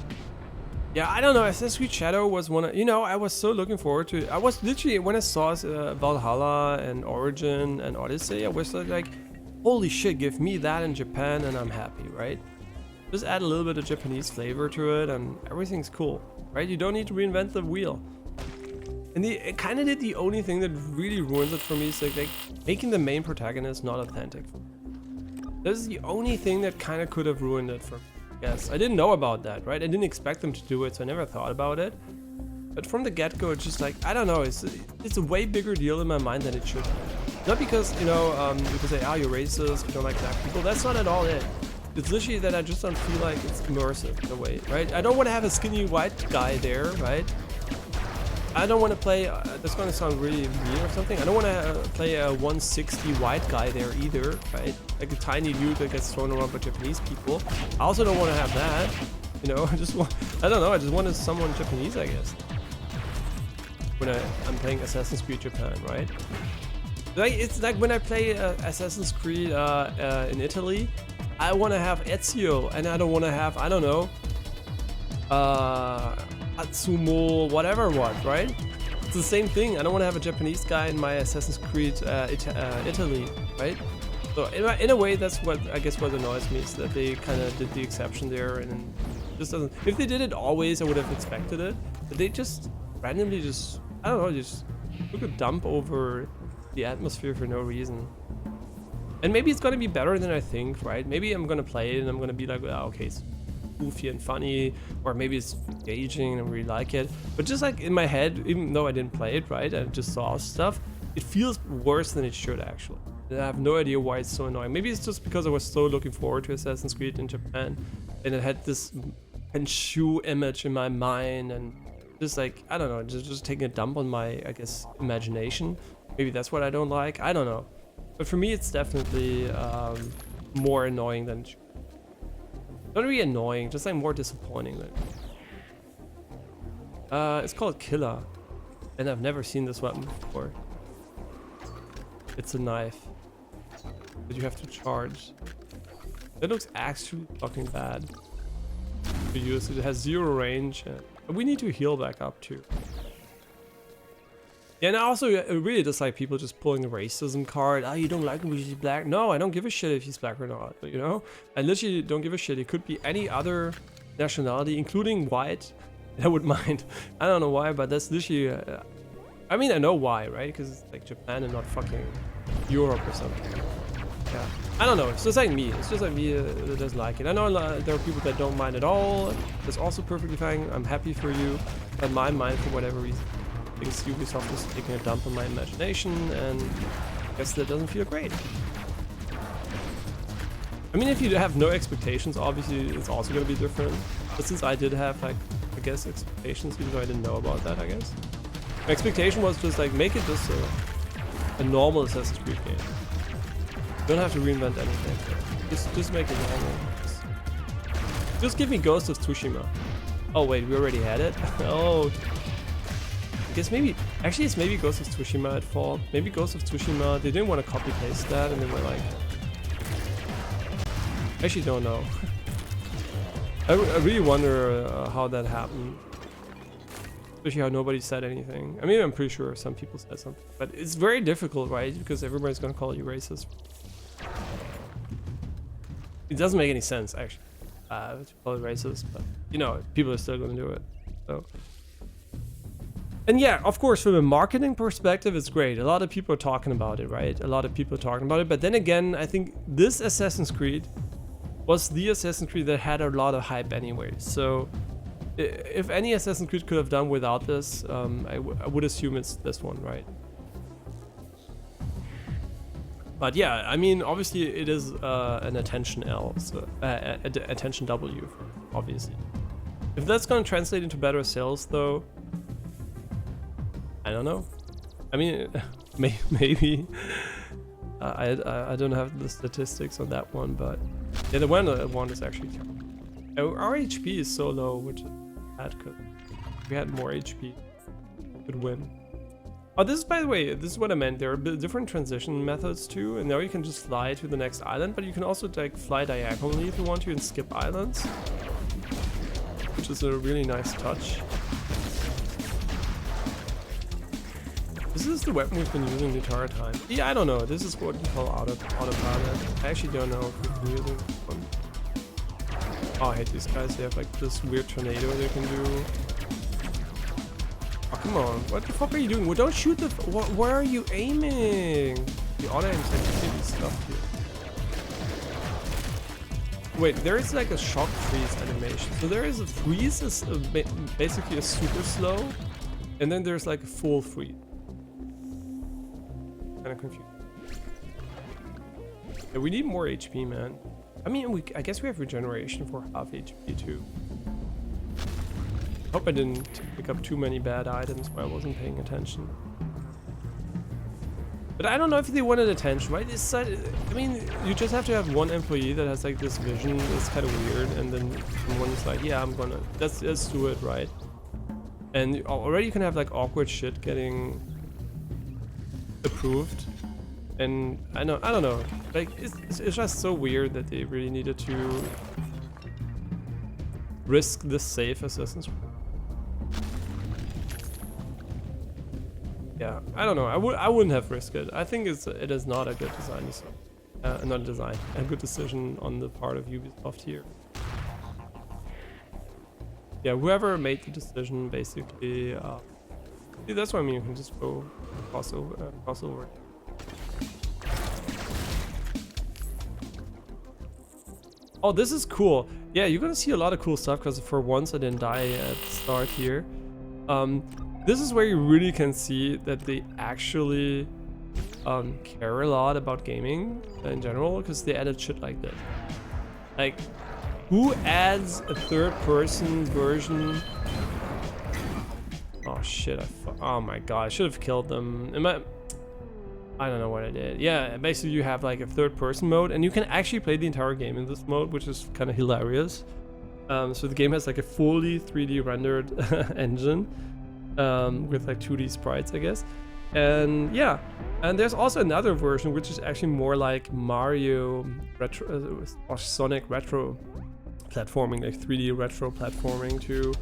Yeah, I don't know. Assassin's Creed Shadow was one of, you know, I was so looking forward to it. I was literally, when I saw Valhalla and Origin and Odyssey, I was like, holy shit, give me that in Japan and I'm happy, right? Just add a little bit of Japanese flavor to it and everything's cool, right? You don't need to reinvent the wheel. And it kind of did the only thing that really ruins it for me is like making the main protagonist not authentic. This is the only thing that kind of could have ruined it for me. Yes, I didn't know about that, right? I didn't expect them to do it, so I never thought about it. But from the get-go, it's just like, I don't know, it's a way bigger deal in my mind than it should be. Not because, you know, you can say, ah, you're racist, you don't like black people. That's not at all it. It's literally that I just don't feel like it's immersive in a way, right? I don't want to have a skinny white guy there, right? I don't want to play, that's going to sound really mean or something. I don't want to play a 160 white guy there either, right? Like a tiny dude that gets thrown around by Japanese people. I also don't want to have that, you know. I just want, I don't know, I just wanted someone Japanese, I guess. When I'm playing Assassin's Creed Japan, right? Like, it's like when I play Assassin's Creed in Italy, I want to have Ezio, and I don't want to have, I don't know, Atsumo, whatever what, right? It's the same thing. I don't want to have a Japanese guy in my Assassin's Creed Italy, right? So in a way, that's what I guess what annoys me is that they kind of did the exception there, and just doesn't. If they did it always, I would have expected it. But they just randomly just, I don't know, just took a dump over the atmosphere for no reason. And maybe it's gonna be better than I think, right? Maybe I'm gonna play it and I'm gonna be like, oh, okay, it's goofy and funny, or maybe it's engaging and I really like it. But just like in my head, even though I didn't play it, right, I just saw stuff, it feels worse than it should actually. And I have no idea why it's so annoying. Maybe it's just because I was so looking forward to Assassin's Creed in Japan, and it had this Henshu image in my mind, and just like, I don't know, just taking a dump on my, I guess, imagination. Maybe that's what I don't like. I don't know. But for me, it's definitely more annoying than... Not really annoying, just like more disappointing than... It's called Killer. And I've never seen this weapon before. It's a knife that you have to charge. It looks actually fucking bad to use. It has 0 range. And we need to heal back up too. Yeah, and also it really dislike people just pulling a racism card. Ah, you don't like him because he's black. No, I don't give a shit if he's black or not, you know? I literally don't give a shit. It could be any other nationality, including white. I would mind. I don't know why, but that's literally... I mean, I know why, right? Because it's like Japan and not fucking Europe or something. Yeah. I don't know. It's just like me. It's just like me that doesn't like it. I know there are people that don't mind at all. That's also perfectly fine. I'm happy for you. But my mind, for whatever reason, thinks Ubisoft is taking a dump on my imagination, and I guess that doesn't feel great. I mean, if you have no expectations, obviously it's also going to be different. But since I did have, like, I guess expectations, even though I didn't know about that, I guess. My expectation was just like, make it just a normal Assassin's Creed game. You don't have to reinvent anything. Just make it normal. Just give me Ghost of Tsushima. Oh wait, we already had it? Oh. I guess maybe, actually it's maybe Ghost of Tsushima at fault. Maybe Ghost of Tsushima, they didn't want to copy paste that and they were like... I actually don't know. I really wonder how that happened. Especially how nobody said anything. I mean, I'm pretty sure some people said something. But it's very difficult, right? Because everybody's gonna call you racist. It doesn't make any sense, actually. To call it racist, but, you know, people are still gonna do it. So... And yeah, of course, from a marketing perspective, it's great. A lot of people are talking about it, right? A lot of people are talking about it. But then again, I think this Assassin's Creed was the Assassin's Creed that had a lot of hype anyway. So if any Assassin's Creed could have done without this, I would assume it's this one, right? But yeah, I mean, obviously it is an attention L, so attention W, obviously. If that's going to translate into better sales, though, I don't know. I mean, maybe. I don't have the statistics on that one, but yeah, the one is actually. Our HP is so low, which is bad because if we had more HP, we could win. Oh, this is, by the way, this is what I meant. There are different transition methods too, and now you can just fly to the next island, but you can also like fly diagonally if you want to and skip islands, which is a really nice touch. This is the weapon we've been using the entire time. Yeah, I don't know. This is what you call autopilot. I actually don't know if we've been using this one. Oh, I hate these guys. They have like this weird tornado they can do. Oh, come on. What the fuck are you doing? Well, don't shoot the... Where are you aiming? The auto aim sensitivity stuff here. Wait, there is like a shock freeze animation. So there is a freeze, is basically a super slow. And then there's like a full freeze. Kind of confused. Yeah, we need more HP, man. I mean, I guess we have regeneration for half HP too. Hope I didn't pick up too many bad items while I wasn't paying attention. But I don't know if they wanted attention, right? I mean, you just have to have one employee that has like this vision. It's kind of weird, and then someone's like, "Yeah, I'm gonna. Let's do it, right?" And already you can have like awkward shit getting approved, and I don't know, like it's just so weird that they really needed to risk this safe Assassin's Creed. Yeah, I don't know. I wouldn't have risked it. I think it is not a good design, a good decision on the part of Ubisoft here. Yeah, whoever made the decision basically. See, that's what I mean. You can just go cross over. Oh, this is cool. Yeah, you're gonna see a lot of cool stuff because for once I didn't die at the start here. This is where you really can see that they actually care a lot about gaming in general, because they added shit like this. Like, who adds a third-person version? Oh shit! Oh my god! I should have killed them. I don't know what I did. Yeah, basically you have like a third-person mode, and you can actually play the entire game in this mode, which is kind of hilarious. So the game has like a fully 3D rendered engine with like 2D sprites, I guess. And yeah, and there's also another version which is actually more like Mario retro or Sonic retro platforming, like 3D retro platforming too,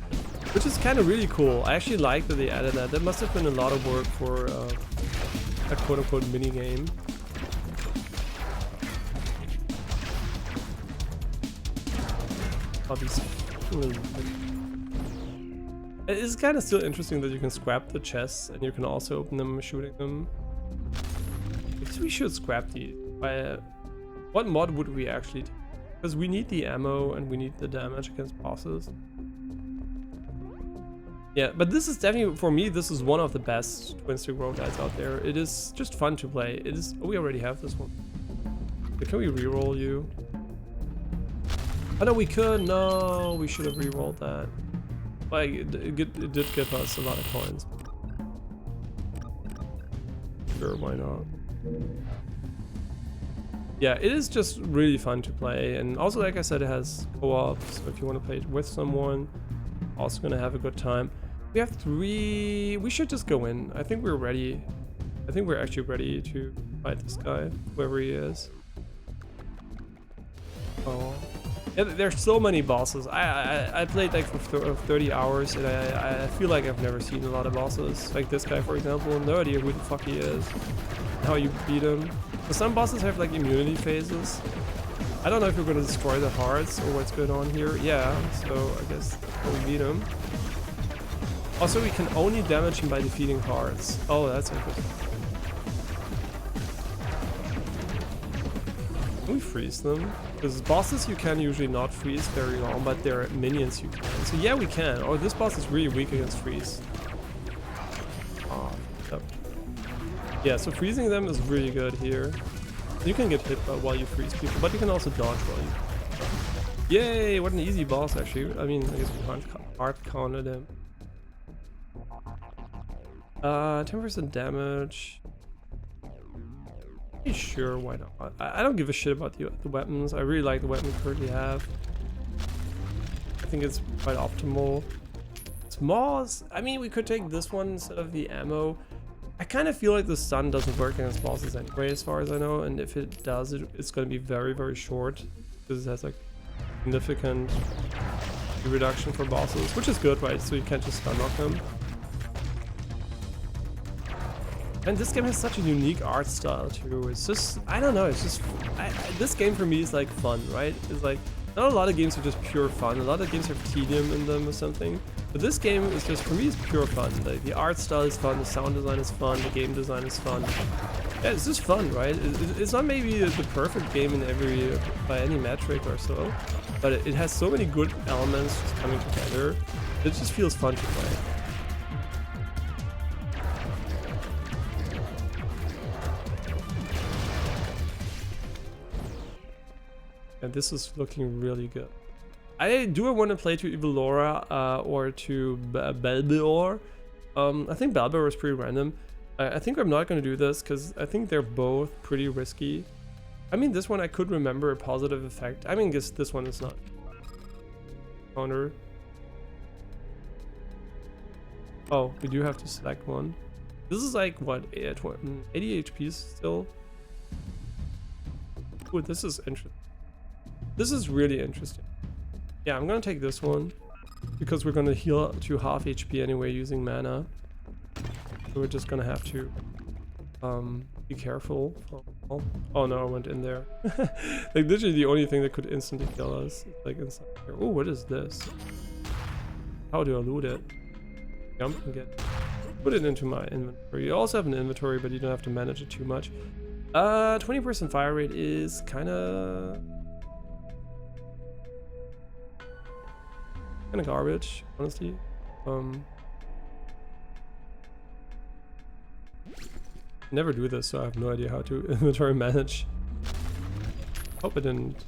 which is kind of really cool. I actually like that they added that. That must have been a lot of work for a quote-unquote mini game. Oh, these it's kind of still interesting that you can scrap the chests and you can also open them shooting them. I guess we should scrap these. What mod would we actually do? Because we need the ammo and we need the damage against bosses. Yeah, but this is definitely, for me, this is one of the best twin-stick roguelites out there. It is just fun to play. It is. Oh, we already have this one. But can we reroll you? Oh no, we could. No, we should have rerolled that. Like, it did give us a lot of coins. Sure, why not? Yeah, it is just really fun to play, and also, like I said, it has co-op, so if you want to play it with someone, also gonna have a good time. We have 3. We should just go in. I think we're ready. I think we're actually ready to fight this guy, whoever he is. Oh. Yeah, there's so many bosses. I played like for 30 hours, and I feel like I've never seen a lot of bosses. Like this guy, for example, no idea who the fuck he is, how you beat him. But some bosses have like immunity phases. I don't know if we're gonna destroy the hearts or what's going on here. Yeah, so I guess we beat him. Also, we can only damage him by defeating hearts. Oh, that's interesting. Can we freeze them? Because bosses you can usually not freeze very long, but their minions you can. So yeah, we can. Oh, this boss is really weak against freeze. Oh, yep. Yeah, so freezing them is really good here. You can get hit while you freeze people, but you can also dodge while you... Yay, what an easy boss actually. I mean, I guess we can't hard counter them. 10% damage. Pretty sure, why not? I don't give a shit about the weapons. I really like the weapon we currently have. I think it's quite optimal. Smalls, I mean, we could take this one instead of the ammo. I kind of feel like the stun doesn't work against bosses anyway, as far as I know, and if it does, it's going to be very, very short, because it has like significant reduction for bosses, which is good, right? So you can't just stun lock them. And this game has such a unique art style too. It's just, I don't know, it's just, this game for me is like fun, right? It's like, not a lot of games are just pure fun. A lot of games have tedium in them or something. But this game is just, for me, it's pure fun. Like, the art style is fun, the sound design is fun, the game design is fun. Yeah, it's just fun, right? It's not maybe the perfect game in every, by any metric or so, but it has so many good elements just coming together. It just feels fun to play. And this is looking really good. I want to play to Evil Laura or to Belbeor. I think Belbeor is pretty random. I think I'm not going to do this because I think they're both pretty risky. I mean, this one I could remember a positive effect. I mean, guess this one is not. Counter. Oh, we do have to select one. This is like what, 80 HP still. Ooh, this is interesting. This is really interesting. Yeah, I'm gonna take this one because we're gonna heal to half HP anyway using mana. So we're just gonna have to be careful. Oh no, I went in there. Like literally the only thing that could instantly kill us. Like inside here. Oh, what is this? How do I loot it? Jump and get. Put it into my inventory. You also have an inventory, but you don't have to manage it too much. 20% fire rate is kinda garbage, honestly. Never do this, so I have no idea how to inventory manage. Hope I didn't.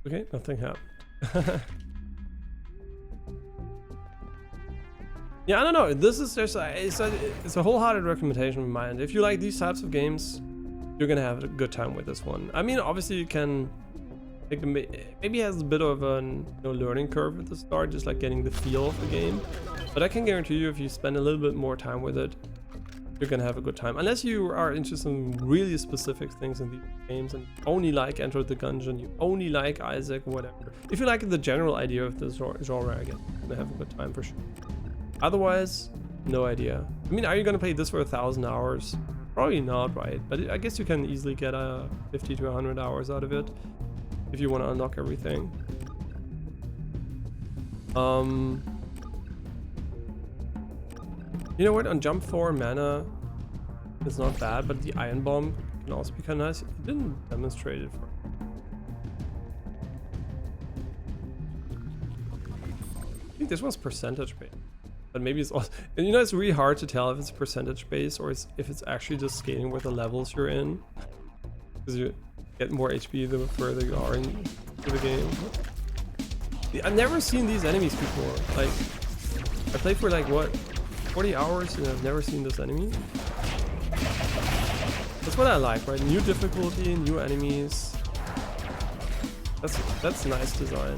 Okay, nothing happened. Yeah, I don't know. This is just it's a wholehearted recommendation of mine. If you like these types of games, you're gonna have a good time with this one. I mean, obviously you can maybe has a bit of a learning curve at the start, just like getting the feel of the game. But I can guarantee you, if you spend a little bit more time with it, you're gonna have a good time. Unless you are interested in really specific things in these games and only like Enter the Gungeon, you only like Isaac, whatever. If you like the general idea of this genre, again, you're gonna have a good time for sure. Otherwise, no idea. I mean, are you gonna play this for 1,000 hours? Probably not, right? But I guess you can easily get 50 to 100 hours out of it if you want to unlock everything. You know what? On jump 4, mana is not bad, but the Iron Bomb can also be kind of nice. You didn't demonstrate it for. I think this one's percentage based. But maybe it's also, and you know, it's really hard to tell if it's percentage based or if it's actually just scaling with the levels you're in, because you get more HP the further you are into the game. I've never seen these enemies before. Like, I played for like what, 40 hours and I've never seen this enemy. That's what I like, right? New difficulty, new enemies. That's nice design.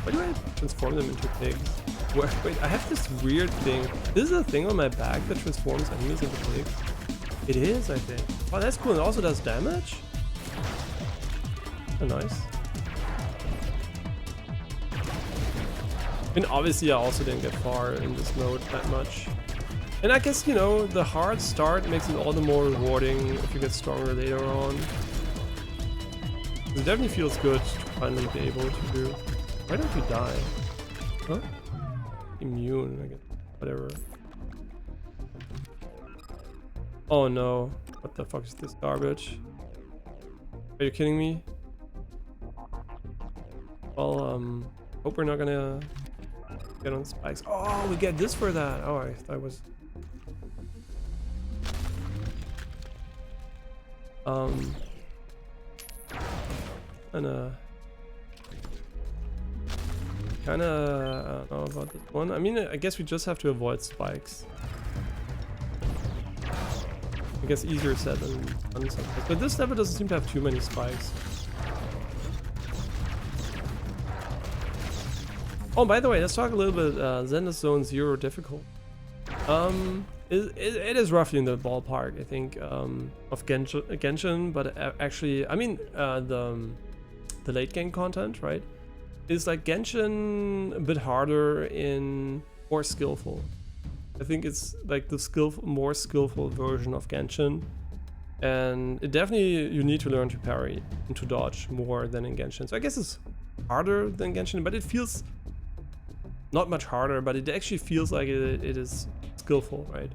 Why do I transform them into pigs? Wait, I have this weird thing. This is a thing on my back that transforms enemies into pigs. It is, I think. Oh, that's cool. And it also does damage. Oh, nice. And obviously I also didn't get far in this mode that much. And I guess, you know, the hard start makes it all the more rewarding if you get stronger later on. It definitely feels good to finally be able to do. Why don't you die? Huh? Immune, I guess. Whatever. Oh no. What the fuck is this garbage? Are you kidding me? Well, hope we're not gonna get on spikes. Oh, we get this for that. Oh, I thought it was. Kinda, I don't know about this one. I mean, I guess we just have to avoid spikes. I guess easier said than done sometimes. But this level doesn't seem to have too many spikes. Oh, by the way, let's talk a little bit Zenless Zone Zero difficult. It is roughly in the ballpark, I think, of Genshin, but actually, I mean, the late game content, right, is like Genshin a bit harder in more skillful. I think it's like the more skillful version of Genshin, and it definitely you need to learn to parry and to dodge more than in Genshin. So I guess it's harder than Genshin, but it feels not much harder, but it actually feels like it is skillful, right?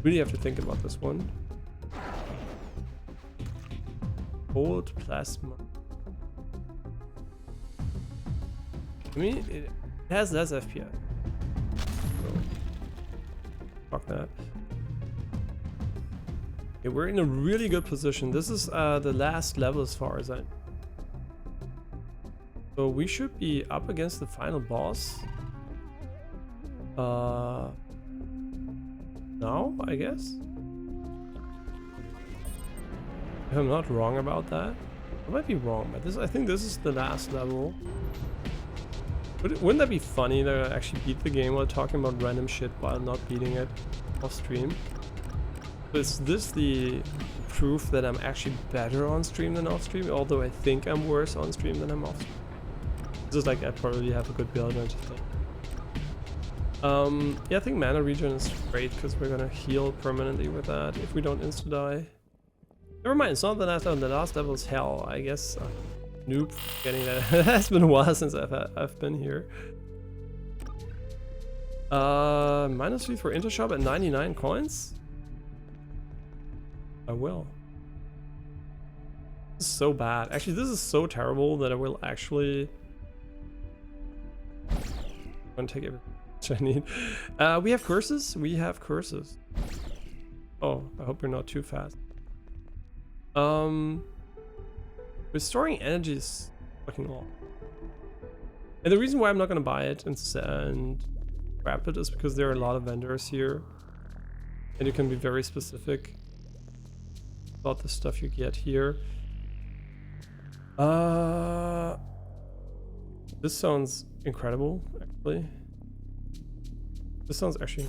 Really have to think about this one. Old plasma. I mean, it has less FPS. So, fuck that. Okay, we're in a really good position. This is the last level as far as I. So we should be up against the final boss. Now, I guess. If I'm not wrong about that. I might be wrong, but I think this is the last level. Wouldn't that be funny that I actually beat the game while talking about random shit while not beating it off stream? Is this the proof that I'm actually better on stream than off stream? Although I think I'm worse on stream than I'm off stream. This is like I probably have a good build and everything. Yeah, I think mana regen is great because we're gonna heal permanently with that if we don't insta die. Never mind, it's not the last level. The last level is hell, I guess. Noob getting that. It has been a while since I've been here. -3 for Intershop at 99 coins. I will. This is so bad. Actually, this is so terrible that I will actually. I'm gonna take everything I need. We have curses. We have curses. Oh, I hope you're not too fast. Restoring energy is fucking long. And the reason why I'm not gonna buy it and grab it is because there are a lot of vendors here, and you can be very specific about the stuff you get here. This sounds incredible, actually. This sounds actually.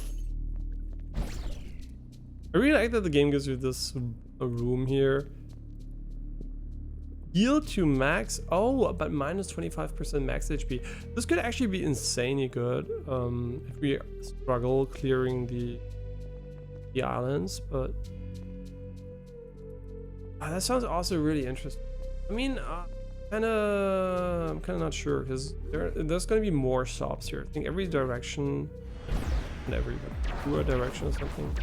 I really like that the game gives you this room here. Heal to max. Oh, but -25% max HP. This could actually be insanely good if we struggle clearing the islands, but that sounds also really interesting. I mean, I'm kind of not sure because there's going to be more shops here. I think every direction, and every direction or something.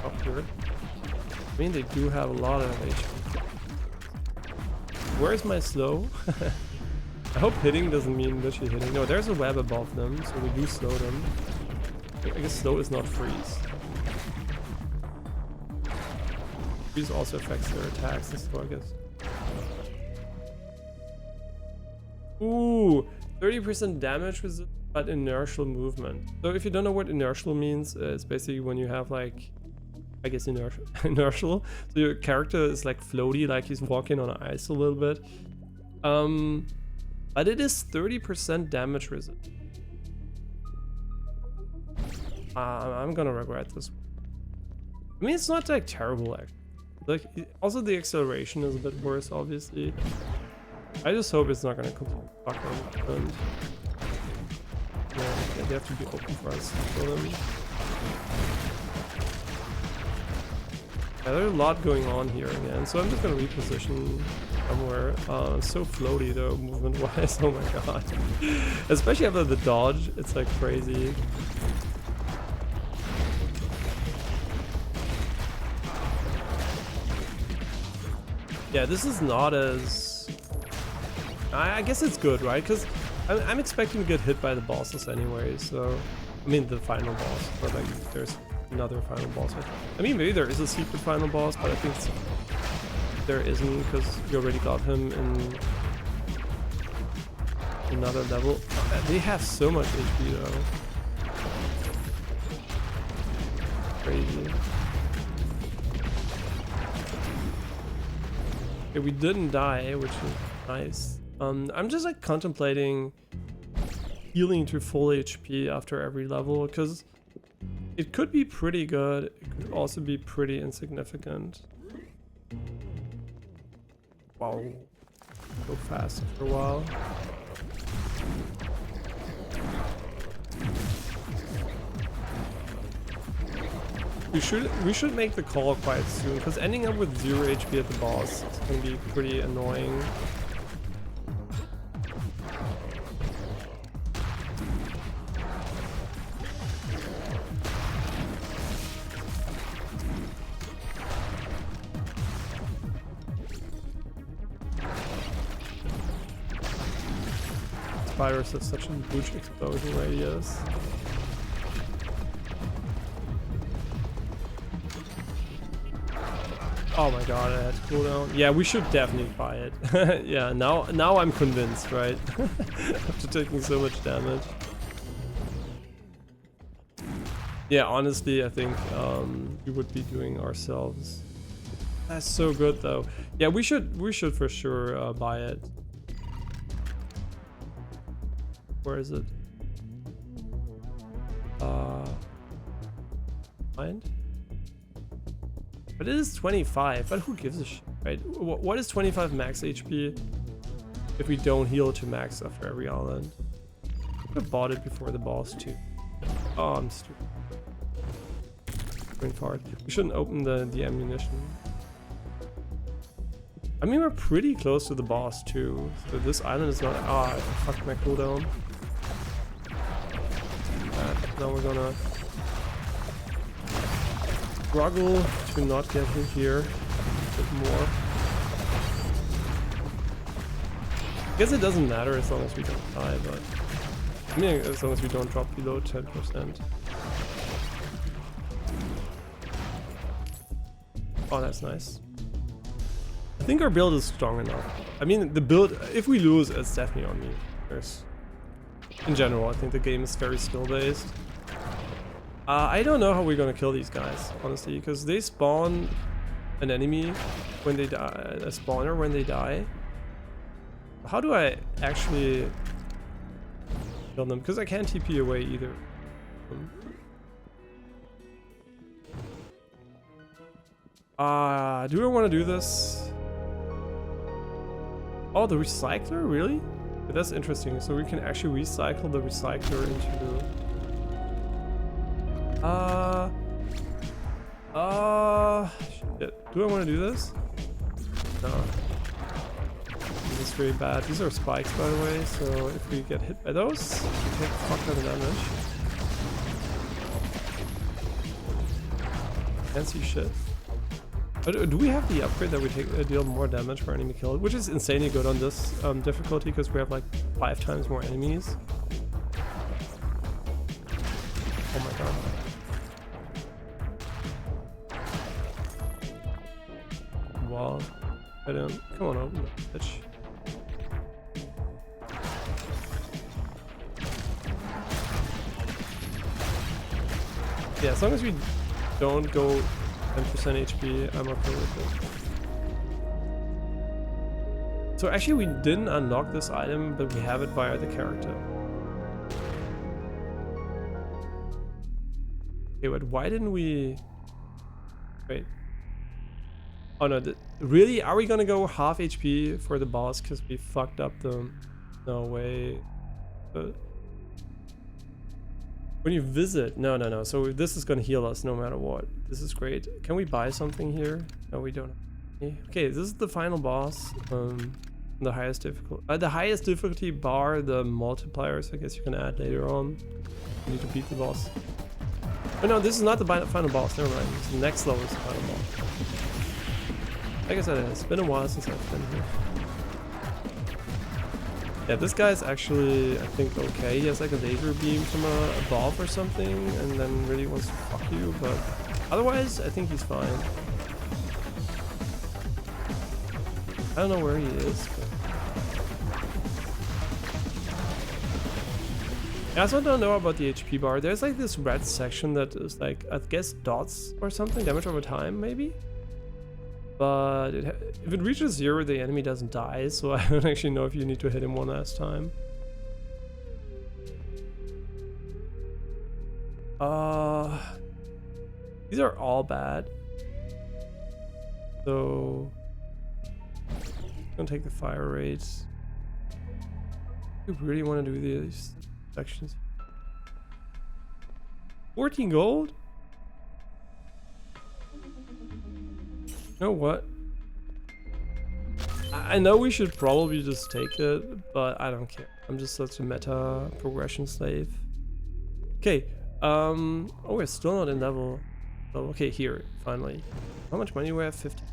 Up here. I mean, they do have a lot of HP. Where's my slow? I hope hitting doesn't mean literally hitting. No, there's a web above them, so we do slow them. I guess slow is not freeze. Freeze also affects their attacks and stuff, I guess. Ooh, 30% damage with but inertial movement. So if you don't know what inertial means, it's basically when you have like, I guess inertial. So your character is like floaty, like he's walking on ice a little bit. But it is 30% damage resist. I'm gonna regret this. I mean, it's not like terrible actually. Like also the acceleration is a bit worse, obviously. I just hope it's not gonna completely fuck them. Yeah, they have to be open for us for them. Yeah, there's a lot going on here again, so I'm just gonna reposition somewhere. So floaty though, movement-wise. Oh my god! Especially after the dodge, it's like crazy. Yeah, this is not as. I guess it's good, right? Because I'm expecting to get hit by the bosses anyway. So, I mean the final boss, but like there's another final boss. I mean, maybe there is a secret final boss, but I think there isn't because you already got him in another level. They have so much HP though. Crazy. Okay, we didn't die, which is nice. I'm just like contemplating healing to full HP after every level because it could be pretty good. It could also be pretty insignificant. Wow, go fast for a while. We should make the call quite soon because ending up with 0 HP at the boss is gonna be pretty annoying. Spiders have such a huge explosion radius. Oh my god, I had to cool down. Yeah, we should definitely buy it. Yeah, now I'm convinced, right? After taking so much damage. Yeah, honestly, I think we would be doing ourselves. That's so good though. Yeah, we should for sure buy it. Where is it? Find? But it is 25, but who gives a shit, right? What is 25 max HP if we don't heal to max after every island? I could have bought it before the boss too. Oh, I'm stupid. Going forward. We shouldn't open the ammunition. I mean, we're pretty close to the boss too. So this island is not... Ah, I fucked my cooldown. Now we're gonna struggle to not get hit here a bit more. I guess it doesn't matter as long as we don't die, but I mean, as long as we don't drop below 10%. Oh, that's nice. I think our build is strong enough. I mean, the build, if we lose, it's definitely on me. In general, I think the game is very skill-based. I don't know how we're gonna kill these guys, honestly, because they spawn an enemy when they die, a spawner when they die. How do I actually kill them? Because I can't TP away either. Do I want to do this? Oh, the recycler, really? Yeah, that's interesting. So we can actually recycle the recycler into... shit. Do I want to do this? No. This is really bad. These are spikes, by the way, so if we get hit by those, we take a fuck ton of damage. Can't see shit. Do we have the upgrade that we deal more damage per enemy killed? Which is insanely good on this difficulty because we have like 5 times more enemies. Oh my god. Wow. Come on, open the bitch. Yeah, as long as we don't go 10% HP, I'm okay with it. So actually we didn't unlock this item, but we have it via the character. Okay, but why didn't we... Wait. Oh no, really? Are we gonna go half HP for the boss because we fucked up the... No way. When you visit... No. So this is gonna heal us no matter what. This is great. Can we buy something here? No, we don't. Okay, this is the final boss. The highest difficulty bar the multipliers. I guess you can add later on. You need to beat the boss. Oh no, this is not the final boss. Never mind. This is the next level is the final boss. Like I said, it's been a while since I've been here. Yeah, this guy's actually, I think, okay. He has like a laser beam from above or something, and then really wants to fuck you, but otherwise, I think he's fine. I don't know where he is, but... I also don't know about the HP bar. There's like this red section that is like, I guess, dots or something, damage over time, maybe? But if it reaches 0, the enemy doesn't die, so I don't actually know if you need to hit him one last time. These are all bad. So... I'm gonna take the fire rates. I really want to do these sections. 14 gold? You know what? I know we should probably just take it, but I don't care. I'm just such a meta progression slave. Okay, oh, we're still not in level. Oh, okay, here, finally. How much money do we have? 50.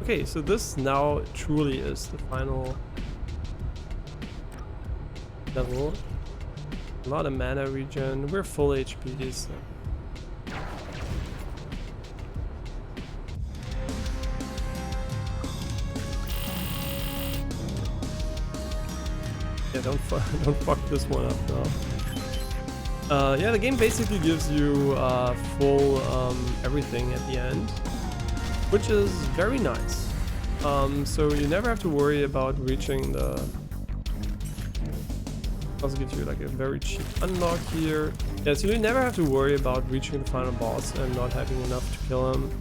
Okay, so this now truly is the final level. A lot of mana regen. We're full HP, so... Yeah, don't fuck this one up now. Yeah, the game basically gives you full everything at the end, which is very nice. So you never have to worry about reaching the... Also gives you like a very cheap unlock here. Yeah, so you never have to worry about reaching the final boss and not having enough to kill him.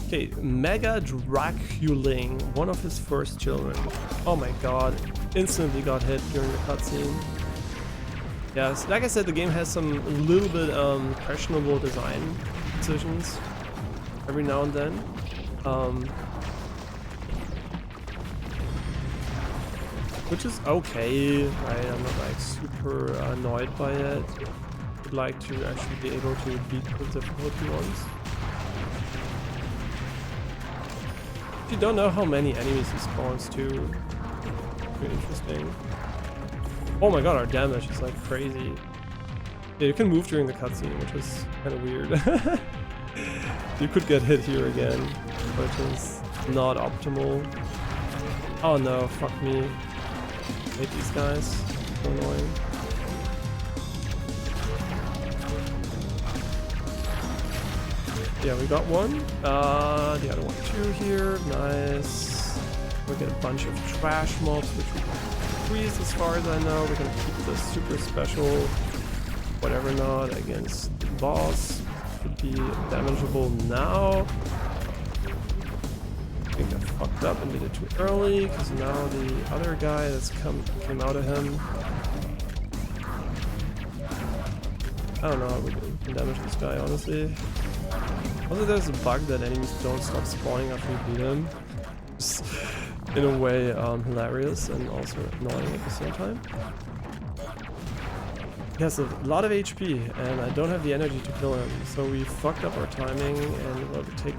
Okay, Mega Draculing, one of his first children. Oh my god, instantly got hit during the cutscene. Yeah, so like I said, the game has some little bit questionable design decisions every now and then. Which is okay, right? I'm not like super annoyed by it. Would like to actually be able to beat the difficulty ones. If you don't know how many enemies he spawns too, very interesting. Oh my god, our damage is like crazy. Yeah, you can move during the cutscene, which is kind of weird. You could get hit here again, which is not optimal. Oh no, fuck me. I hate these guys. So annoying. Yeah, we got one. The other one too here. Nice. We'll get a bunch of trash mobs, which we can freeze as far as I know. We're gonna keep the super special, whatever not, against the boss. Could be damageable now. I think I fucked up and did it too early, because now the other guy that's came out of him. I don't know how we can damage this guy, honestly. Also, there's a bug that enemies don't stop spawning after you beat them. It's in a way hilarious and also annoying at the same time. He has a lot of HP and I don't have the energy to kill him, so we fucked up our timing and it will take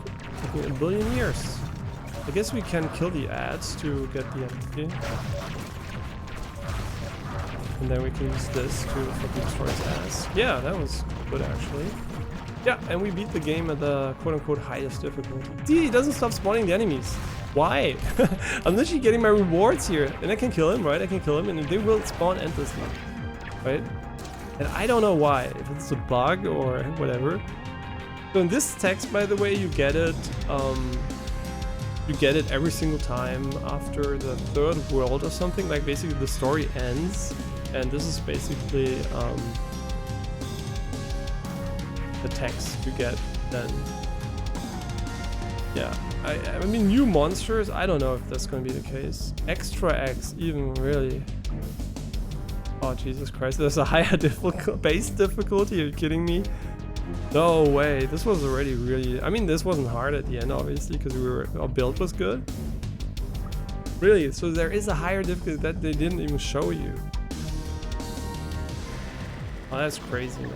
a billion years. I guess we can kill the ads to get the MP. And then we can use this to fucking destroy his ass. Yeah, that was good actually. Yeah, and we beat the game at the quote-unquote highest difficulty. See, he doesn't stop spawning the enemies. Why? I'm literally getting my rewards here. And I can kill him, right? I can kill him and they will spawn endlessly. Right? And I don't know why. If it's a bug or whatever. So in this text, by the way, you get it every single time after the third world or something. Like basically the story ends. And this is basically the text you get then. Yeah, I mean new monsters, I don't know if that's gonna be the case. Extra X, even really. Oh Jesus Christ, there's a higher base difficulty, are you kidding me? No way, this was already really, I mean this wasn't hard at the end obviously because our build was good. Really, so there is a higher difficulty that they didn't even show you. Oh, that's crazy, man.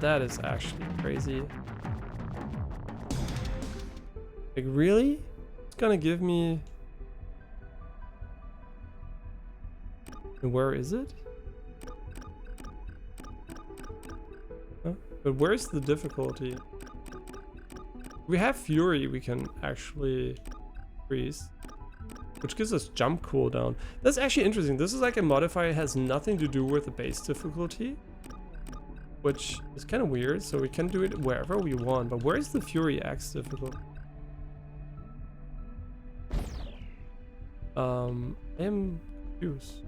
That is actually crazy. Like really? It's gonna give me And where is it? Huh? But where's the difficulty? We have Fury we can actually increase, which gives us jump cooldown. That's actually interesting. This is like a modifier that has nothing to do with the base difficulty, which is kind of weird. So we can do it wherever we want, but where's the Fury X difficulty? I am confused.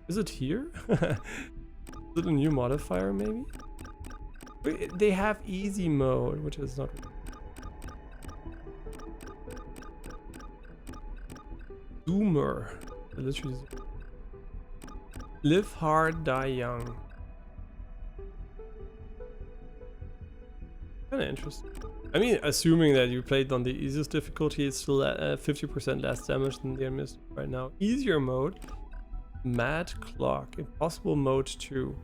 Is it here? Is it a new modifier maybe? Wait, they have easy mode, which is not. Zoomer. Literally. Live hard, die young. Kind of interesting. I mean, assuming that you played on the easiest difficulty, it's still at 50% less damage than the enemies right now. Easier mode. Mad Clock. Impossible mode 2.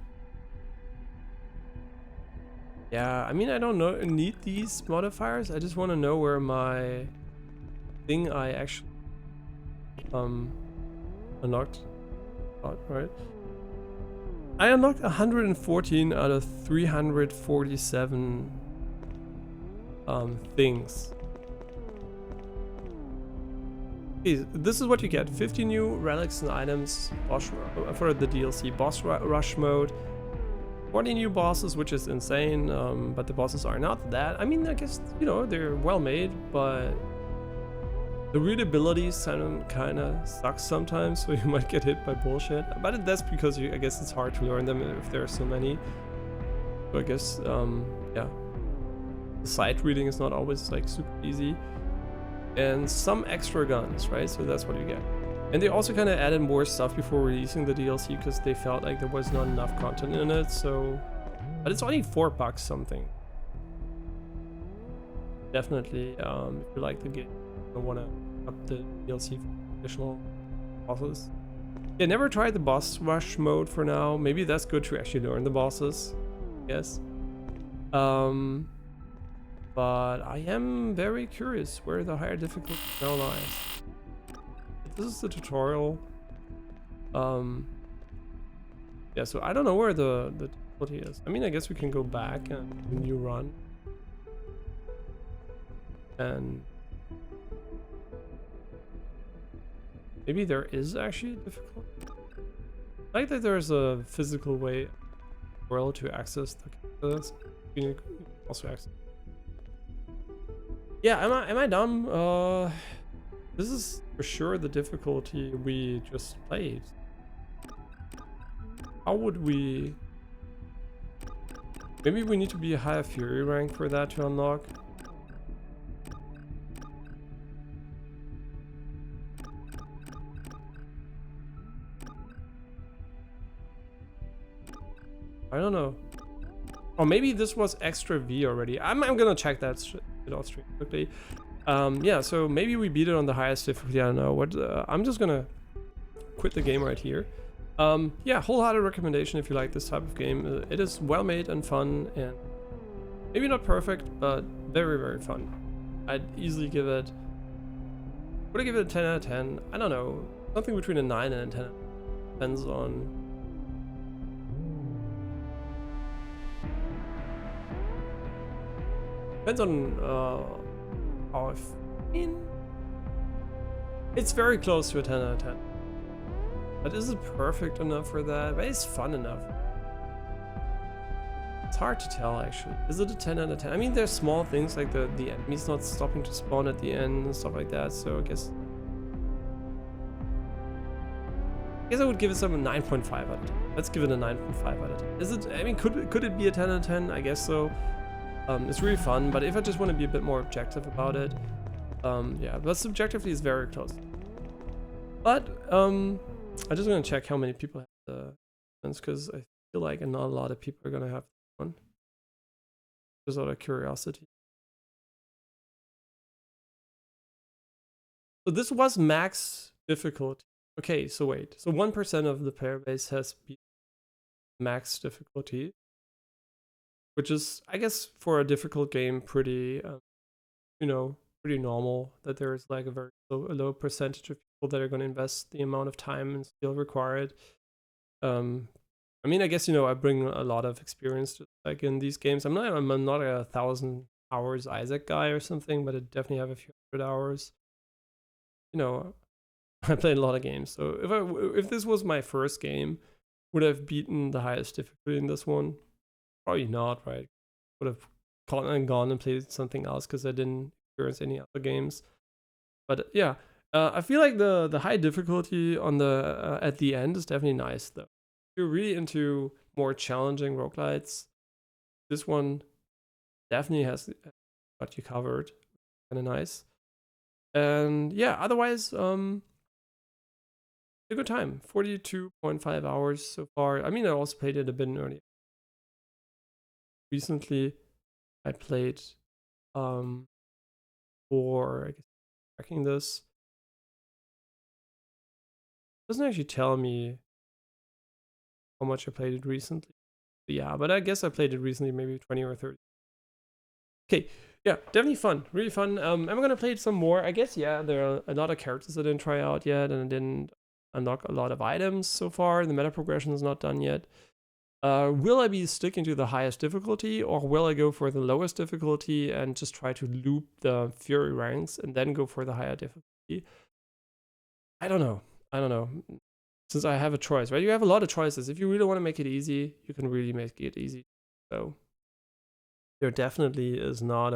Yeah, I mean, I don't know, need these modifiers. I just want to know where my thing I actually unlocked. Right. I unlocked 114 out of 347 things. Okay, this is what you get: 50 new relics and items for the DLC. Boss rush mode. 40 new bosses, which is insane, but the bosses are not that. I mean, I guess, you know, they're well made, but the readability kind of sucks sometimes, so you might get hit by bullshit. But that's because I guess it's hard to learn them if there are so many. So I guess, yeah, the sight reading is not always like super easy. And some extra guns, right? So that's what you get. And they also kind of added more stuff before releasing the DLC because they felt like there was not enough content in it. So, but it's only $4 something. Definitely, if you like the game, I want to up the DLC for additional bosses. Yeah, never tried the boss rush mode for now. Maybe that's good to actually learn the bosses. Yes. But I am very curious where the higher difficulty now lies. This is the tutorial. Yeah, so I don't know where the difficulty is. I mean, I guess we can go back and do a new run. And maybe there is actually a difficulty. I like that there's a physical way world to access the characters. You can also access. Yeah, am I dumb? This is for sure the difficulty we just played. How would we... Maybe we need to be a higher Fury rank for that to unlock. I don't know. Or maybe this was extra V already. I'm gonna check that out straight quickly. Yeah, so maybe we beat it on the highest difficulty. I don't know what. I'm just gonna quit the game right here. Yeah, wholehearted recommendation if you like this type of game. It is well made and fun, and maybe not perfect, but very, very fun. I'd easily give it. Would I give it a 10 out of 10? I don't know. Something between a 9 and a 10. Depends on. Depends on how I feel. It's very close to a 10 out of 10. But is it perfect enough for that? But it's fun enough. It's hard to tell actually. Is it a 10 out of 10? I mean, there's small things like the enemies not stopping to spawn at the end and stuff like that. So I guess I would give it some 9.5 out of 10. Let's give it a 9.5 out of 10. Is it? I mean, could it be a 10 out of 10? I guess so. It's really fun, but if I just want to be a bit more objective about it, yeah, but subjectively it's very close. But I'm just gonna check how many people have the ones because I feel like not a lot of people are gonna have one. Just out of curiosity. So this was max difficulty. Okay, so wait. So 1% of the player base has max difficulty. Which is, I guess, for a difficult game, pretty, you know, pretty normal that there's like a very low percentage of people that are going to invest the amount of time and skill required. I mean, I guess, you know, I bring a lot of experience to, like, in these games. I'm not a 1,000 hours Isaac guy or something, but I definitely have a few hundred hours. You know, I played a lot of games. So if this was my first game, would I have beaten the highest difficulty in this one? Probably not, right? Would have gone and played something else because I didn't experience any other games. But yeah, I feel like the high difficulty on the at the end is definitely nice though. If you're really into more challenging roguelites, this one definitely has got you covered. Kind of nice. And yeah, otherwise, a good time. 42.5 hours so far. I mean, I also played it a bit earlier. Recently, I played for, I guess, tracking this. Doesn't actually tell me how much I played it recently. But yeah, but I guess I played it recently, maybe 20 or 30. Okay, yeah, definitely fun, really fun. I'm gonna play it some more. I guess, yeah, there are a lot of characters I didn't try out yet, and I didn't unlock a lot of items so far. The meta progression is not done yet. Will I be sticking to the highest difficulty, or will I go for the lowest difficulty and just try to loop the Fury ranks and then go for the higher difficulty? I don't know. I don't know. Since I have a choice, right? You have a lot of choices. If you really want to make it easy, you can really make it easy. So there definitely is not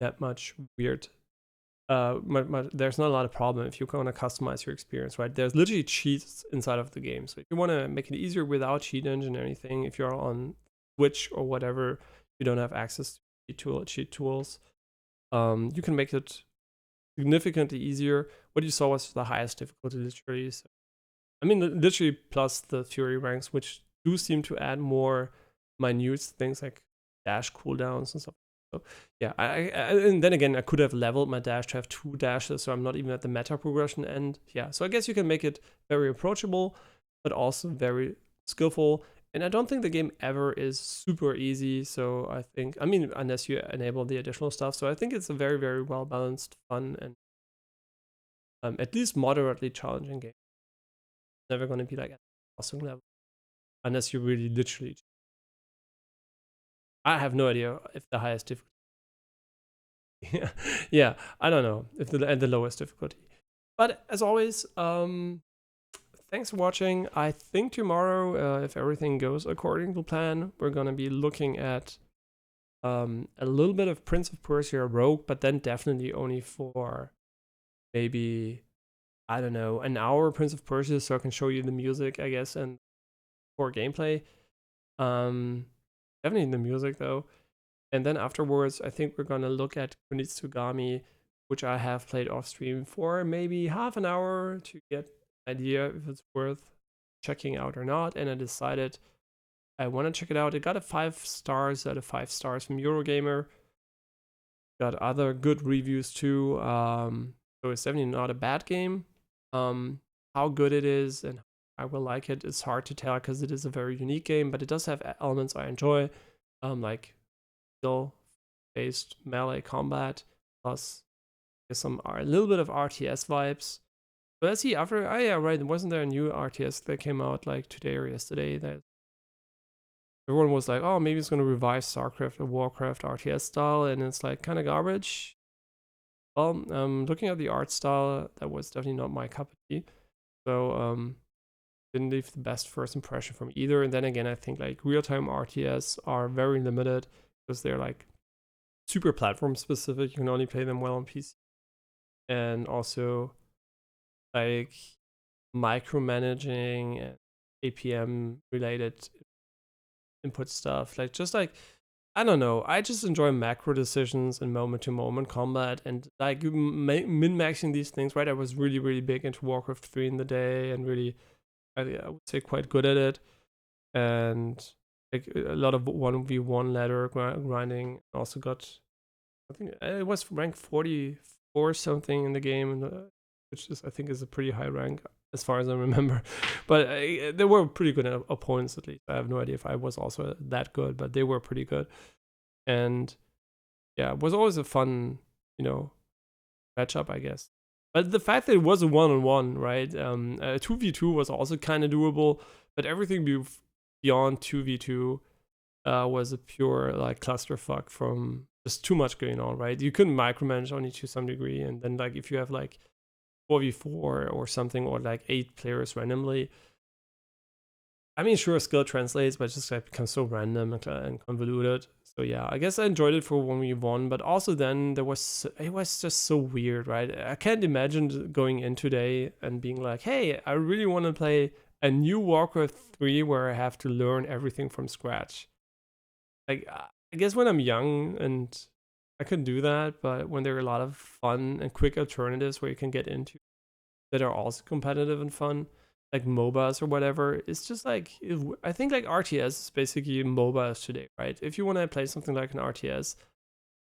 that much weird. There's not a lot of problem if you want to customize your experience, right? There's literally cheats inside of the game. So if you want to make it easier without cheat engine or anything, if you're on Twitch or whatever, you don't have access to cheat tools. You can make it significantly easier. What you saw was the highest difficulty, literally. So, I mean, literally plus the Fury ranks, which do seem to add more minute things like dash cooldowns and stuff. So yeah, and then again, I could have leveled my dash to have 2 dashes, so I'm not even at the meta progression end. Yeah, so I guess you can make it very approachable, but also very skillful. And I don't think the game ever is super easy. So I think, I mean, unless you enable the additional stuff. So I think it's a very, very well balanced, fun, and at least moderately challenging game. Never going to be like at awesome level unless you really literally. I have no idea if the highest difficulty. Yeah, I don't know if at the lowest difficulty. But as always, thanks for watching. I think tomorrow, if everything goes according to plan, we're gonna be looking at a little bit of Prince of Persia Rogue, but then definitely only for maybe, I don't know, an hour Prince of Persia, so I can show you the music, I guess, and for gameplay. Definitely the music though. And then afterwards, I think we're gonna look at Kunitsugami, which I have played off stream for maybe half an hour to get an idea if it's worth checking out or not. And I decided I want to check it out. It got a 5 stars out of 5 stars from Eurogamer. Got other good reviews too. So it's definitely not a bad game. How good it is and I will like it, it's hard to tell because it is a very unique game, but it does have elements I enjoy, like skill-based melee combat, plus some a little bit of RTS vibes. But let's see, after, oh yeah, right, wasn't there a new RTS that came out like today or yesterday that everyone was like, oh, maybe it's going to revive StarCraft or Warcraft RTS style, and it's like kind of garbage. Well, looking at the art style, that was definitely not my cup of tea. So, didn't leave the best first impression from either. And then again, I think like real-time RTS are very limited because they're like super platform specific. You can only play them well on PC. And also like micromanaging and APM related input stuff. Like just like, I don't know. I just enjoy macro decisions and moment to moment combat and like min-maxing these things, right? I was really, really big into Warcraft 3 in the day and really, I would say quite good at it. And like a lot of 1v1 ladder grinding. Also got, I think it was rank 44 something in the game, which is, I think, is a pretty high rank as far as I remember. But they were pretty good opponents at least. I have no idea if I was also that good, but they were pretty good. And yeah, it was always a fun, you know, matchup, I guess. But the fact that it was a 1-on-1, right? 2v2 was also kind of doable, but everything beyond 2v2 was a pure like clusterfuck from just too much going on, right? You couldn't micromanage only to some degree, and then like if you have like 4v4 or something, or like 8 players randomly, I mean, sure, skill translates, but it just like becomes so random and convoluted. So yeah, I guess I enjoyed it for 1v1, but also then it was just so weird, right? I can't imagine going in today and being like, hey, I really want to play a new Warcraft 3 where I have to learn everything from scratch. Like, I guess when I'm young and I can do that, but when there are a lot of fun and quick alternatives where you can get into that are also competitive and fun, like MOBAs or whatever, it's just like, I think like RTS is basically MOBAs today, right? If you want to play something like an RTS,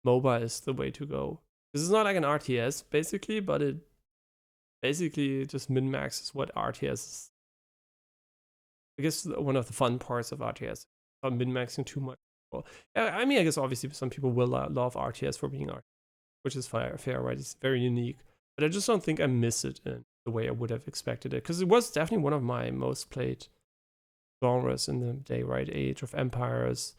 MOBA is the way to go. This is not like an RTS basically, but it basically just min-maxes what RTS is. I guess one of the fun parts of RTS, not min-maxing too much. Well, I mean, I guess obviously some people will love RTS for being RTS, which is fair, right? It's very unique, but I just don't think I miss it in the way I would have expected it, because it was definitely one of my most played genres in the day, right? Age of Empires,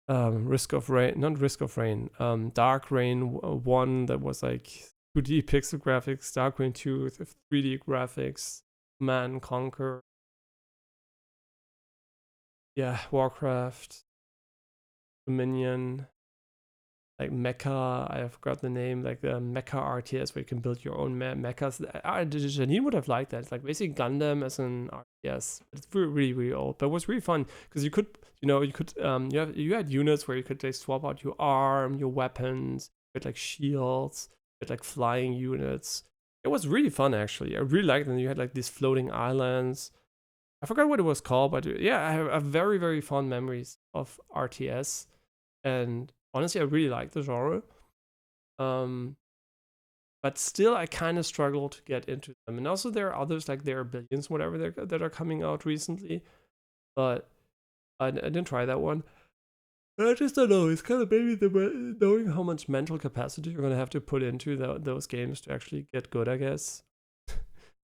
Risk of Rain, not Risk of Rain, Dark Rain 1 that was like 2D pixel graphics, Dark Rain 2 with 3D graphics, Man Conquer, yeah, Warcraft, Dominion, like Mecha, I forgot the name, like the Mecha RTS where you can build your own mechas. Janine would have liked that. It's like basically Gundam as an RTS. It's really, really old, but it was really fun because you could, you had units where you could like swap out your arm, your weapons, you had like shields, you had like flying units. It was really fun actually. I really liked it. And you had like these floating islands. I forgot what it was called, but yeah, I have very, very fond memories of RTS. And honestly, I really like the genre. But still, I kind of struggle to get into them. And also, there are others, like there are Billions, whatever, that are coming out recently. But I didn't try that one. I just don't know. It's kind of maybe knowing how much mental capacity you're going to have to put into those games to actually get good, I guess.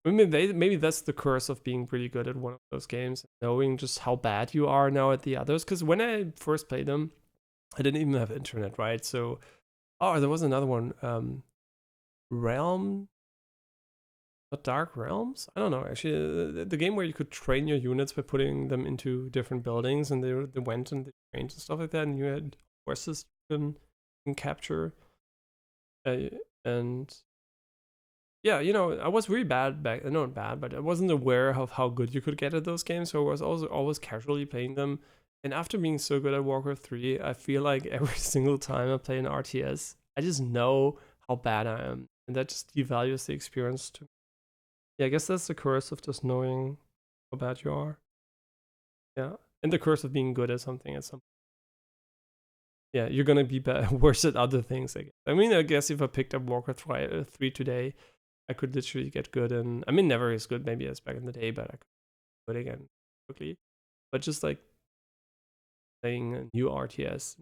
I mean, maybe that's the curse of being pretty good at one of those games, knowing just how bad you are now at the others. Because when I first played them, I didn't even have internet, right? So, oh, there was another one, Realm, not Dark Realms. I don't know. Actually, the game where you could train your units by putting them into different buildings, and they went and they trained and stuff like that, and you had horses you can capture, and yeah, I was really bad back. Not bad, but I wasn't aware of how good you could get at those games. So I was also always casually playing them. And after being so good at Warcraft 3, I feel like every single time I play an RTS, I just know how bad I am. And that just devalues the experience too. Yeah, I guess that's the curse of just knowing how bad you are. Yeah. And the curse of being good at something at some. Yeah, you're gonna be worse at other things, I guess. I mean, I guess if I picked up Warcraft 3 today, I could literally get good. And I mean, never as good maybe as back in the day, but I could do it again quickly. But just like playing a new RTS,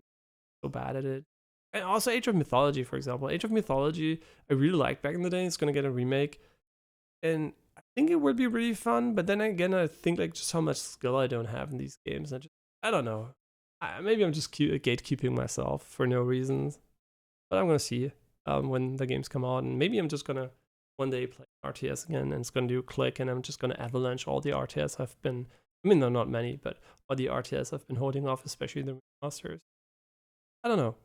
so bad at it. And also Age of Mythology, for example. Age of Mythology, I really liked back in the day. It's gonna get a remake, and I think it would be really fun. But then again, I think like just how much skill I don't have in these games. I don't know. Maybe I'm just gatekeeping myself for no reasons. But I'm gonna see when the games come out, and maybe I'm just gonna one day play RTS again, and it's gonna do click, and I'm just gonna avalanche all the RTS I've been. I mean, there are not many, but all the RTS I've been holding off, especially the remasters. I don't know.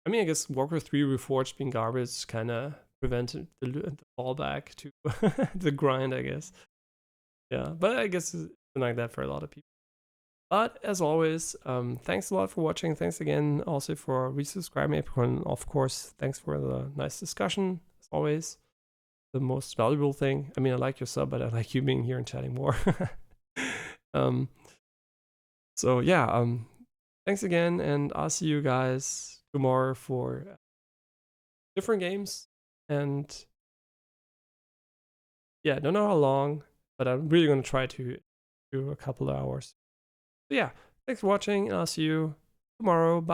I mean, I guess Warcraft 3 Reforged being garbage kind of prevented the fallback to the grind, I guess. Yeah, but I guess it's been like that for a lot of people. But as always, thanks a lot for watching. Thanks again also for resubscribing, everyone. Of course, thanks for the nice discussion, as always. The most valuable thing. I mean, I like your sub, but I like you being here and chatting more. So yeah, thanks again, and I'll see you guys tomorrow for different games. And yeah, I don't know how long, but I'm really gonna try to do a couple of hours. So yeah, thanks for watching, and I'll see you tomorrow. Bye.